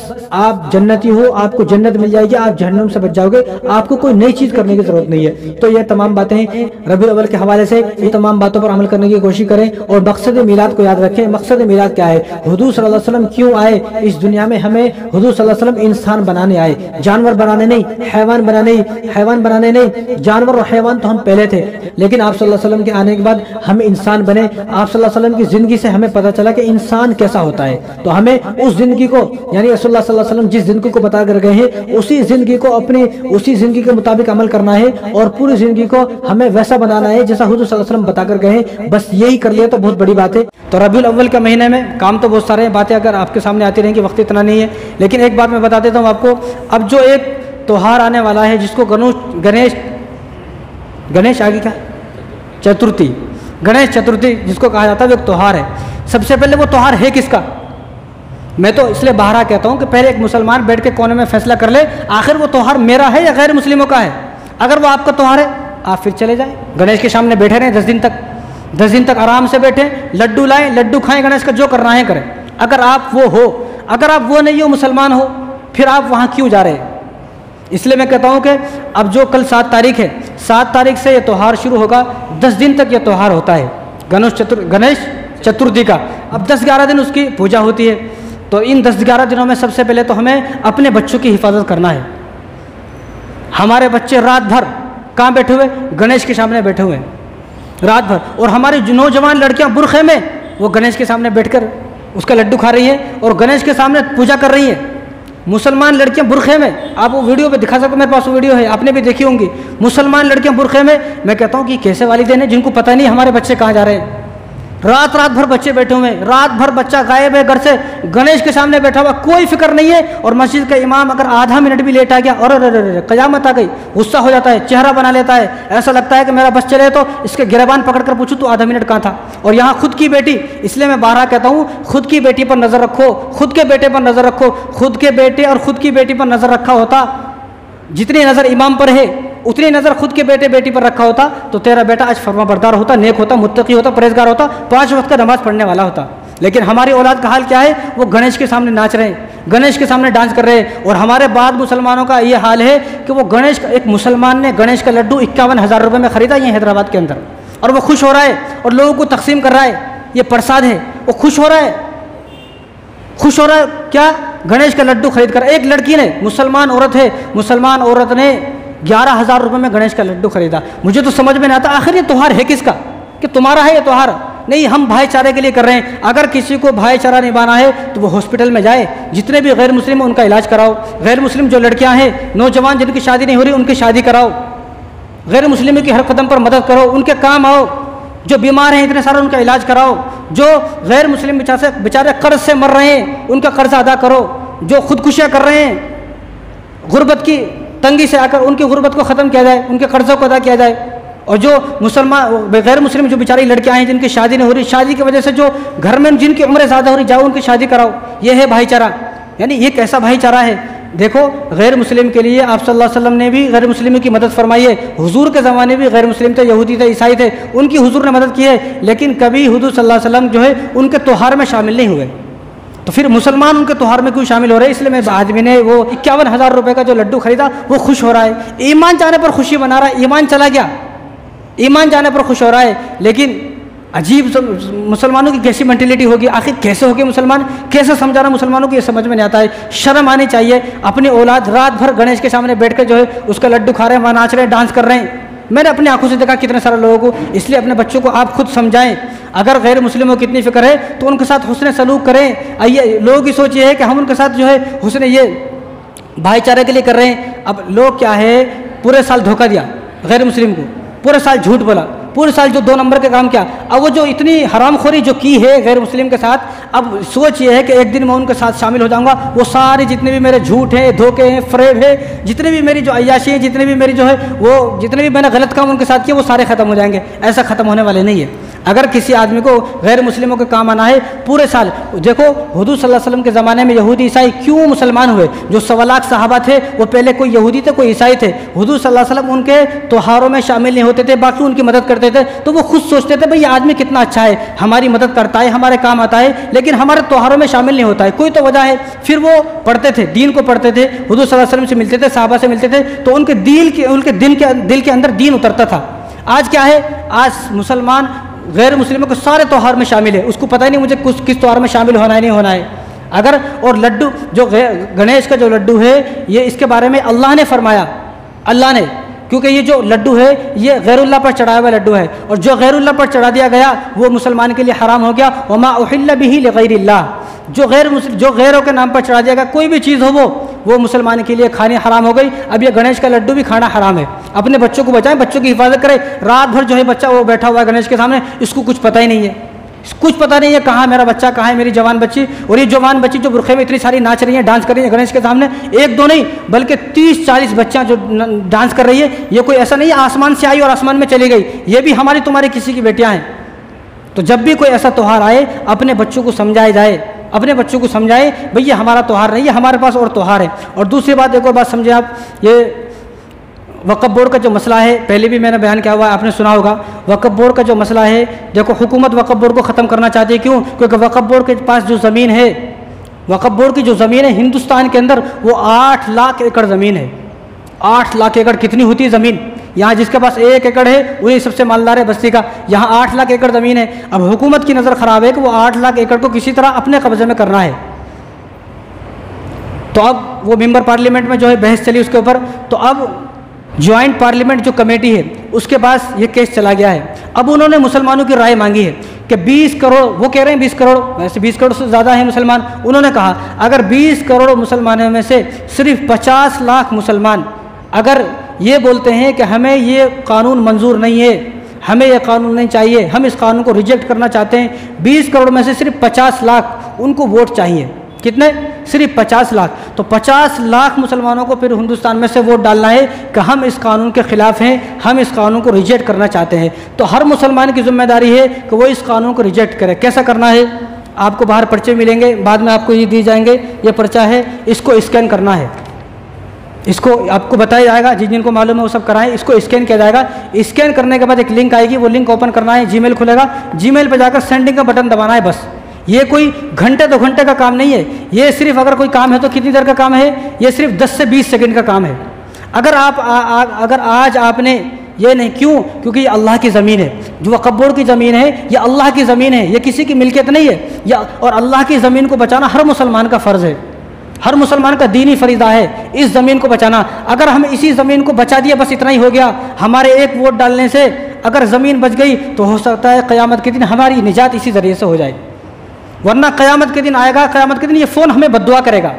آپ جنتی ہو، آپ کو جنت مل جائے گی، آپ جہنم سے بچ جاؤ گے، آپ کو کوئی نئی چیز کرنے کی ضرورت نہیں ہے۔ تو یہ تمام باتیں ربیع الاول کے حوالے سے یہ تمام باتوں پر عمل کرنے کی کوشش کریں، اور مقصد میلاد کو یاد رکھیں۔ مقصد میلاد کیا ہے؟ حضور صلی اللہ علیہ وسلم کیوں آئے اس دنیا میں؟ ہمیں حضور صلی اللہ علیہ وسلم انسان بنانے آئے، جانور بنانے نہیں، حیوان بنانے نہیں۔ جانور اور حیوان تو ہم پہلے تھے، لیکن آپ صلی اللہ علیہ وسلم کے آنے کے بعد ہم انسان بنے۔ آپ صلی اللہ علیہ وسلم کی زندگی سے ہمیں پتہ چلا کہ انسان کیسا ہوتا ہے، تو ہمیں اس زندگی کو، یعنی رسول اللہ صلی اللہ علیہ وسلم جس زندگی کو بتا کر گئے ہیں اسی زندگی کو اسی زندگی کے مطابق عمل کرنا ہے، اور پوری زندگی کو ہمیں ویسا بنانا ہے جیسا حضور صلی اللہ علیہ وسلم بتا کر گئے ہیں۔ بس یہی کر لیا تو بہت بڑی بات ہے۔ تو ربیع الاول کے مہینے میں کام تو بہت سارے ہیں، باتیں اگر آپ کے سامنے آتی رہیں گی، وقت اتنا نہیں ہے، لیکن ایک بات میں بتا دیتا ہوں آپ کو۔ اب جو ایک تہوار آنے والا ہے جس کو گنیش آگے کیا چترتھی، گنیش چترتھی جس کو کہا جاتا ہے، وہ ایک تہوار ہے۔ سب سے پہلے وہ تہوار ہے کس کا؟ میں تو اس لیے باہر کہتا ہوں کہ پہلے ایک مسلمان بیٹھ کے کونے میں فیصلہ کر لے آخر وہ تہوار میرا ہے یا غیر مسلموں کا ہے۔ اگر وہ آپ کا تہوار ہے آپ پھر چلے جائیں، گنیش کے سامنے بیٹھے رہیں 10 دن تک آرام سے بیٹھیں، لڈو لائیں، لڈو کھائیں، گنیش کا جو کرنا ہے کریں۔ اگر آپ وہ ہو، اگر آپ وہ نہیں ہو، مسلمان ہو، پھر آپ وہاں کیوں جا رہے ہیں؟ اس لیے میں کہتا ہوں کہ اب جو کل 7 تاریخ ہے، 7 تاریخ سے یہ تہوار شروع ہوگا، 10 دن تک یہ تہوار ہوتا ہے گنیش چترتھی کا۔ اب 10-11 دن اس کی پوجا ہوتی ہے، تو ان 10-11 دنوں میں سب سے پہلے تو ہمیں اپنے بچوں کی حفاظت کرنا ہے۔ ہمارے بچے رات بھر کہاں بیٹھے ہوئے؟ گنیش کے سامنے بیٹھے ہوئے رات بھر، اور ہماری نوجوان لڑکیاں برقعے میں وہ گنیش کے سامنے بیٹھ کر اس کا لڈو کھا رہی ہیں اور گنیش کے سامنے پوجا کر رہی ہیں۔ مسلمان لڑکیاں برقعے میں، آپ وہ ویڈیو پہ دکھا سکتے، میرے پاس وہ ویڈیو ہے، آپ نے بھی دیکھی ہوں گی، مسلمان لڑکیاں برقعے میں۔ میں کہتا ہوں کہ کیسے والدین ہیں جن کو پتہ نہیں ہمارے بچے کہاں جا رہے ہیں؟ رات بھر بچے بیٹھے ہوئے ہیں، رات بھر بچہ غائب ہے گھر سے، گنیش کے سامنے بیٹھا ہوا، کوئی فکر نہیں ہے۔ اور مسجد کا امام اگر آدھا منٹ بھی لیٹ آ گیا اور قیامت آ گئی، غصہ ہو جاتا ہے، چہرہ بنا لیتا ہے، ایسا لگتا ہے کہ میرا بس چلے تو اس کے گریبان پکڑ کر پوچھوں تو آدھا منٹ کہاں تھا؟ اور یہاں خود کی بیٹی، اس لیے میں بارہا کہتا ہوں خود کی بیٹی پر نظر رکھو، خود کے بیٹے پر نظر رکھو، خود کے بیٹے اور خود کی بیٹی پر نظر رکھا ہوتا جتنی نظر امام پر ہے اتنی نظر خود کے بیٹے بیٹی پر رکھا ہوتا تو تیرا بیٹا آج فرما بردار ہوتا، نیک ہوتا، متقی ہوتا، پرہیزگار ہوتا، 5 وقت کا نماز پڑھنے والا ہوتا۔ لیکن ہماری اولاد کا حال کیا ہے؟ وہ گنیش کے سامنے ناچ رہے ہیں، گنیش کے سامنے ڈانس کر رہے ہیں۔ اور ہمارے بعد مسلمانوں کا یہ حال ہے کہ وہ گنیش کا، ایک مسلمان نے گنیش کا لڈو 51,000 روپے میں خریدا یہ حیدرآباد کے اندر، اور وہ خوش ہو رہا ہے اور لوگوں کو تقسیم کر رہا ہے، یہ پرساد ہے، وہ خوش ہو رہا ہے، خوش ہو رہا ہے کیا؟ گنیش کا لڈو خرید کر۔ ایک لڑکی نے، مسلمان عورت ہے، مسلمان عورت نے 11,000 روپے میں گنیش کا لڈو خریدا۔ مجھے تو سمجھ میں نہیں آتا آخر یہ تہوار ہے کس کا؟ کہ تمہارا ہے یہ تہوار؟ نہیں، ہم بھائی چارے کے لیے کر رہے ہیں۔ اگر کسی کو بھائی چارہ نبھانا ہے تو وہ ہاسپٹل میں جائے، جتنے بھی غیر مسلم ہیں ان کا علاج کراؤ، غیر مسلم جو لڑکیاں ہیں، نوجوان جن کی شادی نہیں ہو رہی ان کی شادی کراؤ، غیر مسلموں کی ہر قدم پر مدد کرو، ان کے کام آؤ، جو بیمار ہیں اتنے سارے ان کا علاج کراؤ، جو غیر مسلم بیچارے قرض سے مر رہے ہیں ان کا قرض ادا کرو، جو خودکشیاں کر رہے ہیں غربت کی تنگی سے آ کر ان کی غربت کو ختم کیا جائے، ان کے قرضوں کو ادا کیا جائے۔ اور جو غیر مسلم جو بیچاری لڑکیاں ہیں جن کی شادی نہیں ہو رہی، شادی کی وجہ سے جو گھر میں جن کی عمریں زیادہ ہو رہی، جاؤ ان کی شادی کراؤ۔ یہ ہے بھائی چارہ، یعنی یہ کیسا بھائی چارہ ہے؟ دیکھو غیر مسلم کے لیے آپ صلی اللہ علیہ وسلم نے بھی غیر مسلموں کی مدد فرمائی ہے۔ حضور کے زمانے بھی غیر مسلم تھے، یہودی تھے، عیسائی تھے، ان کی حضور نے مدد کی ہے، لیکن کبھی حضور صلی اللہ علیہ وسلم جو ہے ان کے تہوار میں شامل نہیں ہوئے۔ تو پھر مسلمان ان کے تہوار میں کیوں شامل ہو رہے ہیں؟ اس لیے میں آدمی نے وہ 51,000 روپے کا جو لڈو خریدا وہ خوش ہو رہا ہے، ایمان جانے پر خوشی منا رہا ہے، ایمان چلا گیا، ایمان جانے پر خوش ہو رہا ہے۔ لیکن عجیب مسلمانوں کی کیسی مینٹلٹی ہوگی؟ آخر کیسے ہوگی مسلمان؟ کیسے سمجھانا مسلمانوں کو؟ یہ سمجھ میں نہیں آتا ہے۔ شرم آنی چاہیے۔ اپنی اولاد رات بھر گنیش کے سامنے بیٹھ کر جو ہے اس کا لڈو کھا رہے ہیں، وہاں ناچ رہے ہیں، ڈانس کر رہے ہیں۔ میں نے اپنی آنکھوں سے دیکھا کتنے سارے لوگوں کو۔ اس لیے اپنے بچوں کو آپ خود سمجھائیں، اگر غیر مسلموں کی اتنی فکر ہے تو ان کے ساتھ حسن سلوک کریں۔ لوگوں کی سوچ یہ ہے کہ ہم ان کے ساتھ جو ہے حسن یہ بھائی چارے کے لیے کر رہے ہیں۔ اب لوگ کیا ہے، پورے سال دھوکہ دیا غیر مسلم کو، پورے سال جھوٹ بولا، پورے سال جو 2 نمبر کے کام کیا۔ اب وہ جو اتنی حرام خوری جو کی ہے غیر مسلم کے ساتھ، اب سوچ یہ ہے کہ ایک دن میں ان کے ساتھ شامل ہو جاؤں گا، وہ سارے جتنے بھی میرے جھوٹ ہیں، دھوکے ہیں، فریب ہے، جتنے بھی میری جو عیاشی ہیں، جتنے بھی میری جو ہے وہ جتنے بھی میں نے غلط کام ان کے ساتھ کیے وہ سارے ختم ہو جائیں گے۔ ایسا ختم ہونے والے نہیں ہے۔ اگر کسی آدمی کو غیر مسلموں کے کام آنا ہے پورے سال، دیکھو حضور صلی اللہ علیہ وسلم کے زمانے میں یہودی عیسائی کیوں مسلمان ہوئے؟ جو 1.25 لاکھ صحابہ تھے وہ پہلے کوئی یہودی تھے کوئی عیسائی تھے، حضور صلی اللہ علیہ وسلم ان کے تہواروں میں شامل نہیں ہوتے تھے، باقی ان کی مدد کرتے تھے، تو وہ خود سوچتے تھے بھئی یہ آدمی کتنا اچھا ہے، ہماری مدد کرتا ہے، ہمارے کام آتا ہے، لیکن ہمارے تہواروں میں شامل نہیں ہوتا ہے، کوئی تو وجہ ہے۔ پھر وہ پڑھتے تھے، دین کو پڑھتے تھے، حضور صلی اللہ علیہ وسلم سے ملتے تھے، صحابہ سے ملتے تھے، تو ان کے دل کے اندر دین اترتا تھا۔ آج کیا ہے؟ آج مسلمان غیر مسلموں کے سارے تہوار میں شامل ہے، اس کو پتہ ہی نہیں مجھے کس تہوار میں شامل ہونا ہے نہیں ہونا ہے۔ اگر اور لڈو جو گنیش کا جو لڈو ہے یہ اس کے بارے میں اللہ نے فرمایا، اللہ نے، کیونکہ یہ جو لڈو ہے یہ غیر اللہ پر چڑھایا ہوا لڈو ہے، اور جو غیر اللہ پر چڑھا دیا گیا وہ مسلمان کے لیے حرام ہو گیا۔ وما احل به لغیر اللہ، جو غیروں کے نام پر چڑھا دیا گیا کوئی بھی چیز ہو وہ مسلمان کے لیے کھانی حرام ہو گئی۔ اب یہ گنیش کا لڈو بھی کھانا حرام ہے۔ اپنے بچوں کو بچائیں، بچوں کی حفاظت کریں۔ رات بھر جو ہے بچہ وہ بیٹھا ہوا ہے گنیش کے سامنے، اس کو کچھ پتہ ہی نہیں ہے، کچھ پتہ نہیں ہے کہاں میرا بچہ، کہاں ہے میری جوان بچی۔ اور یہ جوان بچی جو برقعے میں اتنی ساری ناچ رہی ہیں، ڈانس کر رہی ہیں گنیش کے سامنے، 1-2 نہیں بلکہ 30-40 بچیاں جو ڈانس کر رہی ہے، یہ کوئی ایسا نہیں ہے آسمان سے آئی اور آسمان میں چلی گئی، یہ بھی ہماری تمہاری کسی کی بیٹیاں ہیں۔ تو جب بھی کوئی ایسا تہوار آئے اپنے بچوں کو سمجھایا جائے، اپنے بچوں کو سمجھائے بھئی یہ ہمارا تہوار نہیں ہے، ہمارے پاس اور تہوار ہے۔ اور دوسری بات، ایک اور بات سمجھیں آپ، یہ وقف بورڈ کا جو مسئلہ ہے پہلے بھی میں نے بیان کیا ہوا ہے، آپ نے سنا ہوگا۔ وقف بورڈ کا جو مسئلہ ہے، دیکھو حکومت وقف بورڈ کو ختم کرنا چاہتی ہے، کیوں؟ کیونکہ وقف بورڈ کے پاس جو زمین ہے، وقف بورڈ کی جو زمین ہے ہندوستان کے اندر وہ 8 لاکھ ایکڑ زمین ہے۔ 8 لاکھ ایکڑ کتنی ہوتی ہے زمین؟ یہاں جس کے پاس 1 ایکڑ ہے وہی سب سے مالدار ہے بستی کا، یہاں 8 لاکھ ایکڑ زمین ہے۔ اب حکومت کی نظر خراب ہے کہ وہ 8 لاکھ ایکڑ کو کسی طرح اپنے قبضے میں کرنا ہے، تو اب وہ ممبر پارلیمنٹ میں جو ہے بحث چلی اس کے اوپر، تو اب جوائنٹ پارلیمنٹ جو کمیٹی ہے اس کے پاس یہ کیس چلا گیا ہے۔ اب انہوں نے مسلمانوں کی رائے مانگی ہے کہ 20 کروڑ، وہ کہہ رہے ہیں 20 کروڑ، ویسے 20 کروڑ سے زیادہ ہیں مسلمان، انہوں نے کہا اگر 20 کروڑ مسلمانوں میں سے صرف 50 لاکھ مسلمان اگر یہ بولتے ہیں کہ ہمیں یہ قانون منظور نہیں ہے، ہمیں یہ قانون نہیں چاہیے، ہم اس قانون کو ریجیکٹ کرنا چاہتے ہیں، 20 کروڑ میں سے صرف 50 لاکھ ان کو ووٹ چاہیے۔ کتنے؟ صرف 50 لاکھ۔ تو 50 لاکھ مسلمانوں کو پھر ہندوستان میں سے ووٹ ڈالنا ہے کہ ہم اس قانون کے خلاف ہیں، ہم اس قانون کو ریجیکٹ کرنا چاہتے ہیں۔ تو ہر مسلمان کی ذمہ داری ہے کہ وہ اس قانون کو ریجیکٹ کرے۔ کیسا کرنا ہے؟ آپ کو باہر پرچے ملیں گے، بعد میں آپ کو یہ دی جائیں گے، یہ پرچہ ہے، اس کو اسکین کرنا ہے، اس کو آپ کو بتایا جائے گا، جن کو معلوم ہے وہ سب کرائیں، اس کو اسکین کیا جائے گا، اسکین کرنے کے بعد ایک لنک آئے گی، وہ لنک اوپن کرنا ہے، جی میل کھلے گا، جی میل پہ جا کر سینڈنگ کا بٹن دبانا ہے بس۔ یہ کوئی گھنٹے 2 گھنٹے کا کام نہیں ہے، یہ صرف اگر کوئی کام ہے تو کتنی دیر کا کام ہے، یہ صرف 10 سے 20 سیکنڈ کا کام ہے۔ اگر آج آپ نے یہ نہیں، کیونکہ یہ اللہ کی زمین ہے، جو وقف بورڈ کی زمین ہے یہ اللہ کی زمین ہے، یہ کسی کی ملکیت نہیں ہے، اور اللہ کی زمین کو بچانا ہر مسلمان کا فرض ہے، ہر مسلمان کا دینی فریضہ ہے اس زمین کو بچانا۔ اگر ہم اسی زمین کو بچا دیا بس اتنا ہی ہو گیا، ہمارے ایک ووٹ ڈالنے سے اگر زمین بچ گئی تو ہو سکتا ہے قیامت کے دن ہماری نجات اسی ذریعے سے ہو جائے، ورنہ قیامت کے دن آئے گا، قیامت کے دن یہ فون ہمیں بد دعا کرے گا،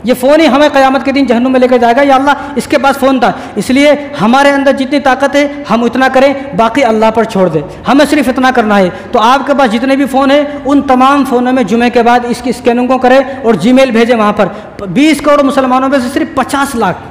یہ فون ہی ہمیں قیامت کے دن جہنم میں لے کر جائے گا، یا اللہ اس کے پاس فون تھا۔ اس لیے ہمارے اندر جتنی طاقت ہے ہم اتنا کریں، باقی اللہ پر چھوڑ دیں، ہمیں صرف اتنا کرنا ہے۔ تو آپ کے پاس جتنے بھی فون ہیں ان تمام فونوں میں جمعے کے بعد اس کی اسکیننگ کو کریں اور جی میل بھیجیں وہاں پر۔ 20 کروڑ مسلمانوں میں سے صرف 50 لاکھ،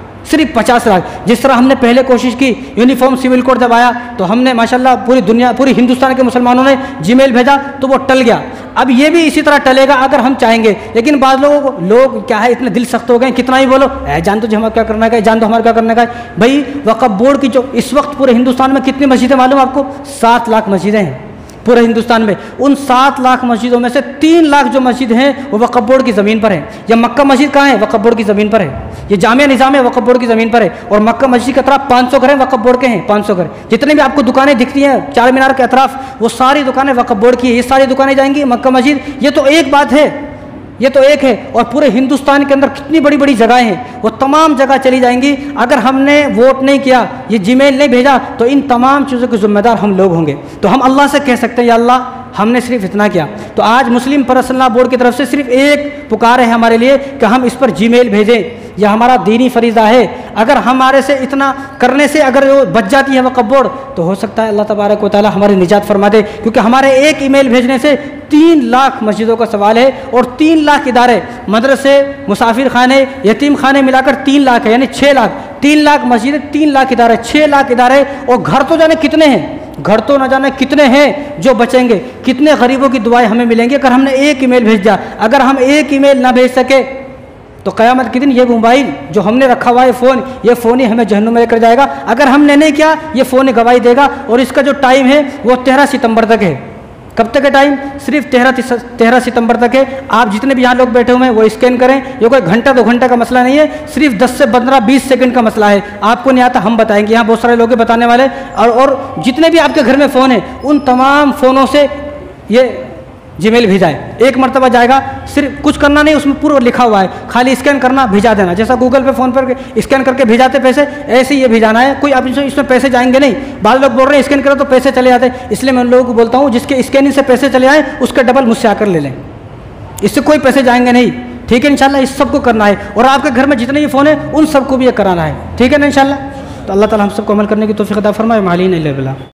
جس طرح ہم نے پہلے کوشش کی، یونیفارم سول کوڈ جب آیا تو ہم نے ماشاءاللہ پوری ہندوستان کے مسلمانوں نے جی میل بھیجا تو وہ ٹل گیا۔ اب یہ بھی اسی طرح ٹلے گا اگر ہم چاہیں گے، لیکن بعض لوگ کیا ہے اتنے دل سخت ہو گئے، کتنا ہی بولو جان تو ہمارا کیا کرنا ہے، جان تو ہمارا کیا کرنے کا ہے۔ بھائی وقف بورڈ کی جو اس وقت پورے ہندوستان میں کتنی مسجدیں معلوم آپ کو؟ 7 لاکھ مسجدیں ہیں پورے ہندوستان میں۔ ان 7 لاکھ مسجدوں میں سے 3 لاکھ جو مسجد ہیں وہ وقف بورڈ کی زمین پر ہیں۔ یا مکہ مسجد کہاں ہے؟ وقف بورڈ کی زمین پر ہے۔ یہ جامعہ نظام ہے وقف بورڈ کی زمین پر ہے، اور مکہ مسجد کے اطراف 500 گھر ہیں وقف بورڈ کے ہیں، 500 گھر۔ جتنے بھی آپ کو دکانیں دکھتی ہیں چار مینار کے اطراف وہ ساری دکانیں وقف بورڈ کی ہیں، یہ ساری دکانیں جائیں گی مکہ مسجد۔ یہ تو ایک بات ہے، یہ تو ایک ہے، اور پورے ہندوستان کے اندر کتنی بڑی بڑی جگہیں ہیں وہ تمام جگہ چلی جائیں گی۔ اگر ہم نے ووٹ نہیں کیا، یہ جی میل نہیں بھیجا، تو ان تمام چیزوں کے ذمہ دار ہم لوگ ہوں گے۔ تو ہم اللہ سے کہہ سکتے ہیں یا اللہ ہم نے صرف اتنا کیا۔ تو آج مسلم پرسنل لا بورڈ کی طرف سے صرف ایک پکار ہے ہمارے لیے کہ ہم اس پر جی میل بھیجیں، یہ ہمارا دینی فریضہ ہے۔ اگر ہمارے سے اتنا کرنے سے اگر وہ بچ جاتی ہے وقف بورڈ تو ہو سکتا ہے اللہ تبارک و تعالی ہماری نجات فرما دے، کیونکہ ہمارے ایک ای میل بھیجنے سے 3 لاکھ مسجدوں کا سوال ہے، اور 3 لاکھ ادارے، مدرسے، مسافر خانے، یتیم خانے ملا کر 3 لاکھ ہے، یعنی 6 لاکھ، 3 لاکھ مسجدیں، 3 لاکھ ادارے، 6 لاکھ ادارے، اور گھر تو جانے کتنے ہیں، گھر تو نہ جانے کتنے ہیں جو بچیں گے، کتنے غریبوں کی دعائیں ہمیں ملیں گی اگر ہم نے ایک ای میل بھیج دیا۔ اگر ہم ایک ای میل نہ بھیج سکے تو قیامت کے دن یہ موبائل جو ہم نے رکھا ہوا ہے فون، یہ فون ہی ہمیں جہنم میں لے کر جائے گا۔ اگر ہم نے نہیں کیا یہ فون ہی گواہی دے گا، اور اس کا جو ٹائم ہے وہ 13 ستمبر تک ہے۔ کب تک ہے ٹائم؟ صرف 13 ستمبر تک ہے۔ آپ جتنے بھی یہاں لوگ بیٹھے ہوئے ہیں وہ اسکین کریں، یہ کوئی گھنٹہ 2 گھنٹہ کا مسئلہ نہیں ہے، صرف 10 سے 15 20 سیکنڈ کا مسئلہ ہے۔ آپ کو نہیں آتا ہم بتائیں گے، یہاں بہت سارے لوگ ہیں بتانے والے، اور جتنے بھی آپ کے گھر میں فون ہیں ان تمام فونوں سے یہ جی میل بھیجائے، ایک مرتبہ جائے گا، صرف کچھ کرنا نہیں، اس میں پورا لکھا ہوا ہے، خالی اسکین کرنا بھیجا دینا، جیسا گوگل پہ فون پر اسکین کر کے بھیجاتے پیسے، ایسے ہی یہ بھیجانا ہے۔ کوئی آپ اس میں پیسے جائیں گے نہیں۔ بعض لوگ بول رہے ہیں اسکین کرو تو پیسے چلے جاتے ہیں، اس لیے میں ان لوگوں کو بولتا ہوں جس کے اسکیننگ سے پیسے چلے آئیں اس کے ڈبل مجھ سے آ کر لے لیں، اس سے کوئی پیسے جائیں گے نہیں، ٹھیک ہے انشاءاللہ۔ اس سب کو کرنا ہے، اور آپ کے گھر میں جتنے بھی فون ہیں ان سب کو بھی یہ کرانا ہے، ٹھیک ہے نا انشاءاللہ۔ تو اللہ تعالی ہم سب کو عمل کرنے کی توفیق عطا فرمائے۔ معلین اللہ